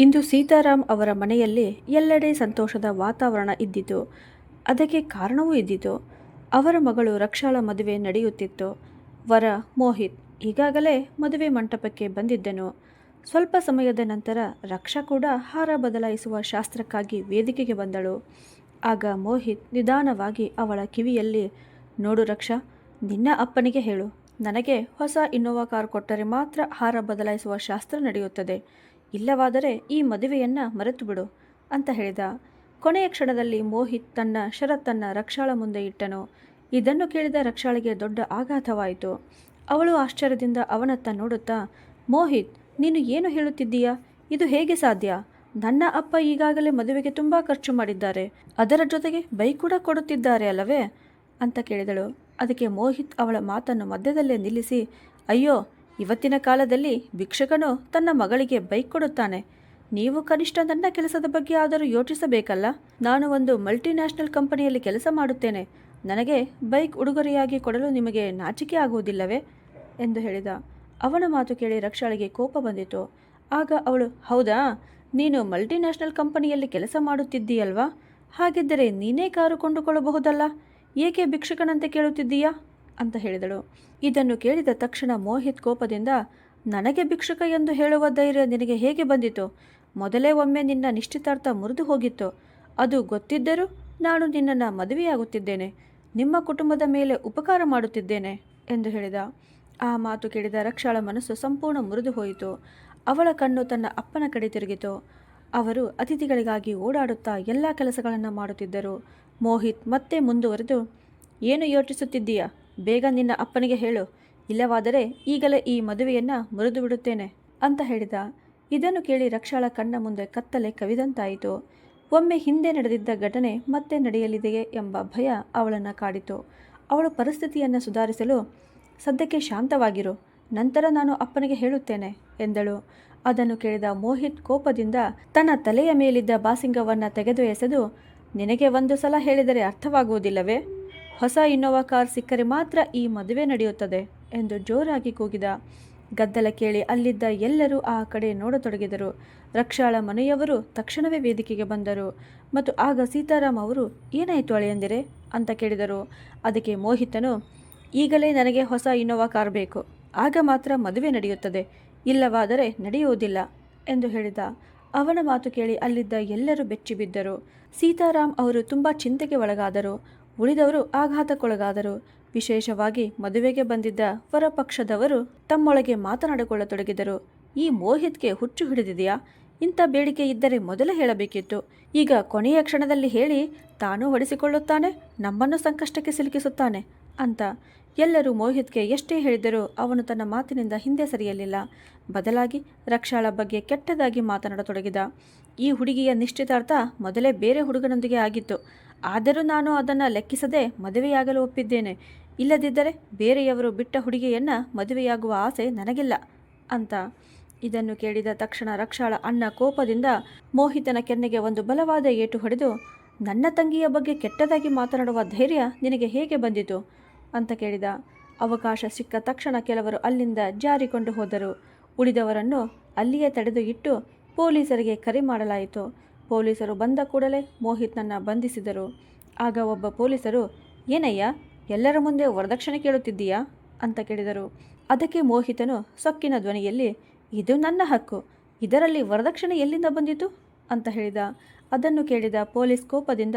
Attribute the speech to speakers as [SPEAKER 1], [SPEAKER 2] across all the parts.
[SPEAKER 1] ಇಂದು ಸೀತಾರಾಮ್ ಅವರ ಮನೆಯಲ್ಲಿ ಎಲ್ಲೆಡೆ ಸಂತೋಷದ ವಾತಾವರಣ ಇದ್ದಿತು. ಅದಕ್ಕೆ ಕಾರಣವೂ ಇದ್ದಿತು. ಅವರ ಮಗಳು ರಕ್ಷಾಳ ಮದುವೆ ನಡೆಯುತ್ತಿತ್ತು. ವರ ಮೋಹಿತ್ ಈಗಾಗಲೇ ಮದುವೆ ಮಂಟಪಕ್ಕೆ ಬಂದಿದ್ದನು. ಸ್ವಲ್ಪ ಸಮಯದ ನಂತರ ರಕ್ಷಾ ಕೂಡ ಹಾರ ಬದಲಾಯಿಸುವ ಶಾಸ್ತ್ರಕ್ಕಾಗಿ ವೇದಿಕೆಗೆ ಬಂದಳು. ಆಗ ಮೋಹಿತ್ ನಿಧಾನವಾಗಿ ಅವಳ ಕಿವಿಯಲ್ಲಿ, ನೋಡು ರಕ್ಷಾ, ನಿನ್ನ ಅಪ್ಪನಿಗೆ ಹೇಳು, ನನಗೆ ಹೊಸ ಇನ್ನೋವಾ ಕಾರ್ ಕೊಟ್ಟರೆ ಮಾತ್ರ ಹಾರ ಬದಲಾಯಿಸುವ ಶಾಸ್ತ್ರ ನಡೆಯುತ್ತದೆ, ಇಲ್ಲವಾದರೆ ಈ ಮದುವೆಯನ್ನು ಮರೆತು ಬಿಡು ಅಂತ ಹೇಳಿದ. ಕೊನೆಯ ಕ್ಷಣದಲ್ಲಿ ಮೋಹಿತ್ ತನ್ನ ಷರತ್ತನ್ನು ರಕ್ಷಾಳ ಮುಂದೆ ಇಟ್ಟನು. ಇದನ್ನು ಕೇಳಿದ ರಕ್ಷಾಳಿಗೆ ದೊಡ್ಡ ಆಘಾತವಾಯಿತು. ಅವಳು ಆಶ್ಚರ್ಯದಿಂದ ಅವನತ್ತ ನೋಡುತ್ತಾ, ಮೋಹಿತ್, ನೀನು ಏನು ಹೇಳುತ್ತಿದ್ದೀಯಾ? ಇದು ಹೇಗೆ ಸಾಧ್ಯ? ನನ್ನ ಅಪ್ಪ ಈಗಾಗಲೇ ಮದುವೆಗೆ ತುಂಬ ಖರ್ಚು ಮಾಡಿದ್ದಾರೆ, ಅದರ ಜೊತೆಗೆ ಬೈಕ್ ಕೂಡ ಕೊಡುತ್ತಿದ್ದಾರೆ ಅಲ್ಲವೇ ಅಂತ ಕೇಳಿದಳು. ಅದಕ್ಕೆ ಮೋಹಿತ್ ಅವಳ ಮಾತನ್ನು ಮಧ್ಯದಲ್ಲೇ ನಿಲ್ಲಿಸಿ, ಅಯ್ಯೋ, ಇವತ್ತಿನ ಕಾಲದಲ್ಲಿ ಭಿಕ್ಷಕನು ತನ್ನ ಮಗಳಿಗೆ ಬೈಕ್ ಕೊಡುತ್ತಾನೆ. ನೀವು ಕನಿಷ್ಠ ನನ್ನ ಕೆಲಸದ ಬಗ್ಗೆ ಆದರೂ ಯೋಚಿಸಬೇಕಲ್ಲ. ನಾನು ಒಂದು ಮಲ್ಟಿನ್ಯಾಷನಲ್ ಕಂಪನಿಯಲ್ಲಿ ಕೆಲಸ ಮಾಡುತ್ತೇನೆ. ನನಗೆ ಬೈಕ್ ಉಡುಗೊರೆಯಾಗಿ ಕೊಡಲು ನಿಮಗೆ ನಾಚಿಕೆ ಆಗುವುದಿಲ್ಲವೇ ಎಂದು ಹೇಳಿದ. ಅವನ ಮಾತು ಕೇಳಿ ರಕ್ಷಾಳಿಗೆ ಕೋಪ ಬಂದಿತು. ಆಗ ಅವಳು, ಹೌದಾ, ನೀನು ಮಲ್ಟಿನ್ಯಾಷನಲ್ ಕಂಪನಿಯಲ್ಲಿ ಕೆಲಸ ಮಾಡುತ್ತಿದ್ದೀಯಲ್ವಾ? ಹಾಗಿದ್ದರೆ ನೀನೇ ಕಾರು ಕೊಂಡುಕೊಳ್ಳಬಹುದಲ್ಲ, ಏಕೆ ಭಿಕ್ಷಕನಂತೆ ಕೇಳುತ್ತಿದ್ದೀಯಾ ಅಂತ ಹೇಳಿದಳು. ಇದನ್ನು ಕೇಳಿದ ತಕ್ಷಣ ಮೋಹಿತ್ ಕೋಪದಿಂದ, ನನಗೆ ಭಿಕ್ಷುಕ ಎಂದು ಹೇಳುವ ಧೈರ್ಯ ನಿನಗೆ ಹೇಗೆ ಬಂದಿತು? ಮೊದಲೇ ಒಮ್ಮೆ ನಿನ್ನ ನಿಶ್ಚಿತಾರ್ಥ ಮುರಿದು ಹೋಗಿತ್ತು. ಅದು ಗೊತ್ತಿದ್ದರೂ ನಾನು ನಿನ್ನನ್ನು ಮದುವೆಯಾಗುತ್ತಿದ್ದೇನೆ, ನಿಮ್ಮ ಕುಟುಂಬದ ಮೇಲೆ ಉಪಕಾರ ಮಾಡುತ್ತಿದ್ದೇನೆ ಎಂದು ಹೇಳಿದ. ಆ ಮಾತು ಕೇಳಿದ ರಕ್ಷಾಳ ಮನಸ್ಸು ಸಂಪೂರ್ಣ ಮುರಿದು ಹೋಯಿತು. ಅವಳ ಕಣ್ಣು ತನ್ನ ಅಪ್ಪನ ಕಡೆ ತಿರುಗಿತು. ಅವರು ಅತಿಥಿಗಳಿಗಾಗಿ ಓಡಾಡುತ್ತಾ ಎಲ್ಲ ಕೆಲಸಗಳನ್ನು ಮಾಡುತ್ತಿದ್ದರು. ಮೋಹಿತ್ ಮತ್ತೆ ಮುಂದುವರೆದು, ಏನು ಯೋಚಿಸುತ್ತಿದ್ದೀಯಾ? ಬೇಗ ನಿನ್ನ ಅಪ್ಪನಿಗೆ ಹೇಳು, ಇಲ್ಲವಾದರೆ ಈಗಲೇ ಈ ಮದುವೆಯನ್ನು ಮುರಿದು ಬಿಡುತ್ತೇನೆ ಅಂತ ಹೇಳಿದ. ಇದನ್ನು ಕೇಳಿ ರಕ್ಷಾಳ ಕಣ್ಣ ಮುಂದೆ ಕತ್ತಲೆ ಕವಿದಂತಾಯಿತು. ಒಮ್ಮೆ ಹಿಂದೆ ನಡೆದಿದ್ದ ಘಟನೆ ಮತ್ತೆ ನಡೆಯಲಿದೆಯೇ ಎಂಬ ಭಯ ಅವಳನ್ನು ಕಾಡಿತು. ಅವಳು ಪರಿಸ್ಥಿತಿಯನ್ನು ಸುಧಾರಿಸಲು, ಸದ್ಯಕ್ಕೆ ಶಾಂತವಾಗಿರು, ನಂತರ ನಾನು ಅಪ್ಪನಿಗೆ ಹೇಳುತ್ತೇನೆ ಎಂದಳು. ಅದನ್ನು ಕೇಳಿದ ಮೋಹಿತ್ ಕೋಪದಿಂದ ತನ್ನ ತಲೆಯ ಮೇಲಿದ್ದ ಬಾಸಿಂಗವನ್ನು ತೆಗೆದು ಎಸೆದು, ನಿನಗೆ ಒಂದು ಸಲ ಹೇಳಿದರೆ ಅರ್ಥವಾಗುವುದಿಲ್ಲವೇ? ಹೊಸ ಇನ್ನೋವಾ ಕಾರ್ ಸಿಕ್ಕರೆ ಮಾತ್ರ ಈ ಮದುವೆ ನಡೆಯುತ್ತದೆ ಎಂದು ಜೋರಾಗಿ ಕೂಗಿದ. ಗದ್ದಲ ಕೇಳಿ ಅಲ್ಲಿದ್ದ ಎಲ್ಲರೂ ಆ ಕಡೆ ನೋಡತೊಡಗಿದರು. ರಕ್ಷಾಳ ಮನೆಯವರು ತಕ್ಷಣವೇ ವೇದಿಕೆಗೆ ಬಂದರು ಮತ್ತು ಆಗ ಸೀತಾರಾಮ್ ಅವರು, ಏನಾಯಿತು ಅಳಿಯಂದಿರೆ ಅಂತ ಕೇಳಿದರು. ಅದಕ್ಕೆ ಮೋಹಿತನು, ಈಗಲೇ ನನಗೆ ಹೊಸ ಇನ್ನೋವಾ ಕಾರ್ ಬೇಕು, ಆಗ ಮಾತ್ರ ಮದುವೆ ನಡೆಯುತ್ತದೆ, ಇಲ್ಲವಾದರೆ ನಡೆಯುವುದಿಲ್ಲ ಎಂದು ಹೇಳಿದ. ಅವನ ಮಾತು ಕೇಳಿ ಅಲ್ಲಿದ್ದ ಎಲ್ಲರೂ ಬೆಚ್ಚಿಬಿದ್ದರು. ಸೀತಾರಾಮ್ ಅವರು ತುಂಬ ಚಿಂತೆಗೆ ಒಳಗಾದರು. ಉಳಿದವರು ಆಘಾತಕ್ಕೊಳಗಾದರು. ವಿಶೇಷವಾಗಿ ಮದುವೆಗೆ ಬಂದಿದ್ದ ವರಪಕ್ಷದವರು ತಮ್ಮೊಳಗೆ ಮಾತನಾಡಿಕೊಳ್ಳತೊಡಗಿದರು. ಈ ಮೋಹಿತ್ಗೆ ಹುಚ್ಚು ಹಿಡಿದಿದೆಯಾ? ಇಂಥ ಬೇಡಿಕೆ ಇದ್ದರೆ ಮೊದಲೇ ಹೇಳಬೇಕಿತ್ತು. ಈಗ ಕೊನೆಯ ಕ್ಷಣದಲ್ಲಿ ಹೇಳಿ ತಾನೂ ಹೊಡೆಸಿಕೊಳ್ಳುತ್ತಾನೆ, ನಮ್ಮನ್ನು ಸಂಕಷ್ಟಕ್ಕೆ ಸಿಲುಕಿಸುತ್ತಾನೆ ಅಂತ. ಎಲ್ಲರೂ ಮೋಹಿತ್ಗೆ ಎಷ್ಟೇ ಹೇಳಿದರೂ ಅವನು ತನ್ನ ಮಾತಿನಿಂದ ಹಿಂದೆ ಸರಿಯಲಿಲ್ಲ. ಬದಲಾಗಿ ರಕ್ಷಾಳ ಬಗ್ಗೆ ಕೆಟ್ಟದಾಗಿ ಮಾತನಾಡತೊಡಗಿದ. ಈ ಹುಡುಗಿಯ ನಿಶ್ಚಿತಾರ್ಥ ಮೊದಲೇ ಬೇರೆ ಹುಡುಗನೊಂದಿಗೆ ಆಗಿತ್ತು, ಆದರೂ ನಾನು ಅದನ್ನು ಲೆಕ್ಕಿಸದೆ ಮದುವೆಯಾಗಲು ಒಪ್ಪಿದ್ದೇನೆ, ಇಲ್ಲದಿದ್ದರೆ ಬೇರೆಯವರು ಬಿಟ್ಟ ಹುಡುಗಿಯನ್ನು ಮದುವೆಯಾಗುವ ಆಸೆ ನನಗಿಲ್ಲ ಅಂತ. ಇದನ್ನು ಕೇಳಿದ ತಕ್ಷಣ ರಕ್ಷಾಳ ಅಣ್ಣ ಕೋಪದಿಂದ ಮೋಹಿತನ ಕೆನ್ನೆಗೆ ಒಂದು ಬಲವಾದ ಏಟು ಹೊಡೆದು, ನನ್ನ ತಂಗಿಯ ಬಗ್ಗೆ ಕೆಟ್ಟದಾಗಿ ಮಾತನಾಡುವ ಧೈರ್ಯ ನಿನಗೆ ಹೇಗೆ ಬಂದಿತು ಅಂತ ಕೇಳಿದ. ಅವಕಾಶ ಸಿಕ್ಕ ತಕ್ಷಣ ಕೆಲವರು ಅಲ್ಲಿಂದ ಜಾರಿಕೊಂಡು ಹೋದರು. ಉಳಿದವರನ್ನು ಅಲ್ಲಿಯೇ ತಡೆದು ಇಟ್ಟು ಪೊಲೀಸರಿಗೆ ಕರೆ ಮಾಡಲಾಯಿತು. ಪೊಲೀಸರು ಬಂದ ಕೂಡಲೇ ಮೋಹಿತ್ನನ್ನು ಬಂಧಿಸಿದರು. ಆಗ ಒಬ್ಬ ಪೊಲೀಸರು, ಏನಯ್ಯ, ಎಲ್ಲರ ಮುಂದೆ ವರದಕ್ಷಿಣೆ ಕೇಳುತ್ತಿದ್ದೀಯಾ ಅಂತ ಕೇಳಿದರು. ಅದಕ್ಕೆ ಮೋಹಿತನು ಸೊಕ್ಕಿನ ಧ್ವನಿಯಲ್ಲಿ, ಇದು ನನ್ನ ಹಕ್ಕು, ಇದರಲ್ಲಿ ವರದಕ್ಷಿಣೆ ಎಲ್ಲಿಂದ ಬಂದಿತು ಅಂತ ಹೇಳಿದ. ಅದನ್ನು ಕೇಳಿದ ಪೊಲೀಸ್ ಕೋಪದಿಂದ,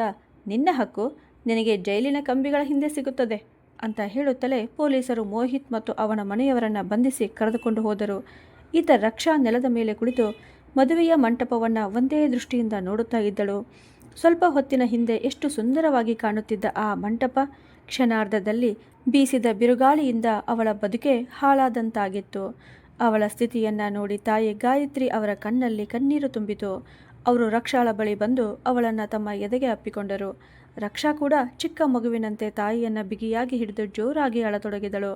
[SPEAKER 1] ನಿನ್ನ ಹಕ್ಕು ನಿನಗೆ ಜೈಲಿನ ಕಂಬಿಗಳ ಹಿಂದೆ ಸಿಗುತ್ತದೆ ಅಂತ ಹೇಳುತ್ತಲೇ ಪೊಲೀಸರು ಮೋಹಿತ್ ಮತ್ತು ಅವನ ಮನೆಯವರನ್ನು ಬಂಧಿಸಿ ಕರೆದುಕೊಂಡು ಹೋದರು. ಈತ ರಕ್ಷಾ ನೆಲದ ಮೇಲೆ ಕುಳಿತು ಮದುವೆಯ ಮಂಟಪವನ್ನು ಒಂದೇ ದೃಷ್ಟಿಯಿಂದ ನೋಡುತ್ತಾ ಇದ್ದಳು. ಸ್ವಲ್ಪ ಹೊತ್ತಿನ ಹಿಂದೆ ಎಷ್ಟು ಸುಂದರವಾಗಿ ಕಾಣುತ್ತಿದ್ದ ಆ ಮಂಟಪ ಕ್ಷಣಾರ್ಧದಲ್ಲಿ ಬೀಸಿದ ಬಿರುಗಾಳಿಯಿಂದ ಅವಳ ಬದುಕೆ ಹಾಳಾದಂತಾಗಿತ್ತು. ಅವಳ ಸ್ಥಿತಿಯನ್ನು ನೋಡಿ ತಾಯಿ ಗಾಯತ್ರಿ ಅವರ ಕಣ್ಣಲ್ಲಿ ಕಣ್ಣೀರು ತುಂಬಿತು. ಅವರು ರಕ್ಷಾಳ ಬಳಿ ಬಂದು ಅವಳನ್ನು ತಮ್ಮ ಎದೆಗೆ ಅಪ್ಪಿಕೊಂಡರು. ರಕ್ಷಾ ಕೂಡ ಚಿಕ್ಕ ಮಗುವಿನಂತೆ ತಾಯಿಯನ್ನು ಬಿಗಿಯಾಗಿ ಹಿಡಿದು ಜೋರಾಗಿ ಅಳತೊಡಗಿದಳು.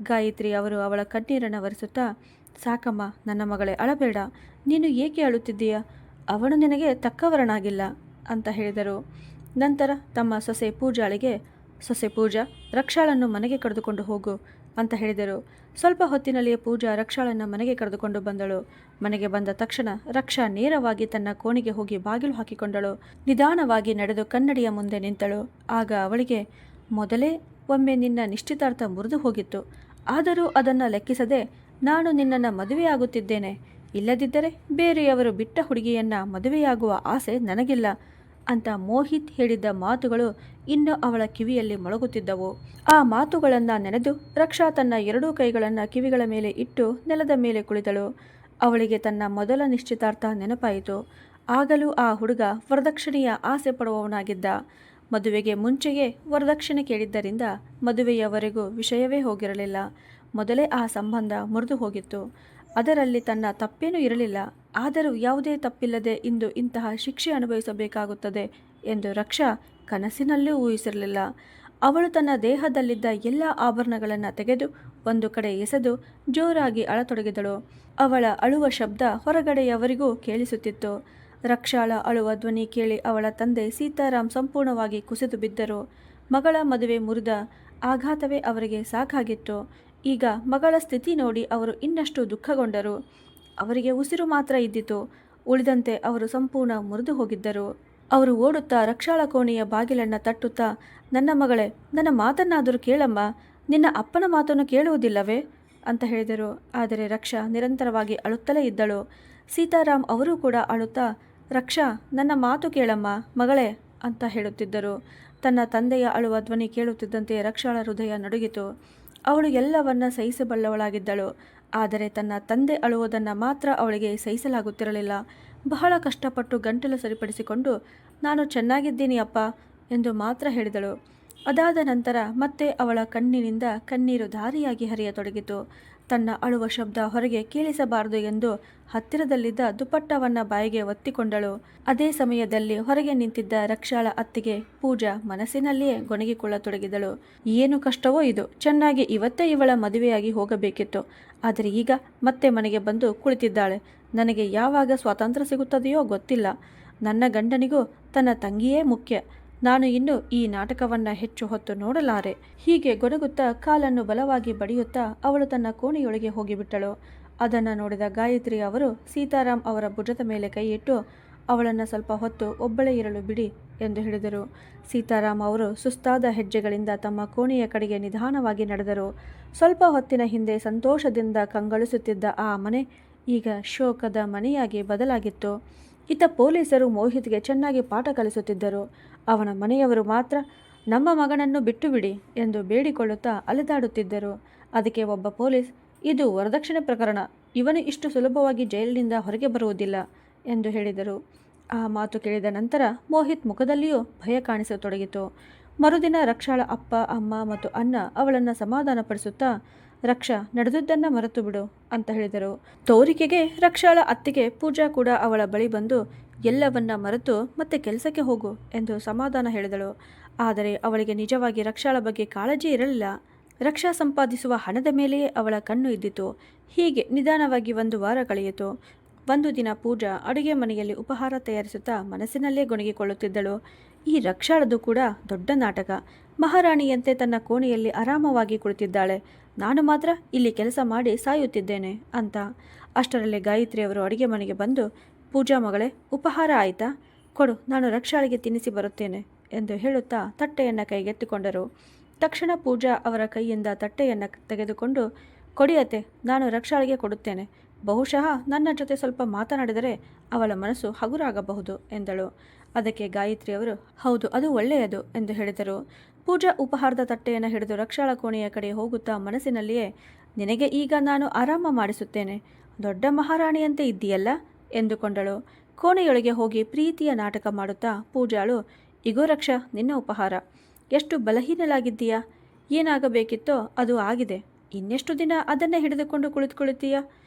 [SPEAKER 1] ಗಾಯತ್ರಿ ಅವರು ಅವಳ ಕಣ್ಣೀರನ್ನು ಒರೆಸುತ್ತಾ, ಸಾಕಮ್ಮ, ನನ್ನ ಮಗಳೇ, ಅಳಬೇಡ, ನೀನು ಏಕೆ ಅಳುತ್ತಿದ್ದೀಯ? ಅವನು ನಿನಗೆ ತಕ್ಕವರನಾಗಿಲ್ಲ ಅಂತ ಹೇಳಿದರು. ನಂತರ ತಮ್ಮ ಸೊಸೆ ಪೂಜಾಳಿಗೆ, ಸೊಸೆ ಪೂಜಾ, ರಕ್ಷಾಳನ್ನು ಮನೆಗೆ ಕರೆದುಕೊಂಡು ಹೋಗು, ಅಂತ ಹೇಳಿದರು. ಸ್ವಲ್ಪ ಹೊತ್ತಿನಲ್ಲಿಯೇ ಪೂಜಾ ರಕ್ಷಾಳನ್ನು ಮನೆಗೆ ಕರೆದುಕೊಂಡು ಬಂದಳು. ಮನೆಗೆ ಬಂದ ತಕ್ಷಣ ರಕ್ಷಾ ನೇರವಾಗಿ ತನ್ನ ಕೋಣೆಗೆ ಹೋಗಿ ಬಾಗಿಲು ಹಾಕಿಕೊಂಡಳು. ನಿಧಾನವಾಗಿ ನಡೆದು ಕನ್ನಡಿಯ ಮುಂದೆ ನಿಂತಳು. ಆಗ ಅವಳಿಗೆ ಮೊದಲೇ ಒಮ್ಮೆ ನಿನ್ನ ನಿಶ್ಚಿತಾರ್ಥ ಮುರಿದು ಹೋಗಿತ್ತು. ಆದರೂ ಅದನ್ನು ಲೆಕ್ಕಿಸದೆ ನಾನು ನಿನ್ನನ್ನು ಮದುವೆಯಾಗುತ್ತಿದ್ದೇನೆ. ಇಲ್ಲದಿದ್ದರೆ ಬೇರೆಯವರು ಬಿಟ್ಟ ಹುಡುಗಿಯನ್ನ ಮದುವೆಯಾಗುವ ಆಸೆ ನನಗಿಲ್ಲ ಅಂತ ಮೋಹಿತ್ ಹೇಳಿದ್ದ ಮಾತುಗಳು ಇನ್ನೂ ಅವಳ ಕಿವಿಯಲ್ಲಿ ಮೊಳಗುತ್ತಿದ್ದವು. ಆ ಮಾತುಗಳನ್ನು ನೆನೆದು ರಕ್ಷಾ ತನ್ನ ಎರಡೂ ಕೈಗಳನ್ನು ಕಿವಿಗಳ ಮೇಲೆ ಇಟ್ಟು ನೆಲದ ಮೇಲೆ ಕುಳಿತಳು. ಅವಳಿಗೆ ತನ್ನ ಮೊದಲ ನಿಶ್ಚಿತಾರ್ಥ ನೆನಪಾಯಿತು. ಆಗಲೂ ಆ ಹುಡುಗ ವರದಕ್ಷಿಣೆಯ ಆಸೆ ಪಡುವವನಾಗಿದ್ದ. ಮದುವೆಗೆ ಮುಂಚೆಯೇ ವರದಕ್ಷಿಣೆ ಕೇಳಿದ್ದರಿಂದ ಮದುವೆಯವರೆಗೂ ವಿಷಯವೇ ಹೋಗಿರಲಿಲ್ಲ. ಮೊದಲೇ ಆ ಸಂಬಂಧ ಮುರಿದು ಹೋಗಿತ್ತು. ಅದರಲ್ಲಿ ತನ್ನ ತಪ್ಪೇನೂ ಇರಲಿಲ್ಲ. ಆದರೂ ಯಾವುದೇ ತಪ್ಪಿಲ್ಲದೆ ಇಂದು ಇಂತಹ ಶಿಕ್ಷೆ ಅನುಭವಿಸಬೇಕಾಗುತ್ತದೆ ಎಂದು ರಕ್ಷಾ ಕನಸಿನಲ್ಲೂ ಊಹಿಸಿರಲಿಲ್ಲ. ಅವಳು ತನ್ನ ದೇಹದಲ್ಲಿದ್ದ ಎಲ್ಲ ಆಭರಣಗಳನ್ನು ತೆಗೆದು ಒಂದು ಕಡೆ ಎಸೆದು ಜೋರಾಗಿ ಅಳತೊಡಗಿದಳು. ಅವಳ ಅಳುವ ಶಬ್ದ ಹೊರಗಡೆಯವರಿಗೂ ಕೇಳಿಸುತ್ತಿತ್ತು. ರಕ್ಷಾಳ ಅಳುವ ಧ್ವನಿ ಕೇಳಿ ಅವಳ ತಂದೆ ಸೀತಾರಾಮ್ ಸಂಪೂರ್ಣವಾಗಿ ಕುಸಿದು ಬಿದ್ದರು. ಮಗಳ ಮದುವೆ ಮುರಿದ ಆಘಾತವೇ ಅವರಿಗೆ ಸಾಕಾಗಿತ್ತು. ಈಗ ಮಗಳ ಸ್ಥಿತಿ ನೋಡಿ ಅವರು ಇನ್ನಷ್ಟು ದುಃಖಗೊಂಡರು. ಅವರಿಗೆ ಉಸಿರು ಮಾತ್ರ ಇದ್ದಿತು. ಉಳಿದಂತೆ ಅವರು ಸಂಪೂರ್ಣ ಮುರಿದು ಹೋಗಿದ್ದರು. ಅವರು ಓಡುತ್ತಾ ರಕ್ಷಾಳ ಕೋಣೆಯ ಬಾಗಿಲನ್ನು ತಟ್ಟುತ್ತಾ, ನನ್ನ ಮಗಳೇ, ನನ್ನ ಮಾತನ್ನಾದರೂ ಕೇಳಮ್ಮ, ನಿನ್ನ ಅಪ್ಪನ ಮಾತನ್ನು ಕೇಳುವುದಿಲ್ಲವೇ ಅಂತ ಹೇಳಿದರು. ಆದರೆ ರಕ್ಷಾ ನಿರಂತರವಾಗಿ ಅಳುತ್ತಲೇ ಇದ್ದಳು. ಸೀತಾರಾಮ್ ಅವರೂ ಕೂಡ ಅಳುತ್ತಾ, ರಕ್ಷಾ, ನನ್ನ ಮಾತು ಕೇಳಮ್ಮ ಮಗಳೇ ಅಂತ ಹೇಳುತ್ತಿದ್ದರು. ತನ್ನ ತಂದೆಯ ಅಳುವ ಧ್ವನಿ ಕೇಳುತ್ತಿದ್ದಂತೆ ರಕ್ಷಾಳ ಹೃದಯ ನಡುಗಿತು. ಅವಳು ಎಲ್ಲವನ್ನ ಸಹಿಸಬಲ್ಲವಳಾಗಿದ್ದಳು. ಆದರೆ ತನ್ನ ತಂದೆ ಅಳುವುದನ್ನು ಮಾತ್ರ ಅವಳಿಗೆ ಸಹಿಸಲಾಗುತ್ತಿರಲಿಲ್ಲ. ಬಹಳ ಕಷ್ಟಪಟ್ಟು ಗಂಟಲು ಸರಿಪಡಿಸಿಕೊಂಡು, ನಾನು ಚೆನ್ನಾಗಿದ್ದೀನಿ ಅಪ್ಪ ಎಂದು ಮಾತ್ರ ಹೇಳಿದಳು. ಅದಾದ ನಂತರ ಮತ್ತೆ ಅವಳ ಕಣ್ಣಿನಿಂದ ಕಣ್ಣೀರು ಧಾರಿಯಾಗಿ ಹರಿಯತೊಡಗಿತು. ತನ್ನ ಅಳುವ ಶಬ್ದ ಹೊರಗೆ ಕೇಳಿಸಬಾರದು ಎಂದು ಹತ್ತಿರದಲ್ಲಿದ್ದ ದುಪಟ್ಟವನ್ನು ಬಾಯಿಗೆ ಒತ್ತಿಕೊಂಡಳು. ಅದೇ ಸಮಯದಲ್ಲಿ ಹೊರಗೆ ನಿಂತಿದ್ದ ರಕ್ಷಾಳ ಅತ್ತಿಗೆ ಪೂಜಾ ಮನಸ್ಸಿನಲ್ಲಿಯೇ ಗೊಣಗಿಕೊಳ್ಳತೊಡಗಿದಳು. ಏನು ಕಷ್ಟವೋ ಇದು, ಚೆನ್ನಾಗಿ ಇವತ್ತೇ ಇವಳ ಮದುವೆಯಾಗಿ ಹೋಗಬೇಕಿತ್ತು. ಆದರೆ ಈಗ ಮತ್ತೆ ಮನೆಗೆ ಬಂದು ಕುಳಿತಿದ್ದಾಳೆ. ನನಗೆ ಯಾವಾಗ ಸ್ವಾತಂತ್ರ್ಯ ಸಿಗುತ್ತದೆಯೋ ಗೊತ್ತಿಲ್ಲ. ನನ್ನ ಗಂಡನಿಗೂ ತನ್ನ ತಂಗಿಯೇ ಮುಖ್ಯ. ನಾನು ಇನ್ನು ಈ ನಾಟಕವನ್ನು ಹೆಚ್ಚು ಹೊತ್ತು ನೋಡಲಾರೆ. ಹೀಗೆ ಗೊಣಗುತ್ತಾ ಕಾಲನ್ನು ಬಲವಾಗಿ ಬಡಿಯುತ್ತಾ ಅವಳು ತನ್ನ ಕೋಣೆಯೊಳಗೆ ಹೋಗಿಬಿಟ್ಟಳು. ಅದನ್ನು ನೋಡಿದ ಗಾಯತ್ರಿ ಅವರು ಸೀತಾರಾಮ್ ಅವರ ಭುಜದ ಮೇಲೆ ಕೈಯಿಟ್ಟು, ಅವಳನ್ನು ಸ್ವಲ್ಪ ಹೊತ್ತು ಒಬ್ಬಳೇ ಇರಲು ಬಿಡಿ ಎಂದು ಹೇಳಿದರು. ಸೀತಾರಾಮ್ ಅವರು ಸುಸ್ತಾದ ಹೆಜ್ಜೆಗಳಿಂದ ತಮ್ಮ ಕೋಣೆಯ ಕಡೆಗೆ ನಿಧಾನವಾಗಿ ನಡೆದರು. ಸ್ವಲ್ಪ ಹೊತ್ತಿನ ಹಿಂದೆ ಸಂತೋಷದಿಂದ ಕಂಗೊಳಿಸುತ್ತಿದ್ದ ಆ ಮನೆ ಈಗ ಶೋಕದ ಮನೆಯಾಗಿ ಬದಲಾಗಿತ್ತು. ಇತ್ತ ಪೊಲೀಸರು ಮೋಹಿತ್ಗೆ ಚೆನ್ನಾಗಿ ಪಾಠ ಕಲಿಸುತ್ತಿದ್ದರು. ಅವನ ಮನೆಯವರು ಮಾತ್ರ ನಮ್ಮ ಮಗನನ್ನು ಬಿಟ್ಟು ಬಿಡಿ ಎಂದು ಬೇಡಿಕೊಳ್ಳುತ್ತಾ ಅಲೆದಾಡುತ್ತಿದ್ದರು. ಅದಕ್ಕೆ ಒಬ್ಬ ಪೊಲೀಸ್, ಇದು ವರದಕ್ಷಿಣೆ ಪ್ರಕರಣ, ಇವನು ಇಷ್ಟು ಸುಲಭವಾಗಿ ಜೈಲಿನಿಂದ ಹೊರಗೆ ಬರುವುದಿಲ್ಲ ಎಂದು ಹೇಳಿದರು. ಆ ಮಾತು ಕೇಳಿದ ನಂತರ ಮೋಹಿತ್ ಮುಖದಲ್ಲಿಯೂ ಭಯ ಕಾಣಿಸತೊಡಗಿತು. ಮರುದಿನ ರಕ್ಷಾಳ ಅಪ್ಪ, ಅಮ್ಮ ಮತ್ತು ಅಣ್ಣ ಅವಳನ್ನು ಸಮಾಧಾನಪಡಿಸುತ್ತಾ, ರಕ್ಷಾ, ನಡೆದುದನ್ನು ಮರೆತು ಬಿಡು ಅಂತ ಹೇಳಿದರು. ತೋರಿಕೆಗೆ ರಕ್ಷಾಳ ಅತ್ತಿಗೆ ಪೂಜಾ ಕೂಡ ಅವಳ ಬಳಿ ಬಂದು ಎಲ್ಲವನ್ನ ಮರೆತು ಮತ್ತೆ ಕೆಲಸಕ್ಕೆ ಹೋಗು ಎಂದು ಸಮಾಧಾನ ಹೇಳಿದಳು. ಆದರೆ ಅವಳಿಗೆ ನಿಜವಾಗಿ ರಕ್ಷಾಳ ಬಗ್ಗೆ ಕಾಳಜಿ ಇರಲಿಲ್ಲ. ರಕ್ಷಾ ಸಂಪಾದಿಸುವ ಹಣದ ಮೇಲೆಯೇ ಅವಳ ಕಣ್ಣು ಇದ್ದಿತು. ಹೀಗೆ ನಿಧಾನವಾಗಿ 1 ವಾರ ಕಳೆಯಿತು. ಒಂದು ದಿನ ಪೂಜಾ ಅಡುಗೆ ಮನೆಯಲ್ಲಿ ಉಪಹಾರ ತಯಾರಿಸುತ್ತಾ ಮನಸ್ಸಿನಲ್ಲೇ ಗೊಣಗಿಕೊಳ್ಳುತ್ತಿದ್ದಳು. ಈ ರಕ್ಷಾಳದು ಕೂಡ ದೊಡ್ಡ ನಾಟಕ. ಮಹಾರಾಣಿಯಂತೆ ತನ್ನ ಕೋಣೆಯಲ್ಲಿ ಆರಾಮವಾಗಿ ಕುಳಿತಿದ್ದಾಳೆ, ನಾನು ಮಾತ್ರ ಇಲ್ಲಿ ಕೆಲಸ ಮಾಡಿ ಸಾಯುತ್ತಿದ್ದೇನೆ ಅಂತ. ಅಷ್ಟರಲ್ಲಿ ಗಾಯತ್ರಿಯವರು ಅಡುಗೆ ಮನೆಗೆ ಬಂದು, ಪೂಜಾ ಮಗಳೇ, ಉಪಹಾರ ಆಯಿತಾ? ಕೊಡು, ನಾನು ರಕ್ಷಾಳಿಗೆ ತಿನ್ನಿಸಿ ಬರುತ್ತೇನೆ ಎಂದು ಹೇಳುತ್ತಾ ತಟ್ಟೆಯನ್ನು ಕೈಗೆತ್ತಿಕೊಂಡರು. ತಕ್ಷಣ ಪೂಜಾ ಅವರ ಕೈಯಿಂದ ತಟ್ಟೆಯನ್ನು ತೆಗೆದುಕೊಂಡು, ಕೊಡಿಯತ್ತೆ, ನಾನು ರಕ್ಷಾಳಿಗೆ ಕೊಡುತ್ತೇನೆ. ಬಹುಶಃ ನನ್ನ ಜೊತೆ ಸ್ವಲ್ಪ ಮಾತನಾಡಿದರೆ ಅವಳ ಮನಸ್ಸು ಹಗುರಾಗಬಹುದು ಎಂದಳು. ಅದಕ್ಕೆ ಗಾಯತ್ರಿಯವರು, ಹೌದು, ಅದು ಒಳ್ಳೆಯದು ಎಂದು ಹೇಳಿದರು. ಪೂಜಾ ಉಪಹಾರದ ತಟ್ಟೆಯನ್ನು ಹಿಡಿದು ರಕ್ಷಾಳ ಕೋಣೆಯ ಕಡೆ ಹೋಗುತ್ತಾ ಮನಸ್ಸಿನಲ್ಲಿಯೇ, ನಿನಗೆ ಈಗ ನಾನು ಆರಾಮ ಮಾಡಿಸುತ್ತೇನೆ, ದೊಡ್ಡ ಮಹಾರಾಣಿಯಂತೆ ಇದ್ದೀಯಲ್ಲ ಎಂದುಕೊಂಡಳು. ಕೋಣೆಯೊಳಗೆ ಹೋಗಿ ಪ್ರೀತಿಯ ನಾಟಕ ಮಾಡುತ್ತಾ ಪೂಜಾಳು, ಇಗೋ ರಕ್ಷಾ, ನಿನ್ನ ಉಪಹಾರ. ಎಷ್ಟು ಬಲಹೀನಲಾಗಿದ್ದೀಯಾ? ಏನಾಗಬೇಕಿತ್ತೋ ಅದು ಆಗಿದೆ. ಇನ್ನೆಷ್ಟು ದಿನ ಅದನ್ನೇ ಹಿಡಿದುಕೊಂಡು ಕುಳಿತುಕೊಳ್ಳುತ್ತೀಯಾ?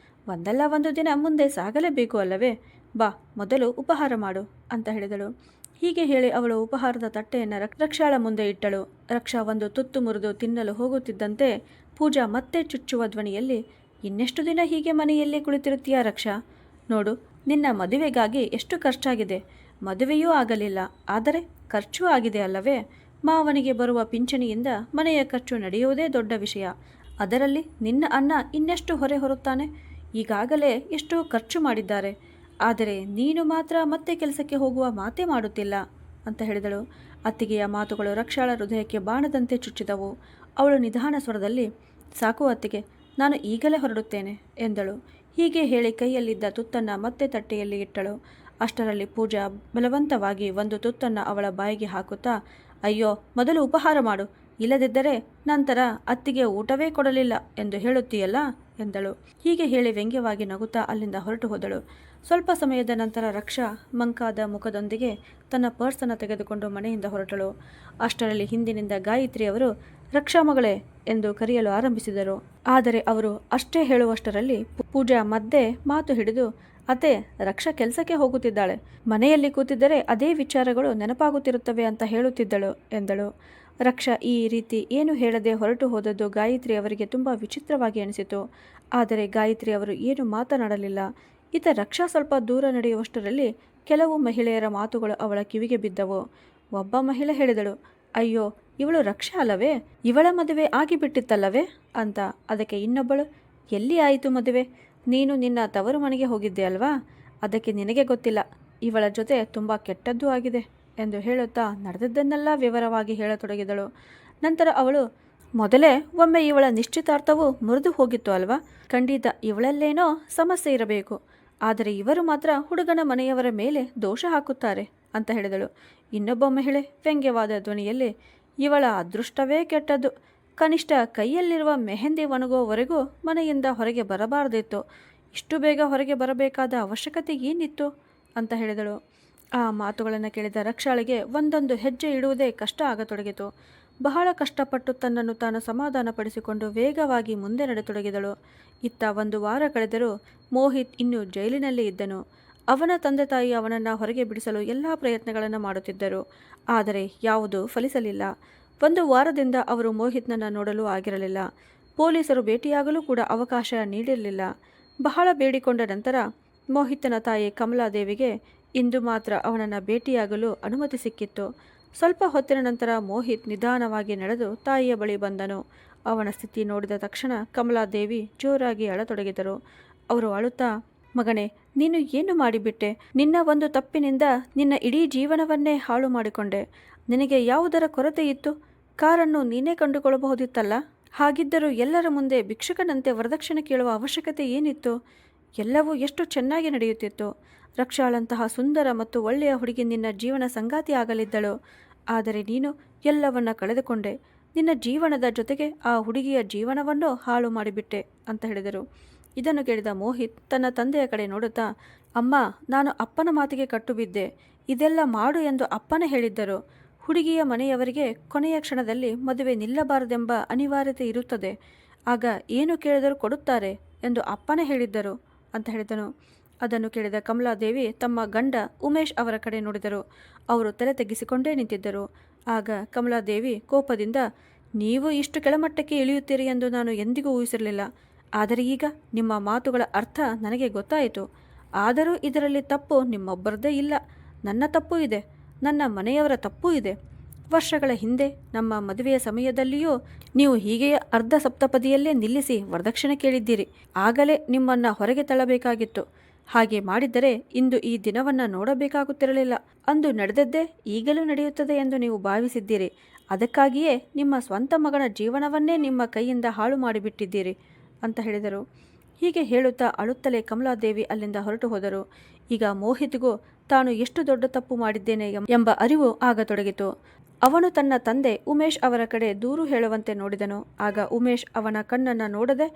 [SPEAKER 1] ಒಂದಲ್ಲ ಒಂದು ದಿನ ಮುಂದೆ ಸಾಗಲೇಬೇಕು ಅಲ್ಲವೇ? ಬಾ, ಮೊದಲು ಉಪಹಾರ ಮಾಡು ಅಂತ ಹೇಳಿದಳು. ಹೀಗೆ ಹೇಳಿ ಅವಳು ಉಪಹಾರದ ತಟ್ಟೆಯನ್ನು ರಕ್ಷಾಳ ಮುಂದೆ ಇಟ್ಟಳು. ರಕ್ಷಾ ಒಂದು ತುತ್ತು ಮುರಿದು ತಿನ್ನಲು ಹೋಗುತ್ತಿದ್ದಂತೆ ಪೂಜಾ ಮತ್ತೆ ಚುಚ್ಚುವ ಧ್ವನಿಯಲ್ಲಿ, ಇನ್ನೆಷ್ಟು ದಿನ ಹೀಗೆ ಮನೆಯಲ್ಲೇ ಕುಳಿತಿರುತ್ತೀಯಾ ರಕ್ಷಾ? ನೋಡು, ನಿನ್ನ ಮದುವೆಗಾಗಿ ಎಷ್ಟು ಖರ್ಚಾಗಿದೆ. ಮದುವೆಯೂ ಆಗಲಿಲ್ಲ, ಆದರೆ ಖರ್ಚು ಆಗಿದೆ ಅಲ್ಲವೇ? ಮಾವನಿಗೆ ಬರುವ ಪಿಂಚಣಿಯಿಂದ ಮನೆಯ ಖರ್ಚು ನಡೆಯುವುದೇ ದೊಡ್ಡ ವಿಷಯ. ಅದರಲ್ಲಿ ನಿನ್ನ ಅಣ್ಣ ಇನ್ನೆಷ್ಟು ಹೊರೆ ಹೊರುತ್ತಾನೆ? ಈಗಾಗಲೇ ಎಷ್ಟೋ ಖರ್ಚು ಮಾಡಿದ್ದಾರೆ. ಆದರೆ ನೀನು ಮಾತ್ರ ಮತ್ತೆ ಕೆಲಸಕ್ಕೆ ಹೋಗುವ ಮಾತೇ ಮಾಡುತ್ತಿಲ್ಲ ಅಂತ ಹೇಳಿದಳು. ಅತ್ತಿಗೆಯ ಮಾತುಗಳು ರಕ್ಷಾಳ ಹೃದಯಕ್ಕೆ ಬಾಣದಂತೆ ಚುಚ್ಚಿದವು. ಅವಳು ನಿಧಾನ ಸ್ವರದಲ್ಲಿ, ಸಾಕು ಅತ್ತಿಗೆ, ನಾನು ಈಗಲೇ ಹೊರಡುತ್ತೇನೆ ಎಂದಳು. ಹೀಗೆ ಹೇಳಿ ಕೈಯಲ್ಲಿದ್ದ ತುತ್ತನ್ನು ಮತ್ತೆ ತಟ್ಟೆಯಲ್ಲಿ ಇಟ್ಟಳು. ಅಷ್ಟರಲ್ಲಿ ಪೂಜಾ ಬಲವಂತವಾಗಿ ಒಂದು ತುತ್ತನ್ನು ಅವಳ ಬಾಯಿಗೆ ಹಾಕುತ್ತಾ, ಅಯ್ಯೋ, ಮೊದಲು ಉಪಹಾರ ಮಾಡು, ಇಲ್ಲದಿದ್ದರೆ ನಂತರ ಅತ್ತಿಗೆ ಊಟವೇ ಕೊಡಲಿಲ್ಲ ಎಂದು ಹೇಳುತ್ತೀಯಲ್ಲ ಎಂದಳು. ಹೀಗೆ ಹೇಳಿ ವ್ಯಂಗ್ಯವಾಗಿ ನಗುತ್ತಾ ಅಲ್ಲಿಂದ ಹೊರಟು ಹೋದಳು. ಸ್ವಲ್ಪ ಸಮಯದ ನಂತರ ರಕ್ಷಾ ಮಂಕಾದ ಮುಖದೊಂದಿಗೆ ತನ್ನ ಪರ್ಸನ್ನು ತೆಗೆದುಕೊಂಡು ಮನೆಯಿಂದ ಹೊರಟಳು. ಅಷ್ಟರಲ್ಲಿ ಹಿಂದಿನಿಂದ ಗಾಯತ್ರಿಯವರು ರಕ್ಷಾ ಮಗಳೇ ಎಂದು ಕರೆಯಲು ಆರಂಭಿಸಿದರು. ಆದರೆ ಅವರು ಅಷ್ಟೇ ಹೇಳುವಷ್ಟರಲ್ಲಿ ಪೂಜಾ ಮಧ್ಯೆ ಮಾತು ಹಿಡಿದು, ಅತ್ತೆ, ರಕ್ಷಾ ಕೆಲಸಕ್ಕೆ ಹೋಗುತ್ತಿದ್ದಾಳೆ. ಮನೆಯಲ್ಲಿ ಕೂತಿದ್ದರೆ ಅದೇ ವಿಚಾರಗಳು ನೆನಪಾಗುತ್ತಿರುತ್ತವೆ ಅಂತ ಹೇಳುತ್ತಿದ್ದಳು ಎಂದಳು. ರಕ್ಷಾ ಈ ರೀತಿ ಏನು ಹೇಳದೆ ಹೊರಟು ಹೋದದ್ದು ಗಾಯತ್ರಿ ಅವರಿಗೆ ತುಂಬ ವಿಚಿತ್ರವಾಗಿ ಅನಿಸಿತು. ಆದರೆ ಗಾಯತ್ರಿ ಅವರು ಏನು ಮಾತನಾಡಲಿಲ್ಲ. ಈತ ರಕ್ಷಾ ಸ್ವಲ್ಪ ದೂರ ನಡೆಯುವಷ್ಟರಲ್ಲಿ ಕೆಲವು ಮಹಿಳೆಯರ ಮಾತುಗಳು ಅವಳ ಕಿವಿಗೆ ಬಿದ್ದವು. ಒಬ್ಬ ಮಹಿಳೆ ಹೇಳಿದಳು, ಅಯ್ಯೋ, ಇವಳು ರಕ್ಷಾ ಅಲ್ಲವೇ? ಇವಳ ಮದುವೆ ಆಗಿಬಿಟ್ಟಿತ್ತಲ್ಲವೇ ಅಂತ. ಅದಕ್ಕೆ ಇನ್ನೊಬ್ಬಳು, ಎಲ್ಲಿ ಆಯಿತು ಮದುವೆ? ನೀನು ನಿನ್ನ ತವರು ಮನೆಗೆ ಹೋಗಿದ್ದೆ ಅಲ್ವಾ? ಅದಕ್ಕೆ ನಿನಗೆ ಗೊತ್ತಿಲ್ಲ. ಇವಳ ಜೊತೆ ತುಂಬ ಕೆಟ್ಟದ್ದೂ ಆಗಿದೆ ಎಂದು ಹೇಳುತ್ತಾ ನಡೆದದ್ದನ್ನೆಲ್ಲ ವಿವರವಾಗಿ ಹೇಳತೊಡಗಿದಳು. ನಂತರ ಅವಳು, ಮೊದಲೇ ಒಮ್ಮೆ ಇವಳ ನಿಶ್ಚಿತಾರ್ಥವು ಮುರಿದು ಹೋಗಿತ್ತು ಅಲ್ವಾ? ಖಂಡಿತ ಇವಳಲ್ಲೇನೋ ಸಮಸ್ಯೆ ಇರಬೇಕು. ಆದರೆ ಇವರು ಮಾತ್ರ ಹುಡುಗನ ಮನೆಯವರ ಮೇಲೆ ದೋಷ ಹಾಕುತ್ತಾರೆ ಅಂತ ಹೇಳಿದಳು. ಇನ್ನೊಬ್ಬ ಮಹಿಳೆ ವ್ಯಂಗ್ಯವಾದ ಧ್ವನಿಯಲ್ಲಿ, ಇವಳ ಅದೃಷ್ಟವೇ ಕೆಟ್ಟದ್ದು. ಕನಿಷ್ಠ ಕೈಯಲ್ಲಿರುವ ಮೆಹಂದಿ ಒಣಗುವವರೆಗೂ ಮನೆಯಿಂದ ಹೊರಗೆ ಬರಬಾರದಿತ್ತು. ಇಷ್ಟು ಬೇಗ ಹೊರಗೆ ಬರಬೇಕಾದ ಅವಶ್ಯಕತೆ ಏನಿತ್ತು ಅಂತ ಹೇಳಿದಳು. ಆ ಮಾತುಗಳನ್ನು ಕೇಳಿದ ರಕ್ಷಾಳಿಗೆ ಒಂದೊಂದು ಹೆಜ್ಜೆ ಇಡುವುದೇ ಕಷ್ಟ ಆಗತೊಡಗಿತು. ಬಹಳ ಕಷ್ಟಪಟ್ಟು ತನ್ನನ್ನು ತಾನು ಸಮಾಧಾನಪಡಿಸಿಕೊಂಡು ವೇಗವಾಗಿ ಮುಂದೆ ನಡೆತೊಡಗಿದಳು. ಇತ್ತ 1 ವಾರ ಕಳೆದರೂ ಮೋಹಿತ್ ಇನ್ನೂ ಜೈಲಿನಲ್ಲಿ ಇದ್ದನು. ಅವನ ತಂದೆ ತಾಯಿ ಅವನನ್ನು ಹೊರಗೆ ಬಿಡಿಸಲು ಎಲ್ಲ ಪ್ರಯತ್ನಗಳನ್ನು ಮಾಡುತ್ತಿದ್ದರು. ಆದರೆ ಯಾವುದೂ ಫಲಿಸಲಿಲ್ಲ. 1 ವಾರದಿಂದ ಅವರು ಮೋಹಿತ್ನನ್ನು ನೋಡಲು ಆಗಿರಲಿಲ್ಲ. ಪೊಲೀಸರು ಭೇಟಿಯಾಗಲು ಕೂಡ ಅವಕಾಶ ನೀಡಿರಲಿಲ್ಲ. ಬಹಳ ಬೇಡಿಕೊಂಡ ನಂತರ ಮೋಹಿತನ ತಾಯಿ ಕಮಲಾದೇವಿಗೆ ಇಂದು ಮಾತ್ರ ಅವನನ್ನು ಭೇಟಿಯಾಗಲು ಅನುಮತಿ ಸಿಕ್ಕಿತ್ತು. ಸ್ವಲ್ಪ ಹೊತ್ತಿನ ನಂತರ ಮೋಹಿತ್ ನಿಧಾನವಾಗಿ ನಡೆದು ತಾಯಿಯ ಬಳಿ ಬಂದನು. ಅವನ ಸ್ಥಿತಿ ನೋಡಿದ ತಕ್ಷಣ ಕಮಲಾದೇವಿ ಜೋರಾಗಿ ಅಳತೊಡಗಿದರು. ಅವರು ಅಳುತ್ತಾ, ಮಗನೇ, ನೀನು ಏನು ಮಾಡಿಬಿಟ್ಟೆ? ನಿನ್ನ ಒಂದು ತಪ್ಪಿನಿಂದ ನಿನ್ನ ಇಡೀ ಜೀವನವನ್ನೇ ಹಾಳು ಮಾಡಿಕೊಂಡೆ. ನಿನಗೆ ಯಾವುದರ ಕೊರತೆ ಇತ್ತು? ಕಾರನ್ನು ನೀನೇ ಕಂಡುಕೊಳ್ಳಬಹುದಿತ್ತಲ್ಲ. ಹಾಗಿದ್ದರೂ ಎಲ್ಲರ ಮುಂದೆ ಭಿಕ್ಷುಕನಂತೆ ವರದಕ್ಷಿಣೆ ಕೇಳುವ ಅವಶ್ಯಕತೆ ಏನಿತ್ತು? ಎಲ್ಲವೂ ಎಷ್ಟು ಚೆನ್ನಾಗಿ ನಡೆಯುತ್ತಿತ್ತು. ರಕ್ಷಾಳಂತಹ ಸುಂದರ ಮತ್ತು ಒಳ್ಳೆಯ ಹುಡುಗಿ ನಿನ್ನ ಜೀವನ ಸಂಗಾತಿ ಆಗಲಿದ್ದಳು. ಆದರೆ ನೀನು ಎಲ್ಲವನ್ನ ಕಳೆದುಕೊಂಡೆ. ನಿನ್ನ ಜೀವನದ ಜೊತೆಗೆ ಆ ಹುಡುಗಿಯ ಜೀವನವನ್ನು ಹಾಳು ಮಾಡಿಬಿಟ್ಟೆ ಅಂತ ಹೇಳಿದರು. ಇದನ್ನು ಕೇಳಿದ ಮೋಹಿತ್ ತನ್ನ ತಂದೆಯ ಕಡೆ ನೋಡುತ್ತಾ, ಅಮ್ಮ, ನಾನು ಅಪ್ಪನ ಮಾತಿಗೆ ಕಟ್ಟುಬಿದ್ದೆ. ಇದೆಲ್ಲ ಮಾಡು ಎಂದು ಅಪ್ಪನೇ ಹೇಳಿದ್ದರು. ಹುಡುಗಿಯ ಮನೆಯವರಿಗೆ ಕೊನೆಯ ಕ್ಷಣದಲ್ಲಿ ಮದುವೆ ನಿಲ್ಲಬಾರದೆಂಬ ಅನಿವಾರ್ಯತೆ ಇರುತ್ತದೆ. ಆಗ ಏನು ಕೇಳಿದರೂ ಕೊಡುತ್ತಾರೆ ಎಂದು ಅಪ್ಪನೇ ಹೇಳಿದ್ದರು ಅಂತ ಹೇಳಿದನು. ಅದನ್ನು ಕೇಳಿದ ಕಮಲಾದೇವಿ ತಮ್ಮ ಗಂಡ ಉಮೇಶ್ ಅವರ ಕಡೆ ನೋಡಿದರು. ಅವರು ತಲೆ ತೆಗೆಸಿಕೊಂಡೇ ನಿಂತಿದ್ದರು. ಆಗ ಕಮಲಾದೇವಿ ಕೋಪದಿಂದ, ನೀವು ಇಷ್ಟು ಕೆಳಮಟ್ಟಕ್ಕೆ ಇಳಿಯುತ್ತೀರಿ ಎಂದು ನಾನು ಎಂದಿಗೂ ಊಹಿಸಿರಲಿಲ್ಲ. ಆದರೆ ಈಗ ನಿಮ್ಮ ಮಾತುಗಳ ಅರ್ಥ ನನಗೆ ಗೊತ್ತಾಯಿತು. ಆದರೂ ಇದರಲ್ಲಿ ತಪ್ಪು ನಿಮ್ಮೊಬ್ಬರದೇ ಇಲ್ಲ. ನನ್ನ ತಪ್ಪು ಇದೆ, ನನ್ನ ಮನೆಯವರ ತಪ್ಪೂ ಇದೆ. ವರ್ಷಗಳ ಹಿಂದೆ ನಮ್ಮ ಮದುವೆಯ ಸಮಯದಲ್ಲಿಯೂ ನೀವು ಹೀಗೆಯೇ ಅರ್ಧ ಸಪ್ತಪದಿಯಲ್ಲೇ ನಿಲ್ಲಿಸಿ ವರದಕ್ಷಿಣೆ ಕೇಳಿದ್ದೀರಿ. ಆಗಲೇ ನಿಮ್ಮನ್ನು ಹೊರಗೆ ತಳ್ಳಬೇಕಾಗಿತ್ತು. ಹಾಗೆ ಮಾಡಿದ್ದರೆ ಇಂದು ಈ ದಿನವನ್ನು ನೋಡಬೇಕಾಗುತ್ತಿರಲಿಲ್ಲ. ಅಂದು ನಡೆದದ್ದೇ ಈಗಲೂ ನಡೆಯುತ್ತದೆ ಎಂದು ನೀವು ಭಾವಿಸಿದ್ದೀರಿ. ಅದಕ್ಕಾಗಿಯೇ ನಿಮ್ಮ ಸ್ವಂತ ಮಗನ ಜೀವನವನ್ನೇ ನಿಮ್ಮ ಕೈಯಿಂದ ಹಾಳು ಮಾಡಿಬಿಟ್ಟಿದ್ದೀರಿ ಅಂತ ಹೇಳಿದರು. ಹೀಗೆ ಹೇಳುತ್ತಾ ಅಳುತ್ತಲೇ ಕಮಲಾದೇವಿ ಅಲ್ಲಿಂದ ಹೊರಟು ಹೋದರು. ಈಗ ಮೋಹಿತ್ಗೂ ತಾನು ಎಷ್ಟು ದೊಡ್ಡ ತಪ್ಪು ಮಾಡಿದ್ದೇನೆ ಎಂಬ ಅರಿವು ಆಗತೊಡಗಿತು. ಅವನು ತನ್ನ ತಂದೆ ಉಮೇಶ್ ಅವರ ಕಡೆ ದೂರು ಹೇಳುವಂತೆ ನೋಡಿದನು. ಆಗ ಉಮೇಶ್ ಅವನ ಕಣ್ಣನ್ನು ನೋಡದೆ,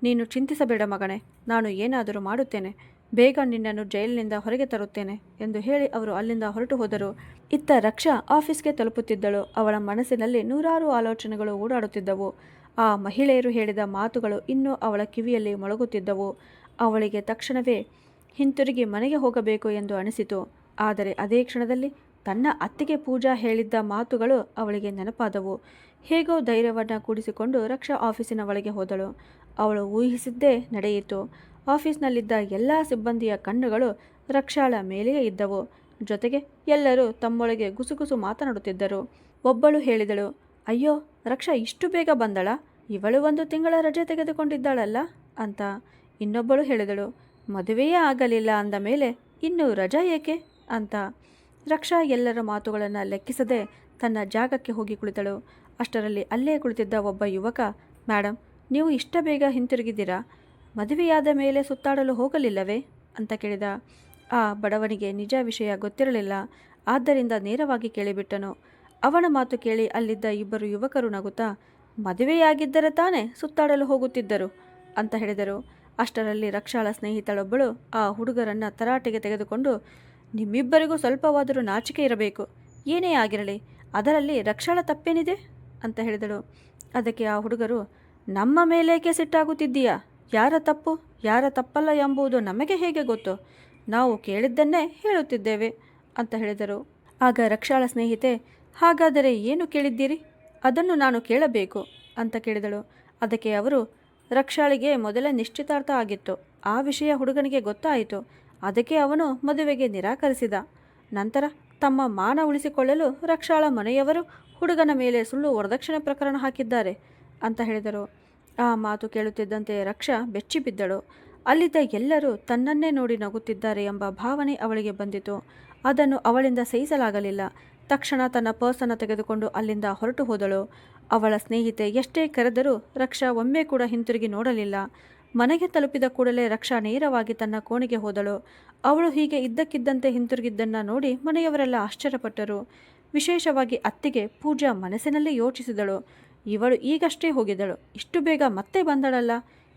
[SPEAKER 1] ನೀನು ಚಿಂತಿಸಬೇಡ ಮಗನೇ, ನಾನು ಏನಾದರೂ ಮಾಡುತ್ತೇನೆ. ಬೇಗ ನಿನ್ನನ್ನು ಜೈಲಿನಿಂದ ಹೊರಗೆ ತರುತ್ತೇನೆ ಎಂದು ಹೇಳಿ ಅವರು ಅಲ್ಲಿಂದ ಹೊರಟು ಹೋದರು. ಇತ್ತ ರಕ್ಷಾ ಆಫೀಸ್ಗೆ ತಲುಪುತ್ತಿದ್ದಳು. ಅವಳ ಮನಸ್ಸಿನಲ್ಲಿ ನೂರಾರು ಆಲೋಚನೆಗಳು ಓಡಾಡುತ್ತಿದ್ದವು. ಆ ಮಹಿಳೆಯರು ಹೇಳಿದ ಮಾತುಗಳು ಇನ್ನೂ ಅವಳ ಕಿವಿಯಲ್ಲಿ ಮೊಳಗುತ್ತಿದ್ದವು. ಅವಳಿಗೆ ತಕ್ಷಣವೇ ಹಿಂತಿರುಗಿ ಮನೆಗೆ ಹೋಗಬೇಕು ಎಂದು ಅನಿಸಿತು. ಆದರೆ ಅದೇ ಕ್ಷಣದಲ್ಲಿ ತನ್ನ ಅತ್ತಿಗೆ ಪೂಜಾ ಹೇಳಿದ್ದ ಮಾತುಗಳು ಅವಳಿಗೆ ನೆನಪಾದವು. ಹೇಗೋ ಧೈರ್ಯವನ್ನು ಕೂಡಿಸಿಕೊಂಡು ರಕ್ಷಾ ಆಫೀಸಿನ ಒಳಗೆ ಹೋದಳು. ಅವಳು ಊಹಿಸಿದ್ದೇ ನಡೆಯಿತು. ಆಫೀಸ್ನಲ್ಲಿದ್ದ ಎಲ್ಲ ಸಿಬ್ಬಂದಿಯ ಕಣ್ಣುಗಳು ರಕ್ಷಾಳ ಮೇಲೆಯೇ ಇದ್ದವು. ಜೊತೆಗೆ ಎಲ್ಲರೂ ತಮ್ಮೊಳಗೆ ಗುಸುಗುಸು ಮಾತನಾಡುತ್ತಿದ್ದರು. ಒಬ್ಬಳು ಹೇಳಿದಳು, ಅಯ್ಯೋ, ರಕ್ಷಾ ಇಷ್ಟು ಬೇಗ ಬಂದಳ? ಇವಳು 1 ತಿಂಗಳ ರಜೆ ತೆಗೆದುಕೊಂಡಿದ್ದಾಳಲ್ಲ ಅಂತ. ಇನ್ನೊಬ್ಬಳು ಹೇಳಿದಳು, ಮದುವೆಯೇ ಆಗಲಿಲ್ಲ ಅಂದ ಮೇಲೆ ಇನ್ನೂ ರಜಾ ಏಕೆ ಅಂತ. ರಕ್ಷಾ ಎಲ್ಲರ ಮಾತುಗಳನ್ನು ಲೆಕ್ಕಿಸದೆ ತನ್ನ ಜಾಗಕ್ಕೆ ಹೋಗಿ ಕುಳಿತಳು. ಅಷ್ಟರಲ್ಲಿ ಅಲ್ಲೇ ಕುಳಿತಿದ್ದ ಒಬ್ಬ ಯುವಕ, ಮೇಡಮ್, ನೀವು ಇಷ್ಟ ಬೇಗ ಹಿಂತಿರುಗಿದ್ದೀರಾ? ಮದುವೆಯಾದ ಮೇಲೆ ಸುತ್ತಾಡಲು ಹೋಗಲಿಲ್ಲವೇ ಅಂತ ಕೇಳಿದ. ಆ ಬಡವನಿಗೆ ನಿಜ ವಿಷಯ ಗೊತ್ತಿರಲಿಲ್ಲ. ಆದ್ದರಿಂದ ನೇರವಾಗಿ ಕೇಳಿಬಿಟ್ಟನು. ಅವನ ಮಾತು ಕೇಳಿ ಅಲ್ಲಿದ್ದ ಇಬ್ಬರು ಯುವಕರು ನಗುತ್ತಾ, ಮದುವೆಯಾಗಿದ್ದರೆ ತಾನೇ ಸುತ್ತಾಡಲು ಹೋಗುತ್ತಿದ್ದರು ಅಂತ ಹೇಳಿದರು. ಅಷ್ಟರಲ್ಲಿ ರಕ್ಷಾಳ ಸ್ನೇಹಿತಳೊಬ್ಬಳು ಆ ಹುಡುಗರನ್ನು ತರಾಟೆಗೆ ತೆಗೆದುಕೊಂಡು, ನಿಮ್ಮಿಬ್ಬರಿಗೂ ಸ್ವಲ್ಪವಾದರೂ ನಾಚಿಕೆ ಇರಬೇಕು, ಏನೇ ಆಗಿರಲಿ, ಅದರಲ್ಲಿ ರಕ್ಷಾಳ ತಪ್ಪೇನಿದೆ ಅಂತ ಹೇಳಿದಳು. ಅದಕ್ಕೆ ಆ ಹುಡುಗರು, ನಮ್ಮ ಮೇಲೇಕೆ ಸಿಟ್ಟಾಗುತ್ತಿದ್ದೀಯಾ? ಯಾರ ತಪ್ಪು ಯಾರ ತಪ್ಪಲ್ಲ ಎಂಬುದು ನಮಗೆ ಹೇಗೆ ಗೊತ್ತು? ನಾವು ಕೇಳಿದ್ದನ್ನೇ ಹೇಳುತ್ತಿದ್ದೇವೆ ಅಂತ ಹೇಳಿದರು. ಆಗ ರಕ್ಷಾಳ ಸ್ನೇಹಿತೆ, ಹಾಗಾದರೆ ಏನು ಕೇಳಿದ್ದೀರಿ? ಅದನ್ನು ನಾನು ಕೇಳಬೇಕು ಅಂತ ಕೇಳಿದಳು. ಅದಕ್ಕೆ ಅವರು, ರಕ್ಷಾಳಿಗೆ ಮೊದಲೇ ನಿಶ್ಚಿತಾರ್ಥ ಆಗಿತ್ತು. ಆ ವಿಷಯ ಹುಡುಗನಿಗೆ ಗೊತ್ತಾಯಿತು. ಅದಕ್ಕೆ ಅವನು ಮದುವೆಗೆ ನಿರಾಕರಿಸಿದ. ನಂತರ ತಮ್ಮ ಮಾನ ಉಳಿಸಿಕೊಳ್ಳಲು ರಕ್ಷಾಳ ಮನೆಯವರು ಹುಡುಗನ ಮೇಲೆ ಸುಳ್ಳು ವರದಕ್ಷಿಣೆ ಪ್ರಕರಣ ಹಾಕಿದ್ದಾರೆ ಅಂತ ಹೇಳಿದರು. ಆ ಮಾತು ಕೇಳುತ್ತಿದ್ದಂತೆ ರಕ್ಷಾ ಬೆಚ್ಚಿಬಿದ್ದಳು. ಅಲ್ಲಿದ್ದ ಎಲ್ಲರೂ ತನ್ನನ್ನೇ ನೋಡಿ ನಗುತ್ತಿದ್ದಾರೆ ಎಂಬ ಭಾವನೆ ಅವಳಿಗೆ ಬಂದಿತು. ಅದನ್ನು ಅವಳಿಂದ ಸಹಿಸಲಾಗಲಿಲ್ಲ. ತಕ್ಷಣ ತನ್ನ ಪರ್ಸನ್ನು ತೆಗೆದುಕೊಂಡು ಅಲ್ಲಿಂದ ಹೊರಟು ಹೋದಳು. ಅವಳ ಸ್ನೇಹಿತೆ ಎಷ್ಟೇ ಕರೆದರೂ ರಕ್ಷಾ ಒಮ್ಮೆ ಕೂಡ ಹಿಂತಿರುಗಿ ನೋಡಲಿಲ್ಲ. ಮನೆಗೆ ತಲುಪಿದ ಕೂಡಲೇ ರಕ್ಷಾ ನೇರವಾಗಿ ತನ್ನ ಕೋಣೆಗೆ ಹೋದಳು. ಅವಳು ಹೀಗೆ ಇದ್ದಕ್ಕಿದ್ದಂತೆ ಹಿಂತಿರುಗಿದ್ದನ್ನು ನೋಡಿ ಮನೆಯವರೆಲ್ಲ ಆಶ್ಚರ್ಯಪಟ್ಟರು. ವಿಶೇಷವಾಗಿ ಅತ್ತಿಗೆ ಪೂಜಾ ಮನಸ್ಸಿನಲ್ಲಿ ಯೋಚಿಸಿದಳು, ಇವಳು ಈಗಷ್ಟೇ ಹೋಗಿದ್ದಳು, ಇಷ್ಟು ಬೇಗ ಮತ್ತೆ ಬಂದಳಲ್ಲ,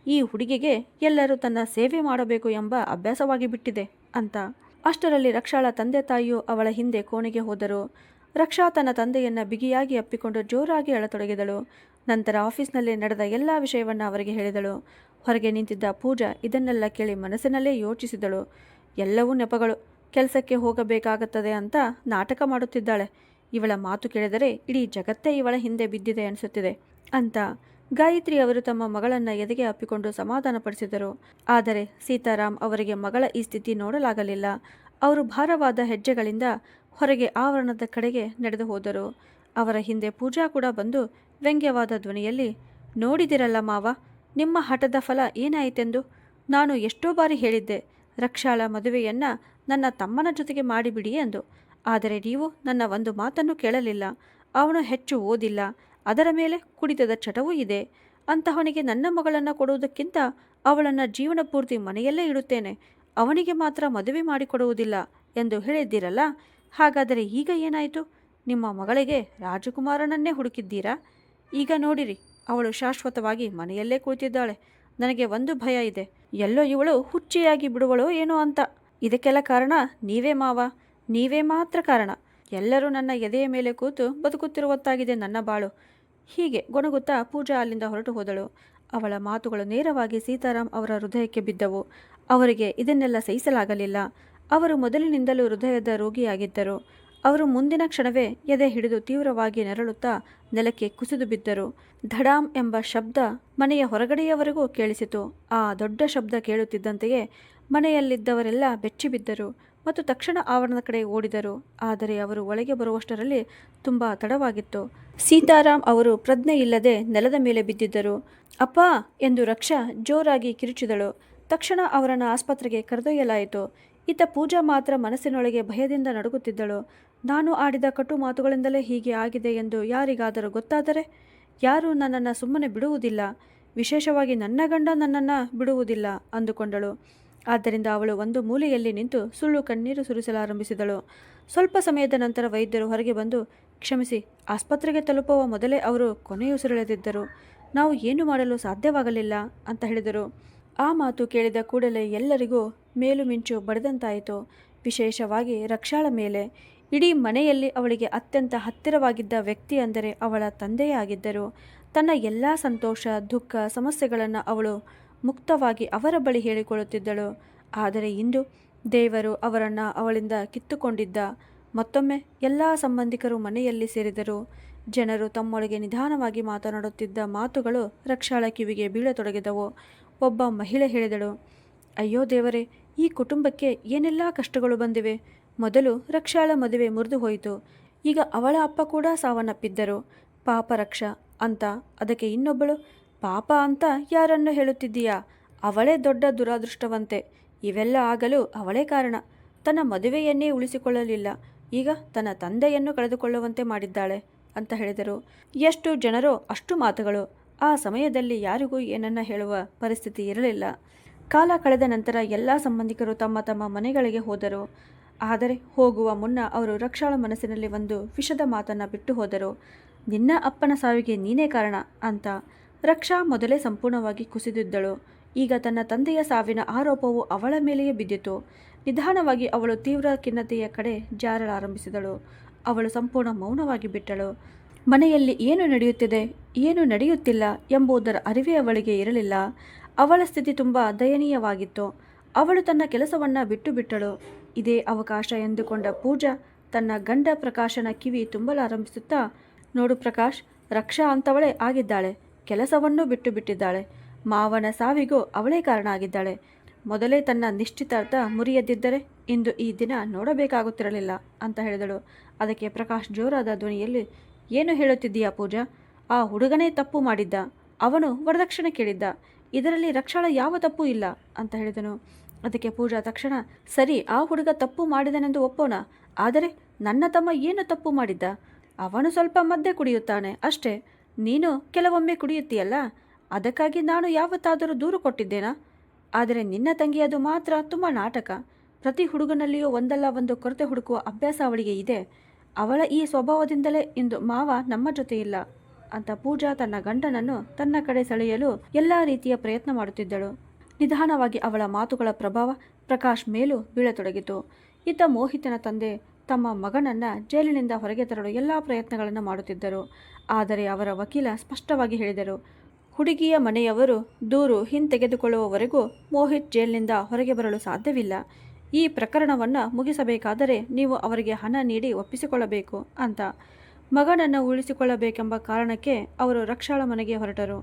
[SPEAKER 1] ಈ ಹುಡುಗಿಗೆ ಎಲ್ಲರೂ ತನ್ನ ಸೇವೆ ಮಾಡಬೇಕು ಎಂಬ ಅಭ್ಯಾಸವಾಗಿ ಬಿಟ್ಟಿದೆ ಅಂತ. ಅಷ್ಟರಲ್ಲಿ ರಕ್ಷಾಳ ತಂದೆ ತಾಯಿಯು ಅವಳ ಹಿಂದೆ ಕೋಣೆಗೆ ಹೋದರು. ರಕ್ಷಾ ತನ್ನ ತಂದೆಯನ್ನು ಬಿಗಿಯಾಗಿ ಅಪ್ಪಿಕೊಂಡು ಜೋರಾಗಿ ಅಳತೊಡಗಿದಳು. ನಂತರ ಆಫೀಸ್ನಲ್ಲಿ ನಡೆದ ಎಲ್ಲ ವಿಷಯವನ್ನು ಅವರಿಗೆ ಹೇಳಿದಳು. ಹೊರಗೆ ನಿಂತಿದ್ದ ಪೂಜಾ ಇದನ್ನೆಲ್ಲ ಕೇಳಿ ಮನಸ್ಸಿನಲ್ಲೇ ಯೋಚಿಸಿದಳು, ಎಲ್ಲವೂ ನೆಪಗಳು, ಕೆಲಸಕ್ಕೆ ಹೋಗಬೇಕಾಗುತ್ತದೆ ಅಂತ ನಾಟಕ ಮಾಡುತ್ತಿದ್ದಾಳೆ. ಇವಳ ಮಾತು ಕೇಳಿದರೆ ಇಡೀ ಜಗತ್ತೇ ಇವಳ ಹಿಂದೆ ಬಿದ್ದಿದೆ ಅನಿಸುತ್ತಿದೆ ಅಂತ. ಗಾಯತ್ರಿ ಅವರು ತಮ್ಮ ಮಗಳನ್ನು ಎದೆಗೆ ಅಪ್ಪಿಕೊಂಡು ಸಮಾಧಾನಪಡಿಸಿದರು. ಆದರೆ ಸೀತಾರಾಮ್ ಅವರಿಗೆ ಮಗಳ ಈ ಸ್ಥಿತಿ ನೋಡಲಾಗಲಿಲ್ಲ. ಅವರು ಭಾರವಾದ ಹೆಜ್ಜೆಗಳಿಂದ ಹೊರಗೆ ಆವರಣದ ಕಡೆಗೆ ನಡೆದು ಹೋದರು. ಅವರ ಹಿಂದೆ ಪೂಜಾ ಕೂಡ ಬಂದು ವ್ಯಂಗ್ಯವಾದ ಧ್ವನಿಯಲ್ಲಿ, ನೋಡಿದಿರಲ್ಲ ಮಾವ, ನಿಮ್ಮ ಹಠದ ಫಲ ಏನಾಯಿತೆಂದು. ನಾನು ಎಷ್ಟೋ ಬಾರಿ ಹೇಳಿದ್ದೆ, ರಕ್ಷಾಳ ಮದುವೆಯನ್ನು ನನ್ನ ತಮ್ಮನ ಜೊತೆಗೆ ಮಾಡಿಬಿಡಿ ಎಂದು. ಆದರೆ ನೀವು ನನ್ನ ಒಂದು ಮಾತನ್ನು ಕೇಳಲಿಲ್ಲ. ಅವನು ಹೆಚ್ಚು ಓದಿಲ್ಲ, ಅದರ ಮೇಲೆ ಕುಡಿತದ ಚಟವೂ ಇದೆ. ಅಂತಹವನಿಗೆ ನನ್ನ ಮಗಳನ್ನು ಕೊಡುವುದಕ್ಕಿಂತ ಅವಳನ್ನು ಜೀವನ ಪೂರ್ತಿ ಮನೆಯಲ್ಲೇ ಇಡುತ್ತೇನೆ, ಅವನಿಗೆ ಮಾತ್ರ ಮದುವೆ ಮಾಡಿಕೊಡುವುದಿಲ್ಲ ಎಂದು ಹೇಳಿದ್ದೀರಲ್ಲ. ಹಾಗಾದರೆ ಈಗ ಏನಾಯಿತು? ನಿಮ್ಮ ಮಗಳಿಗೆ ರಾಜಕುಮಾರನನ್ನೇ ಹುಡುಕಿದ್ದೀರಾ? ಈಗ ನೋಡಿರಿ, ಅವಳು ಶಾಶ್ವತವಾಗಿ ಮನೆಯಲ್ಲೇ ಕುಳಿತಿದ್ದಾಳೆ. ನನಗೆ ಒಂದು ಭಯ ಇದೆ, ಎಲ್ಲೋ ಇವಳು ಹುಚ್ಚಿಯಾಗಿ ಬಿಡುವಳೋ ಏನೋ ಅಂತ. ಇದಕ್ಕೆಲ್ಲ ಕಾರಣ ನೀವೇ ಮಾವ, ನೀವೇ ಮಾತ್ರ ಕಾರಣ. ಎಲ್ಲರೂ ನನ್ನ ಎದೆಯ ಮೇಲೆ ಕೂತು ಬದುಕುತ್ತಿರುವತ್ತಾಗಿದೆ ನನ್ನ ಬಾಳು. ಹೀಗೆ ಗೊಣಗುತ್ತಾ ಪೂಜಾ ಅಲ್ಲಿಂದ ಹೊರಟು ಹೋದಳು. ಅವಳ ಮಾತುಗಳು ನೇರವಾಗಿ ಸೀತಾರಾಮ್ ಅವರ ಹೃದಯಕ್ಕೆ ಬಿದ್ದವು. ಅವರಿಗೆ ಇದನ್ನೆಲ್ಲ ಸಹಿಸಲಾಗಲಿಲ್ಲ. ಅವರು ಮೊದಲಿನಿಂದಲೂ ಹೃದಯದ ರೋಗಿಯಾಗಿದ್ದರು. ಅವರು ಮುಂದಿನ ಕ್ಷಣವೇ ಎದೆ ಹಿಡಿದು ತೀವ್ರವಾಗಿ ನೆರಳುತ್ತಾ ನೆಲಕ್ಕೆ ಕುಸಿದು ಬಿದ್ದರು. ಧಡಾಮ್ ಎಂಬ ಶಬ್ದ ಮನೆಯ ಹೊರಗಡೆಯವರೆಗೂ ಕೇಳಿಸಿತು. ಆ ದೊಡ್ಡ ಶಬ್ದ ಕೇಳುತ್ತಿದ್ದಂತೆಯೇ ಮನೆಯಲ್ಲಿದ್ದವರೆಲ್ಲ ಬೆಚ್ಚಿಬಿದ್ದರು ಮತ್ತು ತಕ್ಷಣ ಆವರಣದ ಕಡೆ ಓಡಿದರು. ಆದರೆ ಅವರು ಒಳಗೆ ಬರುವಷ್ಟರಲ್ಲಿ ತುಂಬ ತಡವಾಗಿತ್ತು. ಸೀತಾರಾಮ್ ಅವರು ಪ್ರಜ್ಞೆ ಇಲ್ಲದೆ ನೆಲದ ಮೇಲೆ ಬಿದ್ದಿದ್ದರು. ಅಪ್ಪ ಎಂದು ರಕ್ಷಾ ಜೋರಾಗಿ ಕಿರುಚಿದಳು. ತಕ್ಷಣ ಅವರನ್ನು ಆಸ್ಪತ್ರೆಗೆ ಕರೆದೊಯ್ಯಲಾಯಿತು. ಇತ್ತ ಪೂಜಾ ಮಾತ್ರ ಮನಸ್ಸಿನೊಳಗೆ ಭಯದಿಂದ ನಡುಗುತ್ತಿದ್ದಳು. ನಾನು ಆಡಿದ ಕಟು ಮಾತುಗಳಿಂದಲೇ ಹೀಗೆ ಆಗಿದೆ ಎಂದು ಯಾರಿಗಾದರೂ ಗೊತ್ತಾದರೆ ಯಾರೂ ನನ್ನನ್ನು ಸುಮ್ಮನೆ ಬಿಡುವುದಿಲ್ಲ, ವಿಶೇಷವಾಗಿ ನನ್ನ ಗಂಡ ನನ್ನನ್ನು ಬಿಡುವುದಿಲ್ಲ ಅಂದುಕೊಂಡಳು. ಆದ್ದರಿಂದ ಅವಳು ಒಂದು ಮೂಲೆಯಲ್ಲಿ ನಿಂತು ಸುಳ್ಳು ಕಣ್ಣೀರು ಸುರಿಸಲಾರಂಭಿಸಿದಳು. ಸ್ವಲ್ಪ ಸಮಯದ ನಂತರ ವೈದ್ಯರು ಹೊರಗೆ ಬಂದು, ಕ್ಷಮಿಸಿ, ಆಸ್ಪತ್ರೆಗೆ ತಲುಪುವ ಮೊದಲೇ ಅವರು ಕೊನೆಯುಸಿರೆಳೆದಿದ್ದರು, ನಾವು ಏನು ಮಾಡಲು ಸಾಧ್ಯವಾಗಲಿಲ್ಲ ಅಂತ ಹೇಳಿದರು. ಆ ಮಾತು ಕೇಳಿದ ಕೂಡಲೇ ಎಲ್ಲರಿಗೂ ಮೇಲು ಮಿಂಚು ಬಡಿದಂತಾಯಿತು. ವಿಶೇಷವಾಗಿ ರಕ್ಷಾಳ ಮೇಲೆ. ಇಡೀ ಮನೆಯಲ್ಲಿ ಅವಳಿಗೆ ಅತ್ಯಂತ ಹತ್ತಿರವಾಗಿದ್ದ ವ್ಯಕ್ತಿ ಅಂದರೆ ಅವಳ ತಂದೆಯೇ ಆಗಿದ್ದರು. ತನ್ನ ಎಲ್ಲ ಸಂತೋಷ, ದುಃಖ, ಸಮಸ್ಯೆಗಳನ್ನು ಅವಳು ಮುಕ್ತವಾಗಿ ಅವರ ಬಳಿ ಹೇಳಿಕೊಳ್ಳುತ್ತಿದ್ದಳು. ಆದರೆ ಇಂದು ದೇವರು ಅವರನ್ನು ಅವಳಿಂದ ಕಿತ್ತುಕೊಂಡಿದ್ದ. ಮತ್ತೊಮ್ಮೆ ಎಲ್ಲ ಸಂಬಂಧಿಕರು ಮನೆಯಲ್ಲಿ ಸೇರಿದರು. ಜನರು ತಮ್ಮೊಳಗೆ ನಿಧಾನವಾಗಿ ಮಾತನಾಡುತ್ತಿದ್ದ ಮಾತುಗಳು ರಕ್ಷಾಳ ಕಿವಿಗೆ ಬೀಳತೊಡಗಿದವು. ಒಬ್ಬ ಮಹಿಳೆ ಹೇಳಿದಳು, ಅಯ್ಯೋ ದೇವರೇ, ಈ ಕುಟುಂಬಕ್ಕೆ ಏನೆಲ್ಲ ಕಷ್ಟಗಳು ಬಂದಿವೆ. ಮೊದಲು ರಕ್ಷಾಳ ಮದುವೆ ಮುರಿದು ಹೋಯಿತು, ಈಗ ಅವಳ ಅಪ್ಪ ಕೂಡ ಸಾವನ್ನಪ್ಪಿದ್ದರು, ಪಾಪ ರಕ್ಷಾ ಅಂತ. ಅದಕ್ಕೆ ಇನ್ನೊಬ್ಬಳು, ಪಾಪ ಅಂತ ಯಾರನ್ನು ಹೇಳುತ್ತಿದ್ದೀಯಾ? ಅವಳೇ ದೊಡ್ಡ ದುರಾದೃಷ್ಟವಂತೆ. ಇವೆಲ್ಲ ಆಗಲು ಅವಳೇ ಕಾರಣ. ತನ್ನ ಮದುವೆಯನ್ನೇ ಉಳಿಸಿಕೊಳ್ಳಲಿಲ್ಲ, ಈಗ ತನ್ನ ತಂದೆಯನ್ನು ಕಳೆದುಕೊಳ್ಳುವಂತೆ ಮಾಡಿದ್ದಾಳೆ ಅಂತ ಹೇಳಿದರು. ಎಷ್ಟು ಜನರೋ ಅಷ್ಟು ಮಾತುಗಳು. ಆ ಸಮಯದಲ್ಲಿ ಯಾರಿಗೂ ಏನನ್ನ ಹೇಳುವ ಪರಿಸ್ಥಿತಿ ಇರಲಿಲ್ಲ. ಕಾಲ ಕಳೆದ ನಂತರ ಎಲ್ಲ ಸಂಬಂಧಿಕರು ತಮ್ಮ ತಮ್ಮ ಮನೆಗಳಿಗೆ ಹೋದರು. ಆದರೆ ಹೋಗುವ ಮುನ್ನ ಅವರು ರಕ್ಷಾಳ ಮನಸ್ಸಿನಲ್ಲಿ ಒಂದು ವಿಷದ ಮಾತನ್ನು ಬಿಟ್ಟು ಹೋದರು. ನಿನ್ನ ಅಪ್ಪನ ಸಾವಿಗೆ ನೀನೇ ಕಾರಣ ಅಂತ. ರಕ್ಷಾ ಮೊದಲೇ ಸಂಪೂರ್ಣವಾಗಿ ಕುಸಿದಿದ್ದಳು. ಈಗ ತನ್ನ ತಂದೆಯ ಸಾವಿನ ಆರೋಪವು ಅವಳ ಮೇಲೆಯೇ ಬಿದ್ದಿತು. ನಿಧಾನವಾಗಿ ಅವಳು ತೀವ್ರ ಖಿನ್ನತೆಯ ಕಡೆ ಜಾರಲಾರಂಭಿಸಿದಳು. ಅವಳು ಸಂಪೂರ್ಣ ಮೌನವಾಗಿ ಬಿಟ್ಟಳು. ಮನೆಯಲ್ಲಿ ಏನು ನಡೆಯುತ್ತಿದೆ, ಏನು ನಡೆಯುತ್ತಿಲ್ಲ ಎಂಬುದರ ಅರಿವೇ ಅವಳಿಗೆ ಇರಲಿಲ್ಲ. ಅವಳ ಸ್ಥಿತಿ ತುಂಬ ದಯನೀಯವಾಗಿತ್ತು. ಅವಳು ತನ್ನ ಕೆಲಸವನ್ನು ಬಿಟ್ಟು ಬಿಟ್ಟಳು. ಇದೇ ಅವಕಾಶ ಎಂದುಕೊಂಡ ಪೂಜಾ ತನ್ನ ಗಂಡ ಪ್ರಕಾಶನ ಕಿವಿ ತುಂಬಲಾರಂಭಿಸುತ್ತಾ, ನೋಡು ಪ್ರಕಾಶ್, ರಕ್ಷಾ ಅಂತವಳೇ ಆಗಿದ್ದಾಳೆ. ಕೆಲಸವನ್ನು ಬಿಟ್ಟು ಬಿಟ್ಟಿದ್ದಾಳೆ. ಮಾವನ ಸಾವಿಗೂ ಅವಳೇ ಕಾರಣ ಆಗಿದ್ದಾಳೆ. ಮೊದಲೇ ತನ್ನ ನಿಶ್ಚಿತಾರ್ಥ ಮುರಿಯದಿದ್ದರೆ ಇಂದು ಈ ದಿನ ನೋಡಬೇಕಾಗುತ್ತಿರಲಿಲ್ಲ ಅಂತ ಹೇಳಿದಳು. ಅದಕ್ಕೆ ಪ್ರಕಾಶ್ ಜೋರಾದ ಧ್ವನಿಯಲ್ಲಿ, ಏನು ಹೇಳುತ್ತಿದ್ದೀಯಾ ಪೂಜಾ? ಆ ಹುಡುಗನೇ ತಪ್ಪು ಮಾಡಿದ್ದ. ಅವನು ವರದಕ್ಷಿಣೆ ಕೇಳಿದ್ದ. ಇದರಲ್ಲಿ ರಕ್ಷಾಳ ಯಾವ ತಪ್ಪು ಇಲ್ಲ ಅಂತ ಹೇಳಿದನು. ಅದಕ್ಕೆ ಪೂಜಾ ತಕ್ಷಣ, ಸರಿ, ಆ ಹುಡುಗ ತಪ್ಪು ಮಾಡಿದನೆಂದು ಒಪ್ಪೋಣ. ಆದರೆ ನನ್ನ ತಮ್ಮ ಏನು ತಪ್ಪು ಮಾಡಿದ್ದ? ಅವನು ಸ್ವಲ್ಪ ಮದ್ಯ ಕುಡಿಯುತ್ತಾನೆ ಅಷ್ಟೇ. ನೀನು ಕೆಲವೊಮ್ಮೆ ಕುಡಿಯುತ್ತೀಯಲ್ಲ, ಅದಕ್ಕಾಗಿ ನಾನು ಯಾವತ್ತಾದರೂ ದೂರು ಕೊಟ್ಟಿದ್ದೇನಾ? ಆದರೆ ನಿನ್ನ ತಂಗಿಯದು ಮಾತ್ರ ತುಂಬ ನಾಟಕ. ಪ್ರತಿ ಹುಡುಗನಲ್ಲಿಯೂ ಒಂದಲ್ಲ ಒಂದು ಕೊರತೆ ಹುಡುಕುವ ಅಭ್ಯಾಸ ಅವಳಿಗೆ ಇದೆ. ಅವಳ ಈ ಸ್ವಭಾವದಿಂದಲೇ ಇಂದು ಮಾವ ನಮ್ಮ ಜೊತೆ ಇಲ್ಲ ಅಂತ ಪೂಜಾ ತನ್ನ ಗಂಡನನ್ನು ತನ್ನ ಕಡೆ ಸೆಳೆಯಲು ಎಲ್ಲ ರೀತಿಯ ಪ್ರಯತ್ನ ಮಾಡುತ್ತಿದ್ದಳು. ನಿಧಾನವಾಗಿ ಅವಳ ಮಾತುಗಳ ಪ್ರಭಾವ ಪ್ರಕಾಶ್ ಮೇಲೂ ಬೀಳತೊಡಗಿತು. ಇತ್ತ ಮೋಹಿತನ ತಂದೆ ತಮ್ಮ ಮಗನನ್ನು ಜೈಲಿನಿಂದ ಹೊರಗೆ ತರಲು ಎಲ್ಲ ಪ್ರಯತ್ನಗಳನ್ನು ಮಾಡುತ್ತಿದ್ದರು. ಆದರೆ ಅವರ ವಕೀಲ ಸ್ಪಷ್ಟವಾಗಿ ಹೇಳಿದರು, ಹುಡುಗಿಯ ಮನೆಯವರು ದೂರು ಹಿಂತೆಗೆದುಕೊಳ್ಳುವವರೆಗೂ ಮೋಹಿತ್ ಜೈಲಿನಿಂದ ಹೊರಗೆ ಬರಲು ಸಾಧ್ಯವಿಲ್ಲ. ಈ ಪ್ರಕರಣವನ್ನು ಮುಗಿಸಬೇಕಾದರೆ ನೀವು ಅವರಿಗೆ ಹಣ ನೀಡಿ ಒಪ್ಪಿಸಿಕೊಳ್ಳಬೇಕು ಅಂತ. ಮಗನನ್ನು ಉಳಿಸಿಕೊಳ್ಳಬೇಕೆಂಬ ಕಾರಣಕ್ಕೆ ಅವರು ರಕ್ಷಾಳ ಮನೆಗೆ ಹೊರಟರು.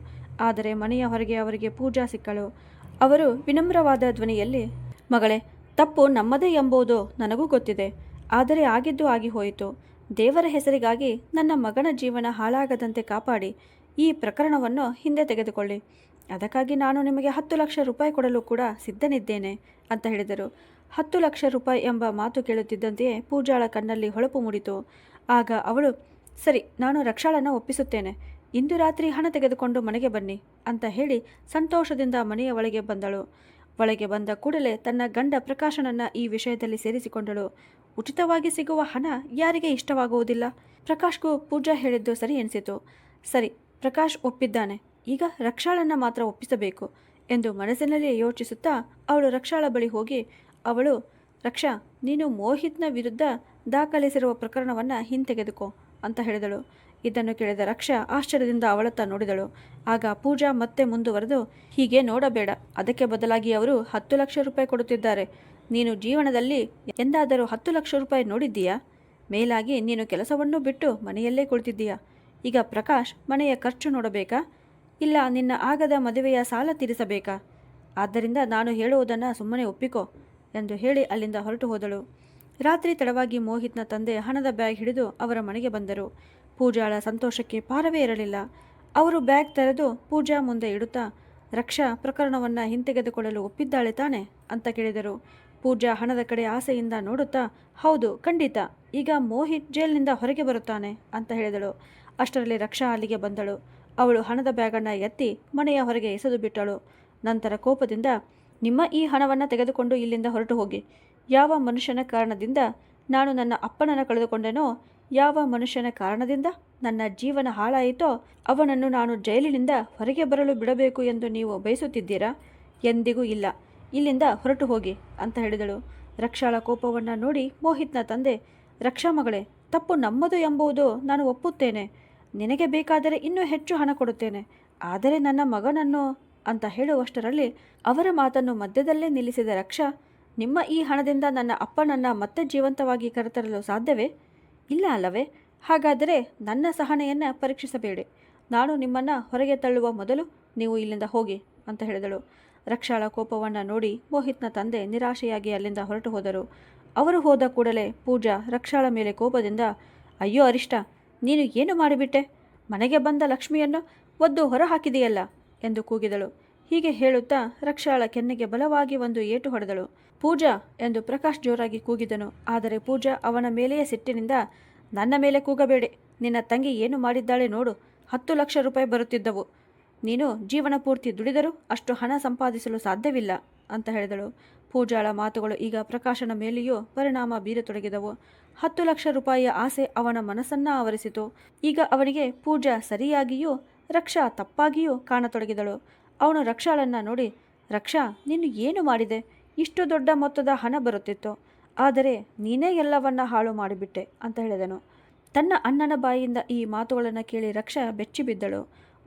[SPEAKER 1] ಆದರೆ ಮನೆಯ ಹೊರಗೆ ಅವರಿಗೆ ಪೂಜಾ ಸಿಕ್ಕಳು. ಅವರು ವಿನಮ್ರವಾದ ಧ್ವನಿಯಲ್ಲಿ, ಮಗಳೇ, ತಪ್ಪು ನಮ್ಮದೇ ಎಂಬುದು ನನಗೂ ಗೊತ್ತಿದೆ. ಆದರೆ ಆಗಿದ್ದು ಆಗಿ ಹೋಯಿತು. ದೇವರ ಹೆಸರಿಗಾಗಿ ನನ್ನ ಮಗನ ಜೀವನ ಹಾಳಾಗದಂತೆ ಕಾಪಾಡಿ ಈ ಪ್ರಕರಣವನ್ನು ಹಿಂದೆ ತೆಗೆದುಕೊಳ್ಳಿ. ಅದಕ್ಕಾಗಿ ನಾನು ನಿಮಗೆ 10 ಲಕ್ಷ ರೂಪಾಯಿ ಕೊಡಲು ಕೂಡ ಸಿದ್ಧನಿದ್ದೇನೆ ಅಂತ ಹೇಳಿದರು. 10 ಲಕ್ಷ ರೂಪಾಯಿ ಎಂಬ ಮಾತು ಕೇಳುತ್ತಿದ್ದಂತೆಯೇ ಪೂಜಾಳ ಕಣ್ಣಲ್ಲಿ ಹೊಳಪು ಮೂಡಿತು. ಆಗ ಅವಳು, ಸರಿ, ನಾನು ರಕ್ಷಾಳನ್ನು ಒಪ್ಪಿಸುತ್ತೇನೆ. ಇಂದು ರಾತ್ರಿ ಹಣ ತೆಗೆದುಕೊಂಡು ಮನೆಗೆ ಬನ್ನಿ ಅಂತ ಹೇಳಿ ಸಂತೋಷದಿಂದ ಮನೆಯ ಒಳಗೆ ಬಂದಳು. ಒಳಗೆ ಬಂದ ಕೂಡಲೇ ತನ್ನ ಗಂಡ ಪ್ರಕಾಶನನ್ನು ಈ ವಿಷಯದಲ್ಲಿ ಸೇರಿಸಿಕೊಂಡಳು. ಉಚಿತವಾಗಿ ಸಿಗುವ ಹಣ ಯಾರಿಗೆ ಇಷ್ಟವಾಗುವುದಿಲ್ಲ? ಪ್ರಕಾಶ್ಗೂ ಪೂಜಾ ಹೇಳಿದ್ದು ಸರಿ ಎನಿಸಿತು. ಸರಿ, ಪ್ರಕಾಶ್ ಒಪ್ಪಿದ್ದಾನೆ, ಈಗ ರಕ್ಷಾಳನ್ನು ಮಾತ್ರ ಒಪ್ಪಿಸಬೇಕು ಎಂದು ಮನಸ್ಸಿನಲ್ಲಿ ಯೋಚಿಸುತ್ತಾ ಅವಳು ರಕ್ಷಾಳ ಬಳಿ ಹೋಗಿ, ಅವಳು, ರಕ್ಷಾ, ನೀನು ಮೋಹಿತ್ನ ವಿರುದ್ಧ ದಾಖಲಿಸಿರುವ ಪ್ರಕರಣವನ್ನು ಹಿಂತೆಗೆದುಕೋ ಅಂತ ಹೇಳಿದಳು. ಇದನ್ನು ಕೇಳಿದ ರಕ್ಷಾ ಆಶ್ಚರ್ಯದಿಂದ ಅವಳತ್ತ ನೋಡಿದಳು. ಆಗ ಪೂಜಾ ಮತ್ತೆ ಮುಂದುವರೆದು, ಹೀಗೆ ನೋಡಬೇಡ, ಅದಕ್ಕೆ ಬದಲಾಗಿ ಅವರು 10 ಲಕ್ಷ ರೂಪಾಯಿ ಕೊಡುತ್ತಿದ್ದಾರೆ. ನೀನು ಜೀವನದಲ್ಲಿ ಎಂದಾದರೂ 10 ಲಕ್ಷ ರೂಪಾಯಿ ನೋಡಿದ್ದೀಯಾ? ಮೇಲಾಗಿ ನೀನು ಕೆಲಸವನ್ನು ಬಿಟ್ಟು ಮನೆಯಲ್ಲೇ ಕುಳಿತಿದ್ದೀಯಾ? ಈಗ ಪ್ರಕಾಶ್ ಮನೆಯ ಖರ್ಚು ನೋಡಬೇಕಾ? ಇಲ್ಲ ನಿನ್ನ ಆಗದ ಮದುವೆಯ ಸಾಲ ತೀರಿಸಬೇಕಾ? ಆದ್ದರಿಂದ ನಾನು ಹೇಳುವುದನ್ನು ಸುಮ್ಮನೆ ಒಪ್ಪಿಕೋ ಎಂದು ಹೇಳಿ ಅಲ್ಲಿಂದ ಹೊರಟು ಹೋದಳು. ರಾತ್ರಿ ತಡವಾಗಿ ಮೋಹಿತ್ನ ತಂದೆ ಹಣದ ಬ್ಯಾಗ್ ಹಿಡಿದು ಅವರ ಮನೆಗೆ ಬಂದರು. ಪೂಜಾಳ ಸಂತೋಷಕ್ಕೆ ಪಾರವೇ ಇರಲಿಲ್ಲ. ಅವರು ಬ್ಯಾಗ್ ತೆರೆದು ಪೂಜಾ ಮುಂದೆ ಇಡುತ್ತಾ, ರಕ್ಷಾ ಪ್ರಕರಣವನ್ನು ಹಿಂತೆಗೆದುಕೊಳ್ಳಲು ಒಪ್ಪಿದ್ದಾಳೆ ತಾನೆ ಅಂತ ಕೇಳಿದರು. ಪೂಜಾ ಹಣದ ಕಡೆ ಆಸೆಯಿಂದ ನೋಡುತ್ತಾ, ಹೌದು, ಖಂಡಿತ, ಈಗ ಮೋಹಿತ್ ಜೈಲಿನಿಂದ ಹೊರಗೆ ಬರುತ್ತಾನೆ ಅಂತ ಹೇಳಿದಳು. ಅಷ್ಟರಲ್ಲಿ ರಕ್ಷಾ ಅಲ್ಲಿಗೆ ಬಂದಳು. ಅವಳು ಹಣದ ಬ್ಯಾಗನ್ನು ಎತ್ತಿ ಮನೆಯ ಹೊರಗೆ ಎಸೆದು ಬಿಟ್ಟಳು. ನಂತರ ಕೋಪದಿಂದ, ನಿಮ್ಮ ಈ ಹಣವನ್ನು ತೆಗೆದುಕೊಂಡು ಇಲ್ಲಿಂದ ಹೊರಟು ಹೋಗಿ. ಯಾವ ಮನುಷ್ಯನ ಕಾರಣದಿಂದ ನಾನು ನನ್ನ ಅಪ್ಪನನ್ನು ಕಳೆದುಕೊಂಡೆನೋ, ಯಾವ ಮನುಷ್ಯನ ಕಾರಣದಿಂದ ನನ್ನ ಜೀವನ ಹಾಳಾಯಿತೋ ಅವನನ್ನು ನಾನು ಜೈಲಿನಿಂದ ಹೊರಗೆ ಬರಲು ಬಿಡಬೇಕು ಎಂದು ನೀವು ಬಯಸುತ್ತಿದ್ದೀರಾ? ಎಂದಿಗೂ ಇಲ್ಲ. ಇಲ್ಲಿಂದ ಹೊರಟು ಹೋಗಿ ಅಂತ ಹೇಳಿದಳು. ರಕ್ಷಾಳ ಕೋಪವನ್ನು ನೋಡಿ ಮೋಹಿತ್ನ ತಂದೆ, ರಕ್ಷಾ ಮಗಳೇ, ತಪ್ಪು ನಮ್ಮದು ಎಂಬುದು ನಾನು ಒಪ್ಪುತ್ತೇನೆ. ನಿನಗೆ ಬೇಕಾದರೆ ಇನ್ನೂ ಹೆಚ್ಚು ಹಣ ಕೊಡುತ್ತೇನೆ. ಆದರೆ ನನ್ನ ಮಗನನ್ನು ಅಂತ ಹೇಳುವಷ್ಟರಲ್ಲಿ ಅವರ ಮಾತನ್ನು ಮಧ್ಯದಲ್ಲೇ ನಿಲ್ಲಿಸಿದ ರಕ್ಷಾ, ನಿಮ್ಮ ಈ ಹಣದಿಂದ ನನ್ನ ಅಪ್ಪನನ್ನು ಮತ್ತೆ ಜೀವಂತವಾಗಿ ಕರೆತರಲು ಸಾಧ್ಯವೇ? ಇಲ್ಲ ಅಲ್ಲವೇ? ಹಾಗಾದರೆ ನನ್ನ ಸಹನೆಯನ್ನು ಪರೀಕ್ಷಿಸಬೇಡಿ. ನಾನು ನಿಮ್ಮನ್ನು ಹೊರಗೆ ತಳ್ಳುವ ಮೊದಲು ನೀವು ಇಲ್ಲಿಂದ ಹೋಗಿ ಅಂತ ಹೇಳಿದಳು. ರಕ್ಷಾಳ ಕೋಪವನ್ನು ನೋಡಿ ಮೋಹಿತ್ನ ತಂದೆ ನಿರಾಶೆಯಾಗಿ ಅಲ್ಲಿಂದ ಹೊರಟು ಹೋದರು. ಅವರು ಹೋದ ಕೂಡಲೇ ಪೂಜಾ ರಕ್ಷಾಳ ಮೇಲೆ ಕೋಪದಿಂದ, ಅಯ್ಯೋ ಅರಿಷ್ಟ, ನೀನು ಏನು ಮಾಡಿಬಿಟ್ಟೆ? ಮನೆಗೆ ಬಂದ ಲಕ್ಷ್ಮಿಯನ್ನು ಒದ್ದು ಹೊರ ಹಾಕಿದೆಯಲ್ಲ. ಎಂದು ಕೂಗಿದಳು. ಹೀಗೆ ಹೇಳುತ್ತಾ ರಕ್ಷಾಳ ಕೆನ್ನೆಗೆ ಬಲವಾಗಿ ಒಂದು ಏಟು ಹೊಡೆದಳು. ಪೂಜಾ ಎಂದು ಪ್ರಕಾಶ್ ಜೋರಾಗಿ ಕೂಗಿದನು. ಆದರೆ ಪೂಜಾ ಅವನ ಮೇಲೆಯೇ ಸಿಟ್ಟಿನಿಂದ, ನನ್ನ ಮೇಲೆ ಕೂಗಬೇಡಿ, ನಿನ್ನ ತಂಗಿ ಏನು ಮಾಡಿದ್ದಾಳೆ ನೋಡು, 10 ಲಕ್ಷ ರೂಪಾಯಿ ಬರುತ್ತಿದ್ದವು, ನೀನು ಜೀವನ ಪೂರ್ತಿ ದುಡಿದರೂ ಅಷ್ಟು ಹಣ ಸಂಪಾದಿಸಲು ಸಾಧ್ಯವಿಲ್ಲ ಅಂತ ಹೇಳಿದಳು. ಪೂಜಾಳ ಮಾತುಗಳು ಈಗ ಪ್ರಕಾಶನ ಮೇಲೆಯೂ ಪರಿಣಾಮ ಬೀರತೊಡಗಿದವು. 10 ಲಕ್ಷ ರೂಪಾಯಿಯ ಆಸೆ ಅವನ ಮನಸ್ಸನ್ನ ಆವರಿಸಿತು. ಈಗ ಅವನಿಗೆ ಪೂಜಾ ಸರಿಯಾಗಿಯೂ ರಕ್ಷಾ ತಪ್ಪಾಗಿಯೂ ಕಾಣತೊಡಗಿದಳು. ಅವನು ರಕ್ಷಾಳನ್ನ ನೋಡಿ, ರಕ್ಷಾ, ನೀನು ಏನು ಮಾಡಿದೆ? ಇಷ್ಟು ದೊಡ್ಡ ಮೊತ್ತದ ಹಣ ಬರುತ್ತಿತ್ತು, ಆದರೆ ನೀನೇ ಎಲ್ಲವನ್ನ ಹಾಳು ಮಾಡಿಬಿಟ್ಟೆ ಅಂತ ಹೇಳಿದನು. ತನ್ನ ಅಣ್ಣನ ಬಾಯಿಯಿಂದ ಈ ಮಾತುಗಳನ್ನು ಕೇಳಿ ರಕ್ಷಾ ಬೆಚ್ಚಿಬಿದ್ದಳು.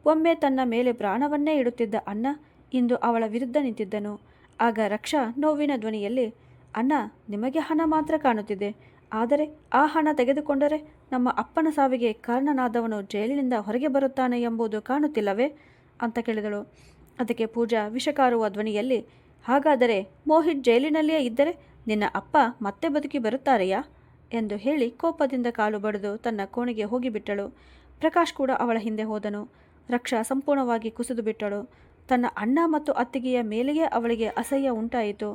[SPEAKER 1] ಒಮ್ಮೆ ತನ್ನ ಮೇಲೆ ಪ್ರಾಣವನ್ನೇ ಇಡುತ್ತಿದ್ದ ಅಣ್ಣ ಇಂದು ಅವಳ ವಿರುದ್ಧ ನಿಂತಿದ್ದನು. ಆಗ ರಕ್ಷಾ ನೋವಿನ ಧ್ವನಿಯಲ್ಲಿ, ಅಣ್ಣ, ನಿಮಗೆ ಹಣ ಮಾತ್ರ ಕಾಣುತ್ತಿದೆ, ಆದರೆ ಆ ಹಣ ತೆಗೆದುಕೊಂಡರೆ ನಮ್ಮ ಅಪ್ಪನ ಸಾವಿಗೆ ಕಾರಣನಾದವನು ಜೈಲಿನಿಂದ ಹೊರಗೆ ಬರುತ್ತಾನೆ ಎಂಬುದು ಕಾಣುತ್ತಿಲ್ಲವೇ ಅಂತ ಕೇಳಿದಳು. ಅದಕ್ಕೆ ಪೂಜಾ ವಿಷಕಾರುವ ಧ್ವನಿಯಲ್ಲಿ, ಹಾಗಾದರೆ ಮೋಹಿತ್ ಜೈಲಿನಲ್ಲಿಯೇ ಇದ್ದರೆ ನಿನ್ನ ಅಪ್ಪ ಮತ್ತೆ ಬದುಕಿ ಬರುತ್ತಾರೆಯಾ ಎಂದು ಹೇಳಿ ಕೋಪದಿಂದ ಕಾಲು ಬಡಿದು ತನ್ನ ಕೋಣೆಗೆ ಹೋಗಿಬಿಟ್ಟಳು. ಪ್ರಕಾಶ್ ಕೂಡ ಅವಳ ಹಿಂದೆ ಹೋದನು. ರಕ್ಷಾ ಸಂಪೂರ್ಣವಾಗಿ ಕುಸಿದು ಬಿಟ್ಟಳು. ತನ್ನ ಅಣ್ಣ ಮತ್ತು ಅತ್ತಿಗೆಯ ಮೇಲೆಯೇ ಅವಳಿಗೆ ಅಸಹ್ಯ ಉಂಟಾಯಿತು.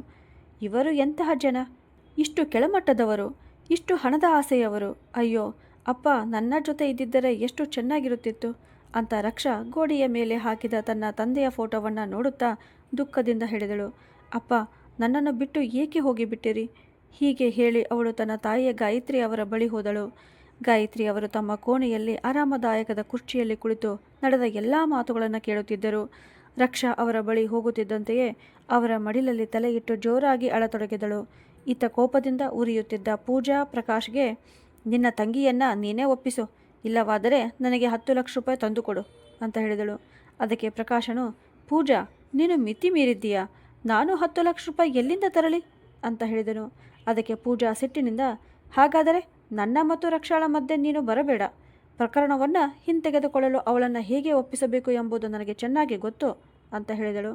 [SPEAKER 1] ಇವರು ಎಂತಹ ಜನ, ಇಷ್ಟು ಕೆಳಮಟ್ಟದವರು, ಇಷ್ಟು ಹಣದ ಆಸೆಯವರು. ಅಯ್ಯೋ ಅಪ್ಪ ನನ್ನ ಜೊತೆ ಇದ್ದಿದ್ದರೆ ಎಷ್ಟು ಚೆನ್ನಾಗಿರುತ್ತಿತ್ತು ಅಂತ ರಕ್ಷಾ ಗೋಡೆಯ ಮೇಲೆ ಹಾಕಿದ ತನ್ನ ತಂದೆಯ ಫೋಟೋವನ್ನು ನೋಡುತ್ತಾ ದುಃಖದಿಂದ ಹೇಳಿದಳು. ಅಪ್ಪ, ನನ್ನನ್ನು ಬಿಟ್ಟು ಏಕೆ ಹೋಗಿಬಿಟ್ಟಿರಿ? ಹೀಗೆ ಹೇಳಿ ಅವಳು ತನ್ನ ತಾಯಿಯ ಗಾಯತ್ರಿ ಅವರ ಬಳಿ ಹೋದಳು. ಗಾಯತ್ರಿ ಅವರು ತಮ್ಮ ಕೋಣೆಯಲ್ಲಿ ಆರಾಮದಾಯಕದ ಕುರ್ಚಿಯಲ್ಲಿ ಕುಳಿತು ನಡೆದ ಎಲ್ಲ ಮಾತುಗಳನ್ನು ಕೇಳುತ್ತಿದ್ದರು. ರಕ್ಷಾ ಅವರ ಬಳಿ ಹೋಗುತ್ತಿದ್ದಂತೆಯೇ ಅವರ ಮಡಿಲಲ್ಲಿ ತಲೆಯಿಟ್ಟು ಜೋರಾಗಿ ಅಳತೊಡಗಿದಳು. ಈತ ಕೋಪದಿಂದ ಉರಿಯುತ್ತಿದ್ದ ಪೂಜಾ ಪ್ರಕಾಶ್ಗೆ, ನಿನ್ನ ತಂಗಿಯನ್ನ ನೀನೇ ಒಪ್ಪಿಸು, ಇಲ್ಲವಾದರೆ ನನಗೆ 10 ಲಕ್ಷ ರೂಪಾಯಿ ತಂದುಕೊಡು ಅಂತ ಹೇಳಿದಳು. ಅದಕ್ಕೆ ಪ್ರಕಾಶನು, ಪೂಜಾ, ನೀನು ಮಿತಿ ಮೀರಿದ್ದೀಯಾ, ನಾನು 10 ಲಕ್ಷ ರೂಪಾಯಿ ಎಲ್ಲಿಂದ ತರಲಿ ಅಂತ ಹೇಳಿದನು. ಅದಕ್ಕೆ ಪೂಜಾ ಸಿಟ್ಟಿನಿಂದ, ಹಾಗಾದರೆ ನನ್ನ ಮತ್ತು ರಕ್ಷಾಳ ಮಧ್ಯೆ ನೀನು ಬರಬೇಡ, ಪ್ರಕರಣವನ್ನು ಹಿಂತೆಗೆದುಕೊಳ್ಳಲು ಅವಳನ್ನು ಹೇಗೆ ಒಪ್ಪಿಸಬೇಕು ಎಂಬುದು ನನಗೆ ಚೆನ್ನಾಗಿ ಗೊತ್ತು ಅಂತ ಹೇಳಿದಳು.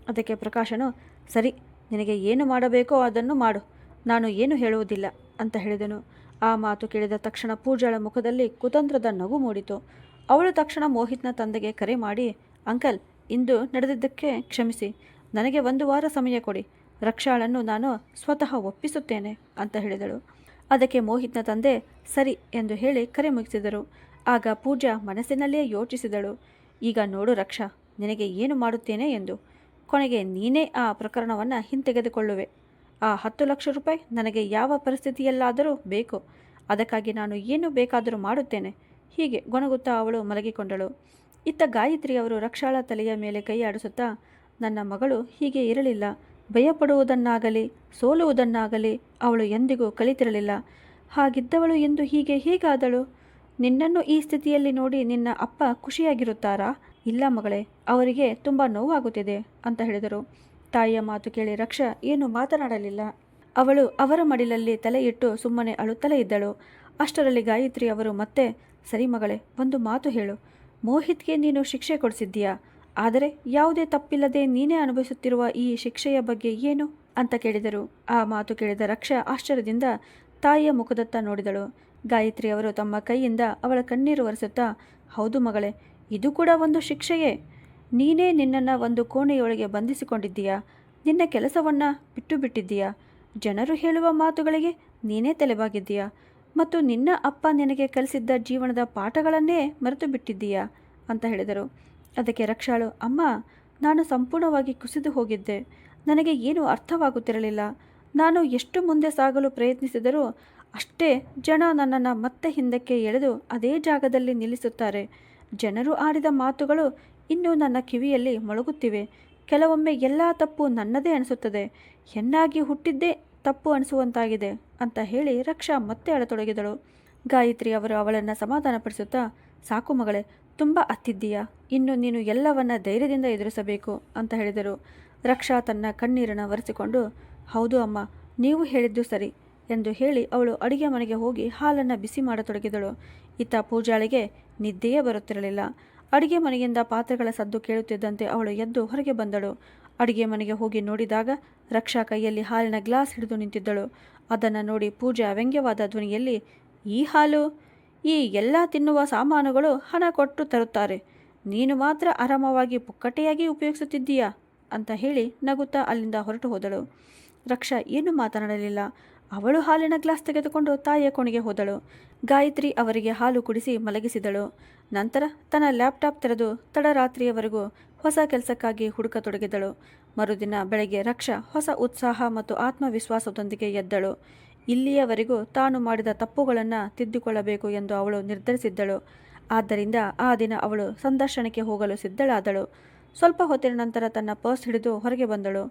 [SPEAKER 1] ಅದಕ್ಕೆ ಪ್ರಕಾಶನು, ಸರಿ, ನಿನಗೆ ಏನು ಮಾಡಬೇಕೋ ಅದನ್ನು ಮಾಡು, ನಾನು ಏನು ಹೇಳುವುದಿಲ್ಲ ಅಂತ ಹೇಳಿದನು. ಆ ಮಾತು ಕೇಳಿದ ತಕ್ಷಣ ಪೂಜಾಳ ಮುಖದಲ್ಲಿ ಕುತಂತ್ರದ ನಗು ಮೂಡಿತು. ಅವಳು ತಕ್ಷಣ ಮೋಹಿತ್ನ ತಂದೆಗೆ ಕರೆ ಮಾಡಿ, ಅಂಕಲ್, ಇಂದು ನಡೆದಿದ್ದಕ್ಕೆ ಕ್ಷಮಿಸಿ, ನನಗೆ 1 ವಾರ ಸಮಯ ಕೊಡಿ, ರಕ್ಷಾಳನ್ನು ನಾನು ಸ್ವತಃ ಒಪ್ಪಿಸುತ್ತೇನೆ ಅಂತ ಹೇಳಿದಳು. ಅದಕ್ಕೆ ಮೋಹಿತ್ನ ತಂದೆ ಸರಿ ಎಂದು ಹೇಳಿ ಕರೆ ಮುಗಿಸಿದರು. ಆಗ ಪೂಜಾ ಮನಸ್ಸಿನಲ್ಲೇ ಯೋಚಿಸಿದಳು, ಈಗ ನೋಡು ರಕ್ಷಾ, ನಿನಗೆ ಏನು ಮಾಡುತ್ತೇನೆ ಎಂದು. ಕೊನೆಗೆ ನೀನೇ ಆ ಪ್ರಕರಣವನ್ನು ಹಿಂತೆಗೆದುಕೊಳ್ಳುವೆ. ಆ 10 ಲಕ್ಷ ರೂಪಾಯಿ ನನಗೆ ಯಾವ ಪರಿಸ್ಥಿತಿಯಲ್ಲಾದರೂ ಬೇಕು, ಅದಕ್ಕಾಗಿ ನಾನು ಏನು ಬೇಕಾದರೂ ಮಾಡುತ್ತೇನೆ. ಹೀಗೆ ಗೊಣಗುತ್ತಾ ಅವಳು ಮಲಗಿಕೊಂಡಳು. ಇತ್ತ ಗಾಯತ್ರಿ ಅವರು ರಕ್ಷಾಳ ತಲೆಯ ಮೇಲೆ ಕೈ ಆಡಿಸುತ್ತಾ, ನನ್ನ ಮಗಳು ಹೀಗೆ ಇರಲಿಲ್ಲ, ಭಯಪಡುವುದನ್ನಾಗಲಿ ಸೋಲುವುದನ್ನಾಗಲಿ ಅವಳು ಎಂದಿಗೂ ಕಲಿತಿರಲಿಲ್ಲ. ಹಾಗಿದ್ದವಳು ಎಂದು ಹೀಗೆ ಹೇಗಾದಳು? ನಿನ್ನನ್ನು ಈ ಸ್ಥಿತಿಯಲ್ಲಿ ನೋಡಿ ನಿನ್ನ ಅಪ್ಪ ಖುಷಿಯಾಗಿರುತ್ತಾರಾ? ಇಲ್ಲ ಮಗಳೇ, ಅವರಿಗೆ ತುಂಬ ನೋವಾಗುತ್ತಿದೆ ಅಂತ ಹೇಳಿದರು. ತಾಯಿಯ ಮಾತು ಕೇಳಿ ರಕ್ಷಾ ಏನು ಮಾತನಾಡಲಿಲ್ಲ. ಅವಳು ಅವರ ಮಡಿಲಲ್ಲಿ ತಲೆ ಇಟ್ಟು ಸುಮ್ಮನೆ ಅಳುತ್ತಲೇ ಇದ್ದಳು. ಅಷ್ಟರಲ್ಲಿ ಗಾಯತ್ರಿ ಅವರು ಮತ್ತೆ, ಸರಿ ಮಗಳೇ, ಒಂದು ಮಾತು ಹೇಳು, ಮೋಹಿತ್ಗೆ ನೀನು ಶಿಕ್ಷೆ ಕೊಡಿಸಿದ್ದೀಯಾ? ಆದರೆ ಯಾವುದೇ ತಪ್ಪಿಲ್ಲದೆ ನೀನೇ ಅನುಭವಿಸುತ್ತಿರುವ ಈ ಶಿಕ್ಷೆಯ ಬಗ್ಗೆ ಏನು ಅಂತ ಕೇಳಿದರು. ಆ ಮಾತು ಕೇಳಿದ ರಕ್ಷಾ ಆಶ್ಚರ್ಯದಿಂದ ತಾಯಿಯ ಮುಖದತ್ತ ನೋಡಿದಳು. ಗಾಯತ್ರಿ ಅವರು ತಮ್ಮ ಕೈಯಿಂದ ಅವಳ ಕಣ್ಣೀರು ಒರೆಸುತ್ತಾ, ಹೌದು ಮಗಳೇ, ಇದು ಕೂಡ ಒಂದು ಶಿಕ್ಷೆಯೇ. ನೀನೇ ನಿನ್ನನ್ನು ಒಂದು ಕೋಣೆಯೊಳಗೆ ಬಂಧಿಸಿಕೊಂಡಿದ್ದೀಯಾ, ನಿನ್ನ ಕೆಲಸವನ್ನು ಬಿಟ್ಟು ಬಿಟ್ಟಿದ್ದೀಯಾ, ಜನರು ಹೇಳುವ ಮಾತುಗಳಿಗೆ ನೀನೇ ತಲೆಬಾಗಿದ್ದೀಯಾ, ಮತ್ತು ನಿನ್ನ ಅಪ್ಪ ನಿನಗೆ ಕಲಿಸಿದ್ದ ಜೀವನದ ಪಾಠಗಳನ್ನೇ ಮರೆತು ಬಿಟ್ಟಿದ್ದೀಯಾ ಅಂತ ಹೇಳಿದರು. ಅದಕ್ಕೆ ರಕ್ಷಾಳು, ಅಮ್ಮ, ನಾನು ಸಂಪೂರ್ಣವಾಗಿ ಕುಸಿದು ಹೋಗಿದ್ದೆ, ನನಗೆ ಏನೂ ಅರ್ಥವಾಗುತ್ತಿರಲಿಲ್ಲ. ನಾನು ಎಷ್ಟು ಮುಂದೆ ಸಾಗಲು ಪ್ರಯತ್ನಿಸಿದರೂ ಅಷ್ಟೇ ಜನ ನನ್ನನ್ನು ಮತ್ತೆ ಹಿಂದಕ್ಕೆ ಎಳೆದು ಅದೇ ಜಾಗದಲ್ಲಿ ನಿಲ್ಲಿಸುತ್ತಾರೆ. ಜನರು ಆಡಿದ ಮಾತುಗಳು ಇನ್ನೂ ನನ್ನ ಕಿವಿಯಲ್ಲಿ ಮೊಳಗುತ್ತಿವೆ. ಕೆಲವೊಮ್ಮೆ ಎಲ್ಲ ತಪ್ಪು ನನ್ನದೇ ಅನಿಸುತ್ತದೆ, ಹೆಣ್ಣಾಗಿ ಹುಟ್ಟಿದ್ದೇ ತಪ್ಪು ಅನಿಸುವಂತಾಗಿದೆ ಅಂತ ಹೇಳಿ ರಕ್ಷಾ ಮತ್ತೆ ಅಳತೊಡಗಿದಳು. ಗಾಯತ್ರಿ ಅವರು ಅವಳನ್ನು ಸಮಾಧಾನಪಡಿಸುತ್ತಾ, ಸಾಕು ಮಗಳೇ, ತುಂಬ ಅತ್ತಿದ್ದೀಯಾ, ಇನ್ನು ನೀನು ಎಲ್ಲವನ್ನ ಧೈರ್ಯದಿಂದ ಎದುರಿಸಬೇಕು ಅಂತ ಹೇಳಿದರು. ರಕ್ಷಾ ತನ್ನ ಕಣ್ಣೀರನ್ನು ಒರೆಸಿಕೊಂಡು, ಹೌದು ಅಮ್ಮ, ನೀವು ಹೇಳಿದ್ದು ಸರಿ ಎಂದು ಹೇಳಿ ಅವಳು ಅಡುಗೆ ಮನೆಗೆ ಹೋಗಿ ಹಾಲನ್ನು ಬಿಸಿ ಮಾಡತೊಡಗಿದಳು. ಇತ್ತ ಪೂಜಾಳಿಗೆ ನಿದ್ದೆಯೇ ಬರುತ್ತಿರಲಿಲ್ಲ. ಅಡುಗೆ ಮನೆಯಿಂದ ಪಾತ್ರೆಗಳ ಸದ್ದು ಕೇಳುತ್ತಿದ್ದಂತೆ ಅವಳು ಎದ್ದು ಹೊರಗೆ ಬಂದಳು. ಅಡುಗೆ ಮನೆಗೆ ಹೋಗಿ ನೋಡಿದಾಗ ರಕ್ಷಾ ಕೈಯಲ್ಲಿ ಹಾಲಿನ ಗ್ಲಾಸ್ ಹಿಡಿದು ನಿಂತಿದ್ದಳು. ಅದನ್ನು ನೋಡಿ ಪೂಜಾ ವ್ಯಂಗ್ಯವಾದ ಧ್ವನಿಯಲ್ಲಿ, ಈ ಹಾಲು, ಈ ಎಲ್ಲ ತಿನ್ನುವ ಸಾಮಾನುಗಳು ಹಣ ಕೊಟ್ಟು ತರುತ್ತಾರೆ, ನೀನು ಮಾತ್ರ ಆರಾಮವಾಗಿ ಪುಕ್ಕಟೆಯಾಗಿ ಉಪಯೋಗಿಸುತ್ತಿದ್ದೀಯಾ ಅಂತ ಹೇಳಿ ನಗುತ್ತಾ ಅಲ್ಲಿಂದ ಹೊರಟು ಹೋದಳು. ರಕ್ಷಾ ಏನೂ ಮಾತನಾಡಲಿಲ್ಲ. ಅವಳು ಹಾಲಿನ ಗ್ಲಾಸ್ ತೆಗೆದುಕೊಂಡು ತಾಯಿಯ ಕೋಣೆಗೆ ಹೋದಳು. ಗಾಯತ್ರಿ ಅವರಿಗೆ ಹಾಲು ಕುಡಿಸಿ ಮಲಗಿಸಿದಳು. ನಂತರ ತನ್ನ ಲ್ಯಾಪ್ಟಾಪ್ ತೆರೆದು ತಡರಾತ್ರಿಯವರೆಗೂ ಹೊಸ ಕೆಲಸಕ್ಕಾಗಿ ಹುಡುಕತೊಡಗಿದಳು. ಮರುದಿನ ಬೆಳಗ್ಗೆ ರಕ್ಷಾ ಹೊಸ ಉತ್ಸಾಹ ಮತ್ತು ಆತ್ಮವಿಶ್ವಾಸದೊಂದಿಗೆ ಎದ್ದಳು. ಇಲ್ಲಿಯವರೆಗೂ ತಾನು ಮಾಡಿದ ತಪ್ಪುಗಳನ್ನು ತಿದ್ದಿಕೊಳ್ಳಬೇಕು ಎಂದು ಅವಳು ನಿರ್ಧರಿಸಿದ್ದಳು. ಆದ್ದರಿಂದ ಆ ದಿನ ಅವಳು ಸಂದರ್ಶನಕ್ಕೆ ಹೋಗಲು ಸಿದ್ಧಳಾದಳು. ಸ್ವಲ್ಪ ಹೊತ್ತಿನ ನಂತರ ತನ್ನ ಪರ್ಸ್ ಹಿಡಿದು ಹೊರಗೆ ಬಂದಳು.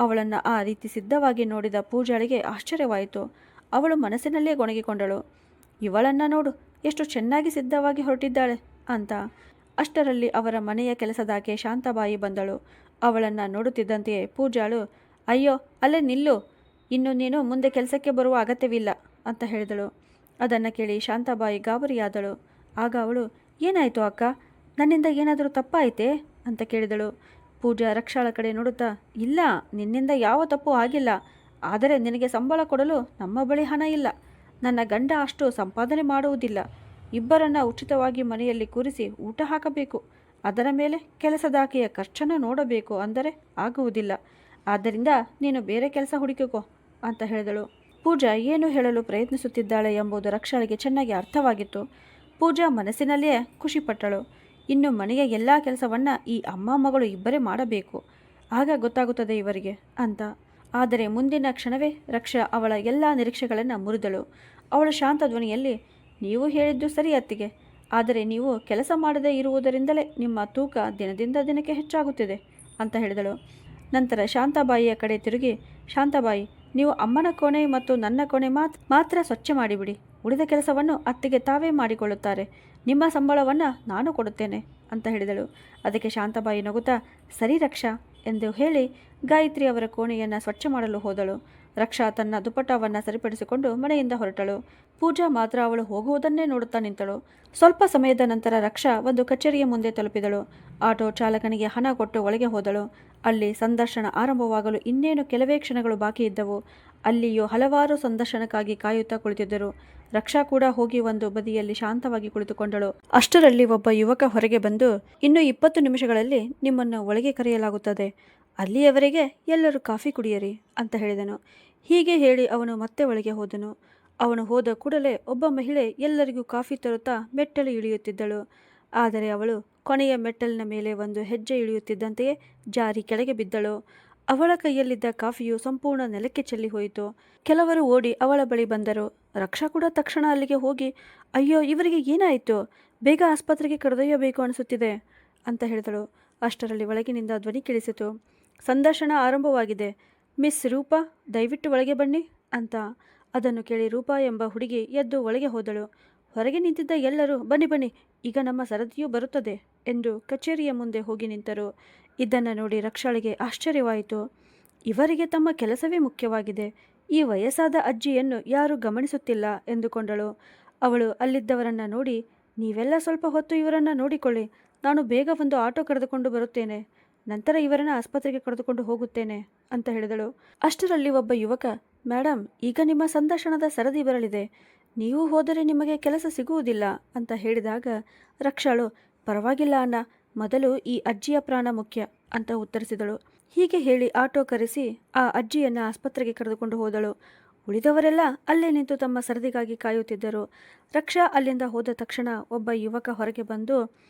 [SPEAKER 1] ಅವಳನ್ನು ಆ ರೀತಿ ಸಿದ್ಧವಾಗಿ ನೋಡಿದ ಪೂಜಾಳಿಗೆ ಆಶ್ಚರ್ಯವಾಯಿತು. ಅವಳು ಮನಸ್ಸಿನಲ್ಲೇ ಗೊಣಗಿಕೊಂಡಳು. ಇವಳನ್ನು ನೋಡು, ಎಷ್ಟು ಚೆನ್ನಾಗಿ ಸಿದ್ಧವಾಗಿ ಹೊರಟಿದ್ದಾಳೆ ಅಂತ. ಅಷ್ಟರಲ್ಲಿ ಅವರ ಮನೆಯ ಕೆಲಸದಾಕೆ ಶಾಂತಾಬಾಯಿ ಬಂದಳು. ಅವಳನ್ನು ನೋಡುತ್ತಿದ್ದಂತೆಯೇ ಪೂಜಾಳು, ಅಯ್ಯೋ ಅಲ್ಲೇ ನಿಲ್ಲು, ಇನ್ನು ನೀನು ಮುಂದೆ ಕೆಲಸಕ್ಕೆ ಬರುವ ಅಗತ್ಯವಿಲ್ಲ ಅಂತ ಹೇಳಿದಳು. ಅದನ್ನು ಕೇಳಿ ಶಾಂತಾಬಾಯಿ ಗಾಬರಿಯಾದಳು. ಆಗ ಅವಳು, ಏನಾಯಿತು ಅಕ್ಕ, ನನ್ನಿಂದ ಏನಾದರೂ ತಪ್ಪಾಯಿತೇ ಅಂತ ಕೇಳಿದಳು. ಪೂಜಾ ರಕ್ಷಾಳ ಕಡೆ ನೋಡುತ್ತಾ, ಇಲ್ಲ, ನಿನ್ನಿಂದ ಯಾವ ತಪ್ಪು ಆಗಿಲ್ಲ. ಆದರೆ ನಿನಗೆ ಸಂಬಳ ಕೊಡಲು ನಮ್ಮ ಬಳಿ ಹಣ ಇಲ್ಲ. ನನ್ನ ಗಂಡ ಅಷ್ಟು ಸಂಪಾದನೆ ಮಾಡುವುದಿಲ್ಲ. ಇಬ್ಬರನ್ನ ಉಚಿತವಾಗಿ ಮನೆಯಲ್ಲಿ ಕೂರಿಸಿ ಊಟ ಹಾಕಬೇಕು. ಅದರ ಮೇಲೆ ಕೆಲಸದಾಕೆಯ ಖರ್ಚನ್ನು ನೋಡಬೇಕು ಅಂದರೆ ಆಗುವುದಿಲ್ಲ. ಆದ್ದರಿಂದ ನೀನು ಬೇರೆ ಕೆಲಸ ಹುಡುಕಿಕೋ ಅಂತ ಹೇಳಿದಳು. ಪೂಜಾ ಏನು ಹೇಳಲು ಪ್ರಯತ್ನಿಸುತ್ತಿದ್ದಾಳೆ ಎಂಬುದು ರಕ್ಷಾಳಿಗೆ ಚೆನ್ನಾಗಿ ಅರ್ಥವಾಗಿತ್ತು. ಪೂಜಾ ಮನಸ್ಸಿನಲ್ಲಿಯೇ ಖುಷಿಪಟ್ಟಳು. ಇನ್ನು ಮನೆಯ ಎಲ್ಲ ಕೆಲಸವನ್ನು ಈ ಅಮ್ಮ ಮಗಳು ಇಬ್ಬರೇ ಮಾಡಬೇಕು, ಆಗ ಗೊತ್ತಾಗುತ್ತದೆ ಇವರಿಗೆ ಅಂತ. ಆದರೆ ಮುಂದಿನ ಕ್ಷಣವೇ ರಕ್ಷಾ ಅವಳ ಎಲ್ಲ ನಿರೀಕ್ಷೆಗಳನ್ನು ಮುರಿದಳು. ಅವಳು ಶಾಂತ ಧ್ವನಿಯಲ್ಲಿ, ನೀವು ಹೇಳಿದ್ದು ಸರಿ ಅತ್ತಿಗೆ, ಆದರೆ ನೀವು ಕೆಲಸ ಮಾಡದೇ ಇರುವುದರಿಂದಲೇ ನಿಮ್ಮ ತೂಕ ದಿನದಿಂದ ದಿನಕ್ಕೆ ಹೆಚ್ಚಾಗುತ್ತಿದೆ ಅಂತ ಹೇಳಿದಳು. ನಂತರ ಶಾಂತಾಬಾಯಿಯ ಕಡೆ ತಿರುಗಿ, ಶಾಂತಾಬಾಯಿ, ನೀವು ಅಮ್ಮನ ಕೋಣೆ ಮತ್ತು ನನ್ನ ಕೋಣೆ ಮಾತ್ರ ಸ್ವಚ್ಛ ಮಾಡಿಬಿಡಿ. ಉಳಿದ ಕೆಲಸವನ್ನು ಅತ್ತಿಗೆ ತಾವೇ ಮಾಡಿಕೊಳ್ಳುತ್ತಾರೆ. ನಿಮ್ಮ ಸಂಬಳವನ್ನು ನಾನು ಕೊಡುತ್ತೇನೆ ಅಂತ ಹೇಳಿದಳು. ಅದಕ್ಕೆ ಶಾಂತಾಬಾಯಿ ನಗುತ್ತಾ, ಸರಿ ರಕ್ಷಾ ಎಂದು ಹೇಳಿ ಗಾಯತ್ರಿ ಅವರ ಕೋಣೆಯನ್ನು ಸ್ವಚ್ಛ ಮಾಡಲು ಹೋದಳು. ರಕ್ಷಾ ತನ್ನ ದುಪಟ್ಟವನ್ನು ಸರಿಪಡಿಸಿಕೊಂಡು ಮನೆಯಿಂದ ಹೊರಟಳು. ಪೂಜಾ ಮಾತ್ರ ಅವಳು ಹೋಗುವುದನ್ನೇ ನೋಡುತ್ತಾ ನಿಂತಳು. ಸ್ವಲ್ಪ ಸಮಯದ ನಂತರ ರಕ್ಷಾ ಒಂದು ಕಚೇರಿಯ ಮುಂದೆ ತಲುಪಿದಳು. ಆಟೋ ಚಾಲಕನಿಗೆ ಹಣ ಕೊಟ್ಟು ಒಳಗೆ ಹೋದಳು. ಅಲ್ಲಿ ಸಂದರ್ಶನ ಆರಂಭವಾಗಲು ಇನ್ನೇನು ಕೆಲವೇ ಕ್ಷಣಗಳು ಬಾಕಿ ಇದ್ದವು. ಅಲ್ಲಿಯೂ ಹಲವಾರು ಸಂದರ್ಶನಕ್ಕಾಗಿ ಕಾಯುತ್ತಾ ಕುಳಿತಿದ್ದರು. ರಕ್ಷಾ ಕೂಡ ಹೋಗಿ ಒಂದು ಬದಿಯಲ್ಲಿ ಶಾಂತವಾಗಿ ಕುಳಿತುಕೊಂಡಳು. ಅಷ್ಟರಲ್ಲಿ ಒಬ್ಬ ಯುವಕ ಹೊರಗೆ ಬಂದು, ಇನ್ನು 20 ನಿಮಿಷಗಳಲ್ಲಿ ನಿಮ್ಮನ್ನು ಒಳಗೆ ಕರೆಯಲಾಗುತ್ತದೆ. ಅಲ್ಲಿಯವರೆಗೆ ಎಲ್ಲರೂ ಕಾಫಿ ಕುಡಿಯಿರಿ ಅಂತ ಹೇಳಿದನು. ಹೀಗೆ ಹೇಳಿ ಅವನು ಮತ್ತೆ ಒಳಗೆ ಹೋದನು. ಅವನು ಹೋದ ಕೂಡಲೇ ಒಬ್ಬ ಮಹಿಳೆ ಎಲ್ಲರಿಗೂ ಕಾಫಿ ತರುತ್ತಾ ಮೆಟ್ಟಲು ಇಳಿಯುತ್ತಿದ್ದಳು. ಆದರೆ ಅವಳು ಕೊನೆಯ ಮೆಟ್ಟಲಿನ ಮೇಲೆ ಒಂದು ಹೆಜ್ಜೆ ಇಳಿಯುತ್ತಿದ್ದಂತೆಯೇ ಜಾರಿ ಕೆಳಗೆ ಬಿದ್ದಳು. ಅವಳ ಕೈಯಲ್ಲಿದ್ದ ಕಾಫಿಯು ಸಂಪೂರ್ಣ ನೆಲಕ್ಕೆ ಚೆಲ್ಲಿ ಹೋಯಿತು. ಕೆಲವರು ಓಡಿ ಅವಳ ಬಳಿ ಬಂದರು. ರಕ್ಷಾ ಕೂಡ ತಕ್ಷಣ ಅಲ್ಲಿಗೆ ಹೋಗಿ, ಅಯ್ಯೋ ಇವರಿಗೆ ಏನಾಯಿತು, ಬೇಗ ಆಸ್ಪತ್ರೆಗೆ ಕರೆದೊಯ್ಯಬೇಕು ಅನಿಸುತ್ತಿದೆ ಅಂತ ಹೇಳಿದಳು. ಅಷ್ಟರಲ್ಲಿ ಒಳಗಿನಿಂದ ಧ್ವನಿ ಕೇಳಿಸಿತು, ಸಂದರ್ಶನ ಆರಂಭವಾಗಿದೆ, ಮಿಸ್ ರೂಪಾ ದಯವಿಟ್ಟು ಒಳಗೆ ಬನ್ನಿ ಅಂತ. ಅದನ್ನು ಕೇಳಿ ರೂಪಾ ಎಂಬ ಹುಡುಗಿ ಎದ್ದು ಒಳಗೆ ಹೋದಳು. ಹೊರಗೆ ನಿಂತಿದ್ದ ಎಲ್ಲರೂ, ಬನ್ನಿ ಬನ್ನಿ, ಈಗ ನಮ್ಮ ಸರದಿಯೂ ಬರುತ್ತದೆ ಎಂದು ಕಚೇರಿಯ ಮುಂದೆ ಹೋಗಿ ನಿಂತರು. ಇದನ್ನು ನೋಡಿ ರಕ್ಷಾಳಿಗೆ ಆಶ್ಚರ್ಯವಾಯಿತು. ಇವರಿಗೆ ತಮ್ಮ ಕೆಲಸವೇ ಮುಖ್ಯವಾಗಿದೆ, ಈ ವಯಸ್ಸಾದ ಅಜ್ಜಿಯನ್ನು ಯಾರೂ ಗಮನಿಸುತ್ತಿಲ್ಲ ಎಂದುಕೊಂಡಳು. ಅವಳು ಅಲ್ಲಿದ್ದವರನ್ನು ನೋಡಿ, ನೀವೆಲ್ಲ ಸ್ವಲ್ಪ ಹೊತ್ತು ಇವರನ್ನು ನೋಡಿಕೊಳ್ಳಿ, ನಾನು ಬೇಗ ಒಂದು ಆಟೋ ಕರೆದುಕೊಂಡು ಬರುತ್ತೇನೆ, ನಂತರ ಇವರನ್ನು ಆಸ್ಪತ್ರೆಗೆ ಕರೆದುಕೊಂಡು ಹೋಗುತ್ತೇನೆ ಅಂತ ಹೇಳಿದಳು. ಅಷ್ಟರಲ್ಲಿ ಒಬ್ಬ ಯುವಕ, ಮೇಡಮ್, ಈಗ ನಿಮ್ಮ ಸಂದರ್ಶನದ ಸರದಿ ಬರಲಿದೆ, ನೀವು ಹೋದರೆ ನಿಮಗೆ ಕೆಲಸ ಸಿಗುವುದಿಲ್ಲ ಅಂತ ಹೇಳಿದಾಗ ರಕ್ಷಾಳು, ಪರವಾಗಿಲ್ಲ ಅಣ್ಣ, ಮೊದಲು ಈ ಅಜ್ಜಿಯ ಪ್ರಾಣ ಮುಖ್ಯ ಅಂತ ಉತ್ತರಿಸಿದಳು. ಹೀಗೆ ಹೇಳಿ ಆಟೋ ಕರೆಸಿ ಆ ಅಜ್ಜಿಯನ್ನು ಆಸ್ಪತ್ರೆಗೆ ಕರೆದುಕೊಂಡು ಹೋದಳು. ಉಳಿದವರೆಲ್ಲ ಅಲ್ಲೇ ನಿಂತು ತಮ್ಮ ಸರದಿಗಾಗಿ ಕಾಯುತ್ತಿದ್ದರು. ರಕ್ಷಾ ಅಲ್ಲಿಂದ ಹೋದ ತಕ್ಷಣ ಒಬ್ಬ ಯುವಕ ಹೊರಗೆ ಬಂದು,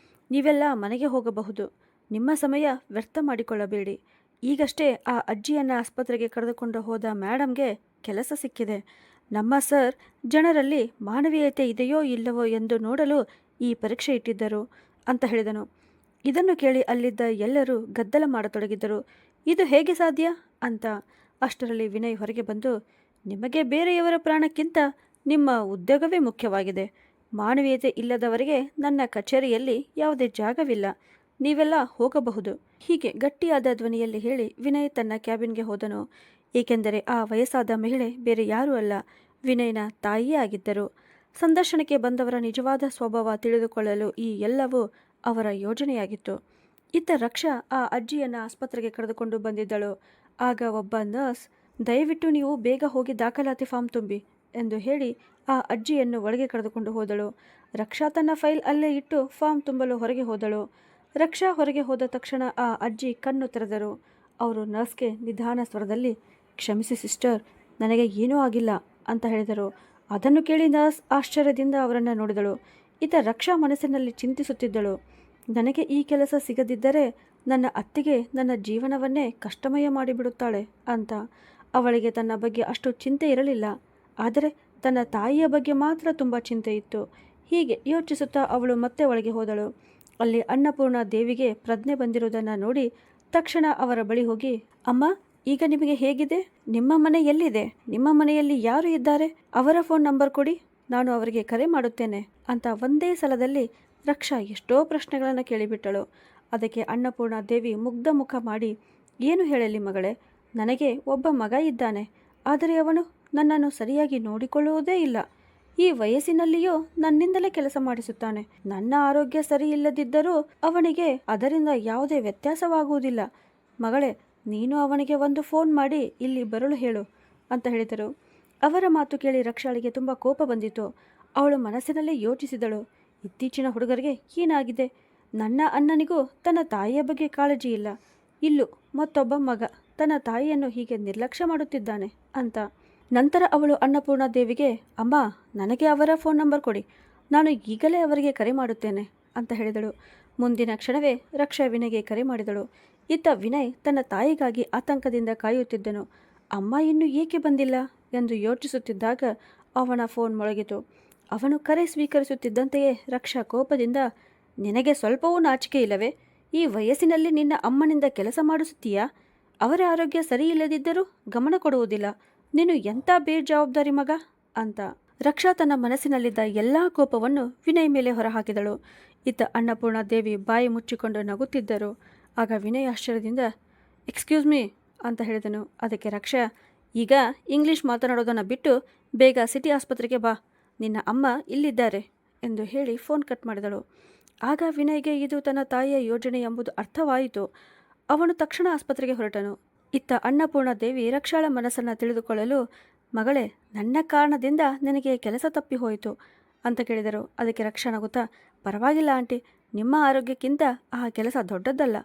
[SPEAKER 1] ನೀವೆಲ್ಲ ಮನೆಗೆ ಹೋಗಬಹುದು, ನಿಮ್ಮ ಸಮಯ ವ್ಯರ್ಥ ಮಾಡಿಕೊಳ್ಳಬೇಡಿ. ಈಗಷ್ಟೇ ಆ ಅಜ್ಜಿಯನ್ನು ಆಸ್ಪತ್ರೆಗೆ ಕರೆದುಕೊಂಡು ಹೋದ ಮೇಡಮ್ಗೆ ಕೆಲಸ ಸಿಕ್ಕಿದೆ. ನಮ್ಮ ಸರ್ ಜನರಲ್ಲಿ ಮಾನವೀಯತೆ ಇದೆಯೋ ಇಲ್ಲವೋ ಎಂದು ನೋಡಲು ಈ ಪರೀಕ್ಷೆ ಇಟ್ಟಿದ್ದರು ಅಂತ ಹೇಳಿದನು. ಇದನ್ನು ಕೇಳಿ ಅಲ್ಲಿದ್ದ ಎಲ್ಲರೂ ಗದ್ದಲ ಮಾಡತೊಡಗಿದ್ದರು. ಇದು ಹೇಗೆ ಸಾಧ್ಯ ಅಂತ. ಅಷ್ಟರಲ್ಲಿ ವಿನಯ್ ಹೊರಗೆ ಬಂದು, ನಿಮಗೆ ಬೇರೆಯವರ ಪ್ರಾಣಕ್ಕಿಂತ ನಿಮ್ಮ ಉದ್ಯೋಗವೇ ಮುಖ್ಯವಾಗಿದೆ. ಮಾನವೀಯತೆ ಇಲ್ಲದವರಿಗೆ ನನ್ನ ಕಚೇರಿಯಲ್ಲಿ ಯಾವುದೇ ಜಾಗವಿಲ್ಲ, ನೀವೆಲ್ಲ ಹೋಗಬಹುದು ಹೀಗೆ ಗಟ್ಟಿಯಾದ ಧ್ವನಿಯಲ್ಲಿ ಹೇಳಿ ವಿನಯ್ ತನ್ನ ಕ್ಯಾಬಿನ್ಗೆ ಹೋದನು. ಏಕೆಂದರೆ ಆ ವಯಸ್ಸಾದ ಮಹಿಳೆ ಬೇರೆ ಯಾರೂ ಅಲ್ಲ, ವಿನಯ್ನ ತಾಯಿಯೇ ಆಗಿದ್ದರು. ಸಂದರ್ಶನಕ್ಕೆ ಬಂದವರ ನಿಜವಾದ ಸ್ವಭಾವ ತಿಳಿದುಕೊಳ್ಳಲು ಈ ಎಲ್ಲವೂ ಅವರ ಯೋಜನೆಯಾಗಿತ್ತು. ಇತ್ತ ರಕ್ಷಾ ಆ ಅಜ್ಜಿಯನ್ನು ಆಸ್ಪತ್ರೆಗೆ ಕರೆದುಕೊಂಡು ಬಂದಿದ್ದಳು. ಆಗ ಒಬ್ಬ ನರ್ಸ್, ದಯವಿಟ್ಟು ನೀವು ಬೇಗ ಹೋಗಿ ದಾಖಲಾತಿ ಫಾರ್ಮ್ ತುಂಬಿ ಎಂದು ಹೇಳಿ ಆ ಅಜ್ಜಿಯನ್ನು ಒಳಗೆ ಕರೆದುಕೊಂಡು ಹೋದಳು. ರಕ್ಷಾ ತನ್ನ ಫೈಲ್ ಅಲ್ಲೇ ಇಟ್ಟು ಫಾರ್ಮ್ ತುಂಬಲು ಹೊರಗೆ ಹೋದಳು. ರಕ್ಷಾ ಹೊರಗೆ ಹೋದ ತಕ್ಷಣ ಆ ಅಜ್ಜಿ ಕಣ್ಣು ತೆರೆದರು. ಅವರು ನರ್ಸ್ಗೆ ನಿಧಾನ ಸ್ವರದಲ್ಲಿ, ಕ್ಷಮಿಸಿ ಸಿಸ್ಟರ್, ನನಗೆ ಏನೂ ಆಗಿಲ್ಲ ಅಂತ ಹೇಳಿದರು. ಅದನ್ನು ಕೇಳಿ ನರ್ಸ್ ಆಶ್ಚರ್ಯದಿಂದ ಅವರನ್ನು ನೋಡಿದಳು. ಈತ ರಕ್ಷಾ ಮನಸ್ಸಿನಲ್ಲಿ ಚಿಂತಿಸುತ್ತಿದ್ದಳು. ನನಗೆ ಈ ಕೆಲಸ ಸಿಗದಿದ್ದರೆ ನನ್ನ ಅತ್ತಿಗೆ ನನ್ನ ಜೀವನವನ್ನೇ ಕಷ್ಟಮಯ ಮಾಡಿಬಿಡುತ್ತಾಳೆ ಅಂತ. ಅವಳಿಗೆ ತನ್ನ ಬಗ್ಗೆ ಅಷ್ಟು ಚಿಂತೆ ಇರಲಿಲ್ಲ, ಆದರೆ ತನ್ನ ತಾಯಿಯ ಬಗ್ಗೆ ಮಾತ್ರ ತುಂಬ ಚಿಂತೆ ಇತ್ತು. ಹೀಗೆ ಯೋಚಿಸುತ್ತಾ ಅವಳು ಮತ್ತೆ ಒಳಗೆ ಹೋದಳು. ಅಲ್ಲಿ ಅನ್ನಪೂರ್ಣ ದೇವಿಗೆ ಪ್ರಜ್ಞೆ ಬಂದಿರುವುದನ್ನು ನೋಡಿ ತಕ್ಷಣ ಅವರ ಬಳಿ ಹೋಗಿ, ಅಮ್ಮ, ಈಗ ನಿಮಗೆ ಹೇಗಿದೆ? ನಿಮ್ಮ ಮನೆ ಎಲ್ಲಿದೆ? ನಿಮ್ಮ ಮನೆಯಲ್ಲಿ ಯಾರು ಇದ್ದಾರೆ? ಅವರ ಫೋನ್ ನಂಬರ್ ಕೊಡಿ, ನಾನು ಅವರಿಗೆ ಕರೆ ಮಾಡುತ್ತೇನೆ ಅಂತ ಒಂದೇ ಸಲದಲ್ಲಿ ರಕ್ಷಾ ಎಷ್ಟೋ ಪ್ರಶ್ನೆಗಳನ್ನು ಕೇಳಿಬಿಟ್ಟಳು. ಅದಕ್ಕೆ ಅನ್ನಪೂರ್ಣ ದೇವಿ ಮುಗ್ಧ ಮುಖ ಮಾಡಿ, ಏನು ಹೇಳಲಿ ಮಗಳೇ, ನನಗೆ ಒಬ್ಬ ಮಗ ಇದ್ದಾನೆ, ಆದರೆ ಅವನು ನನ್ನನ್ನು ಸರಿಯಾಗಿ ನೋಡಿಕೊಳ್ಳುವುದೇ ಇಲ್ಲ. ಈ ವಯಸ್ಸಿನಲ್ಲಿಯೂ ನನ್ನಿಂದಲೇ ಕೆಲಸ ಮಾಡಿಸುತ್ತಾನೆ. ನನ್ನ ಆರೋಗ್ಯ ಸರಿ ಇಲ್ಲದಿದ್ದರೂ ಅವನಿಗೆ ಅದರಿಂದ ಯಾವುದೇ ವ್ಯತ್ಯಾಸವಾಗುವುದಿಲ್ಲ. ಮಗಳೇ, ನೀನು ಅವನಿಗೆ ಒಂದು ಫೋನ್ ಮಾಡಿ ಇಲ್ಲಿ ಬರಲು ಹೇಳು ಅಂತ ಹೇಳಿದರು. ಅವರ ಮಾತು ಕೇಳಿ ರಕ್ಷಾಳಿಗೆ ತುಂಬ ಕೋಪ ಬಂದಿತು. ಅವಳು ಮನಸ್ಸಿನಲ್ಲೇ ಯೋಚಿಸಿದಳು, ಇತ್ತೀಚಿನ ಹುಡುಗರಿಗೆ ಏನಾಗಿದೆ? ನನ್ನ ಅಣ್ಣನಿಗೂ ತನ್ನ ತಾಯಿಯ ಬಗ್ಗೆ ಕಾಳಜಿ ಇಲ್ಲ, ಇಲ್ಲೂ ಮತ್ತೊಬ್ಬ ಮಗ ತನ್ನ ತಾಯಿಯನ್ನು ಹೀಗೆ ನಿರ್ಲಕ್ಷ್ಯ ಮಾಡುತ್ತಿದ್ದಾನೆ ಅಂತ. ನಂತರ ಅವಳು ಅನ್ನಪೂರ್ಣ ದೇವಿಗೆ, ಅಮ್ಮ, ನನಗೆ ಅವರ ಫೋನ್ ನಂಬರ್ ಕೊಡಿ, ನಾನು ಈಗಲೇ ಅವರಿಗೆ ಕರೆ ಮಾಡುತ್ತೇನೆ ಅಂತ ಹೇಳಿದಳು. ಮುಂದಿನ ಕ್ಷಣವೇ ರಕ್ಷಾ ವಿನಯ್ಗೆ ಕರೆ ಮಾಡಿದಳು. ಇತ್ತ ವಿನಯ್ ತನ್ನ ತಾಯಿಗಾಗಿ ಆತಂಕದಿಂದ ಕಾಯುತ್ತಿದ್ದನು. ಅಮ್ಮ ಇನ್ನೂ ಏಕೆ ಬಂದಿಲ್ಲ ಎಂದು ಯೋಚಿಸುತ್ತಿದ್ದಾಗ ಅವನ ಫೋನ್ ಮೊಳಗಿತು. ಅವನು ಕರೆ ಸ್ವೀಕರಿಸುತ್ತಿದ್ದಂತೆಯೇ ರಕ್ಷಾ ಕೋಪದಿಂದ, ನಿನಗೆ ಸ್ವಲ್ಪವೂ ನಾಚಿಕೆ ಇಲ್ಲವೇ? ಈ ವಯಸ್ಸಿನಲ್ಲಿ ನಿನ್ನ ಅಮ್ಮನಿಂದ ಕೆಲಸ ಮಾಡಿಸುತ್ತೀಯಾ? ಅವರ ಆರೋಗ್ಯ ಸರಿ ಇಲ್ಲದಿದ್ದರೂ ಗಮನ ಕೊಡುವುದಿಲ್ಲ. ನೀನು ಎಂಥ ಬೇಜವಾಬ್ದಾರಿ ಮಗ ಅಂತ. ರಕ್ಷಾ ತನ್ನ ಮನಸ್ಸಿನಲ್ಲಿದ್ದ ಎಲ್ಲ ಕೋಪವನ್ನು ವಿನಯ್ ಮೇಲೆ ಹೊರಹಾಕಿದಳು. ಇತ್ತ ಅನ್ನಪೂರ್ಣ ದೇವಿ ಬಾಯಿ ಮುಚ್ಚಿಕೊಂಡು ನಗುತ್ತಿದ್ದರು. ಆಗ ವಿನಯ್ ಆಶ್ಚರ್ಯದಿಂದ, ಎಕ್ಸ್ಕ್ಯೂಸ್ ಮೀ ಅಂತ ಹೇಳಿದನು. ಅದಕ್ಕೆ ರಕ್ಷಾ, ಈಗ ಇಂಗ್ಲೀಷ್ ಮಾತನಾಡೋದನ್ನು ಬಿಟ್ಟು ಬೇಗ ಸಿಟಿ ಆಸ್ಪತ್ರೆಗೆ ಬಾ, ನಿನ್ನ ಅಮ್ಮ ಇಲ್ಲಿದ್ದಾರೆ ಎಂದು ಹೇಳಿ ಫೋನ್ ಕಟ್ ಮಾಡಿದಳು. ಆಗ ವಿನಯ್ಗೆ ಇದು ತನ್ನ ತಾಯಿಯ ಯೋಜನೆ ಎಂಬುದು ಅರ್ಥವಾಯಿತು. ಅವನು ತಕ್ಷಣ ಆಸ್ಪತ್ರೆಗೆ ಹೊರಟನು. ಇತ್ತ ಅನ್ನಪೂರ್ಣ ದೇವಿ ರಕ್ಷಾಳ ಮನಸ್ಸನ್ನು ತಿಳಿದುಕೊಳ್ಳಲು, ಮಗಳೇ, ನನ್ನ ಕಾರಣದಿಂದ ನಿನಗೆ ಕೆಲಸ ತಪ್ಪಿ ಹೋಯಿತು ಅಂತ ಕೇಳಿದರು. ಅದಕ್ಕೆ ರಕ್ಷಾ ನಗುತ್ತಾ, ಪರವಾಗಿಲ್ಲ ಆಂಟಿ, ನಿಮ್ಮ ಆರೋಗ್ಯಕ್ಕಿಂತ ಆ ಕೆಲಸ ದೊಡ್ಡದ್ದಲ್ಲ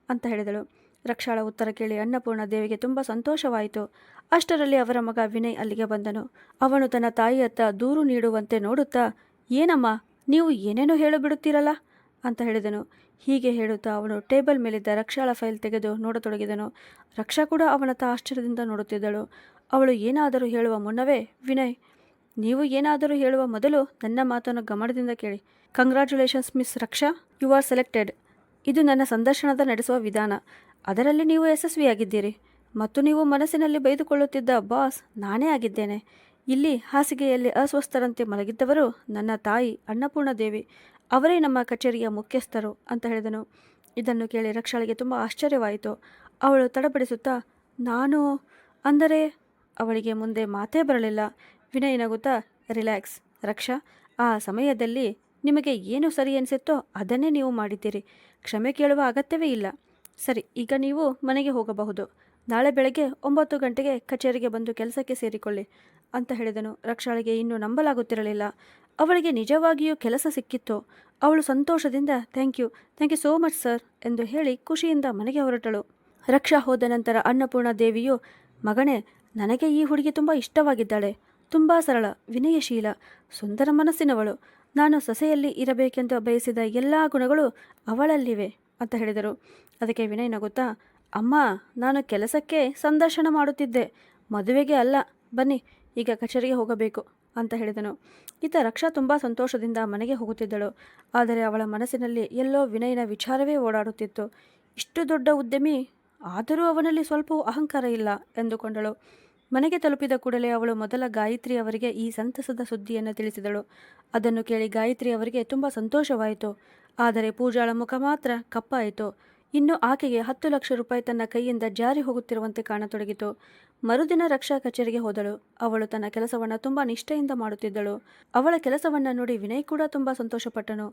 [SPEAKER 1] ಅಂತ ಹೇಳಿದಳು. ರಕ್ಷಾಳ ಉತ್ತರ ಕೇಳಿ ಅನ್ನಪೂರ್ಣ ದೇವಿಗೆ ತುಂಬ ಸಂತೋಷವಾಯಿತು. ಅಷ್ಟರಲ್ಲಿ ಅವರ ಮಗ ವಿನಯ್ ಅಲ್ಲಿಗೆ ಬಂದನು. ಅವನು ತನ್ನ ತಾಯಿಯತ್ತ ದೂರು ನೀಡುವಂತೆ ನೋಡುತ್ತಾ, ಏನಮ್ಮ, ನೀವು ಏನೇನೋ ಹೇಳಿಬಿಡುತ್ತೀರಲ್ಲ ಅಂತ ಹೇಳಿದನು. ಹೀಗೆ ಹೇಳುತ್ತಾ ಅವನು ಟೇಬಲ್ ಮೇಲಿದ್ದ ರಕ್ಷಾಳ ಫೈಲ್ ತೆಗೆದು ನೋಡತೊಡಗಿದನು. ರಕ್ಷಾ ಕೂಡ ಅವನತ್ತ ಆಶ್ಚರ್ಯದಿಂದ ನೋಡುತ್ತಿದ್ದಳು. ಅವಳು ಏನಾದರೂ ಹೇಳುವ ಮುನ್ನವೇ ವಿನಯ್, ನೀವು ಏನಾದರೂ ಹೇಳುವ ಮೊದಲು ನನ್ನ ಮಾತನ್ನು ಗಮನದಿಂದ ಕೇಳಿ. Congratulations miss Raksha, you are selected. ಇದು ನನ್ನ ಸಂದರ್ಶನದ ನಡೆಸುವ ವಿಧಾನ. ಅದರಲ್ಲಿ ನೀವು ಯಶಸ್ವಿಯಾಗಿದ್ದೀರಿ ಮತ್ತು ನೀವು ಮನಸ್ಸಿನಲ್ಲಿ ಬೈದುಕೊಳ್ಳುತ್ತಿದ್ದ ಬಾಸ್ ನಾನೇ ಆಗಿದ್ದೇನೆ. ಇಲ್ಲಿ ಹಾಸಿಗೆಯಲ್ಲಿ ಅಸ್ವಸ್ಥರಂತೆ ಮಲಗಿದ್ದವರು ನನ್ನ ತಾಯಿ ಅನ್ನಪೂರ್ಣ ದೇವಿ, ಅವರೇ ನಮ್ಮ ಕಚೇರಿಯ ಮುಖ್ಯಸ್ಥರು ಅಂತ ಹೇಳಿದನು. ಇದನ್ನು ಕೇಳಿ ರಕ್ಷಾಳಿಗೆ ತುಂಬ ಆಶ್ಚರ್ಯವಾಯಿತು. ಅವಳು ತಡಬಡಿಸುತ್ತಾ, ನಾನು ಅಂದರೆ ಅವಳಿಗೆ ಮುಂದೆ ಮಾತೇ ಬರಲಿಲ್ಲ. ವಿನಯ್ ನಗುತ್ತಾ, ರಿಲ್ಯಾಕ್ಸ್ ರಕ್ಷಾ, ಆ ಸಮಯದಲ್ಲಿ ನಿಮಗೆ ಏನು ಸರಿ ಅನಿಸುತ್ತೋ ಅದನ್ನೇ ನೀವು ಮಾಡಿದ್ದೀರಿ. ಕ್ಷಮೆ ಕೇಳುವ ಅಗತ್ಯವೇ ಇಲ್ಲ. ಸರಿ, ಈಗ ನೀವು ಮನೆಗೆ ಹೋಗಬಹುದು. ನಾಳೆ ಬೆಳಗ್ಗೆ 9 ಗಂಟೆಗೆ ಕಚೇರಿಗೆ ಬಂದು ಕೆಲಸಕ್ಕೆ ಸೇರಿಕೊಳ್ಳಿ ಅಂತ ಹೇಳಿದನು. ರಕ್ಷಾಳಿಗೆ ಇನ್ನೂ ನಂಬಲಾಗುತ್ತಿರಲಿಲ್ಲ. ಅವಳಿಗೆ ನಿಜವಾಗಿಯೂ ಕೆಲಸ ಸಿಕ್ಕಿತ್ತು. ಅವಳು ಸಂತೋಷದಿಂದ thank you so much sir ಎಂದು ಹೇಳಿ ಖುಷಿಯಿಂದ ಮನೆಗೆ ಹೊರಟಳು. ರಕ್ಷಾ ಹೋದ ನಂತರ ಅನ್ನಪೂರ್ಣ ದೇವಿಯು, ಮಗನೇ, ನನಗೆ ಈ ಹುಡುಗಿ ತುಂಬ ಇಷ್ಟವಾಗಿದ್ದಾಳೆ. ತುಂಬ ಸರಳ, ವಿನಯಶೀಲ, ಸುಂದರ ಮನಸ್ಸಿನವಳು. ನಾನು ಸೊಸೆಯಲ್ಲಿ ಇರಬೇಕೆಂದು ಬಯಸಿದ ಎಲ್ಲ ಗುಣಗಳು ಅವಳಲ್ಲಿವೆ ಅಂತ ಹೇಳಿದರು. ಅದಕ್ಕೆ ವಿನಯ್ ನಗುತ್ತಾ, ಅಮ್ಮ, ನಾನು ಕೆಲಸಕ್ಕೆ ಸಂದರ್ಶನ ಮಾಡುತ್ತಿದ್ದೆ, ಮದುವೆಗೆ ಅಲ್ಲ. ಬನ್ನಿ, ಈಗ ಕಚೇರಿಗೆ ಹೋಗಬೇಕು ಅಂತ ಹೇಳಿದನು. ಈತ ರಕ್ಷಾ ತುಂಬ ಸಂತೋಷದಿಂದ ಮನೆಗೆ ಹೋಗುತ್ತಿದ್ದಳು. ಆದರೆ ಅವಳ ಮನಸ್ಸಿನಲ್ಲಿ ಎಲ್ಲೋ ವಿನಯನ ವಿಚಾರವೇ ಓಡಾಡುತ್ತಿತ್ತು. ಇಷ್ಟು ದೊಡ್ಡ ಉದ್ಯಮಿ, ಆದರೂ ಅವನಲ್ಲಿ ಸ್ವಲ್ಪವೂ ಅಹಂಕಾರ ಇಲ್ಲ ಎಂದುಕೊಂಡಳು. ಮನೆಗೆ ತಲುಪಿದ ಕೂಡಲೇ ಅವಳು ಮೊದಲ ಗಾಯತ್ರಿ ಅವರಿಗೆ ಈ ಸಂತಸದ ಸುದ್ದಿಯನ್ನು ತಿಳಿಸಿದಳು. ಅದನ್ನು ಕೇಳಿ ಗಾಯತ್ರಿ ಅವರಿಗೆ ತುಂಬ ಸಂತೋಷವಾಯಿತು. ಆದರೆ ಪೂಜಾಳ ಮುಖ ಮಾತ್ರ ಕಪ್ಪಾಯಿತು. ಇನ್ನು ಆಕೆಗೆ 10 ಲಕ್ಷ ರೂಪಾಯಿ ತನ್ನ ಕೈಯಿಂದ ಜಾರಿ ಹೋಗುತ್ತಿರುವಂತೆ ಕಾಣತೊಡಗಿತು. ಮರುದಿನ ರಕ್ಷಾ ಕಚೇರಿಗೆ ಹೋದಳು. ಅವಳು ತನ್ನ ಕೆಲಸವನ್ನು ತುಂಬ ನಿಷ್ಠೆಯಿಂದ ಮಾಡುತ್ತಿದ್ದಳು. ಅವಳ ಕೆಲಸವನ್ನು ನೋಡಿ ವಿನಯ್ ಕೂಡ ತುಂಬ ಸಂತೋಷಪಟ್ಟನು.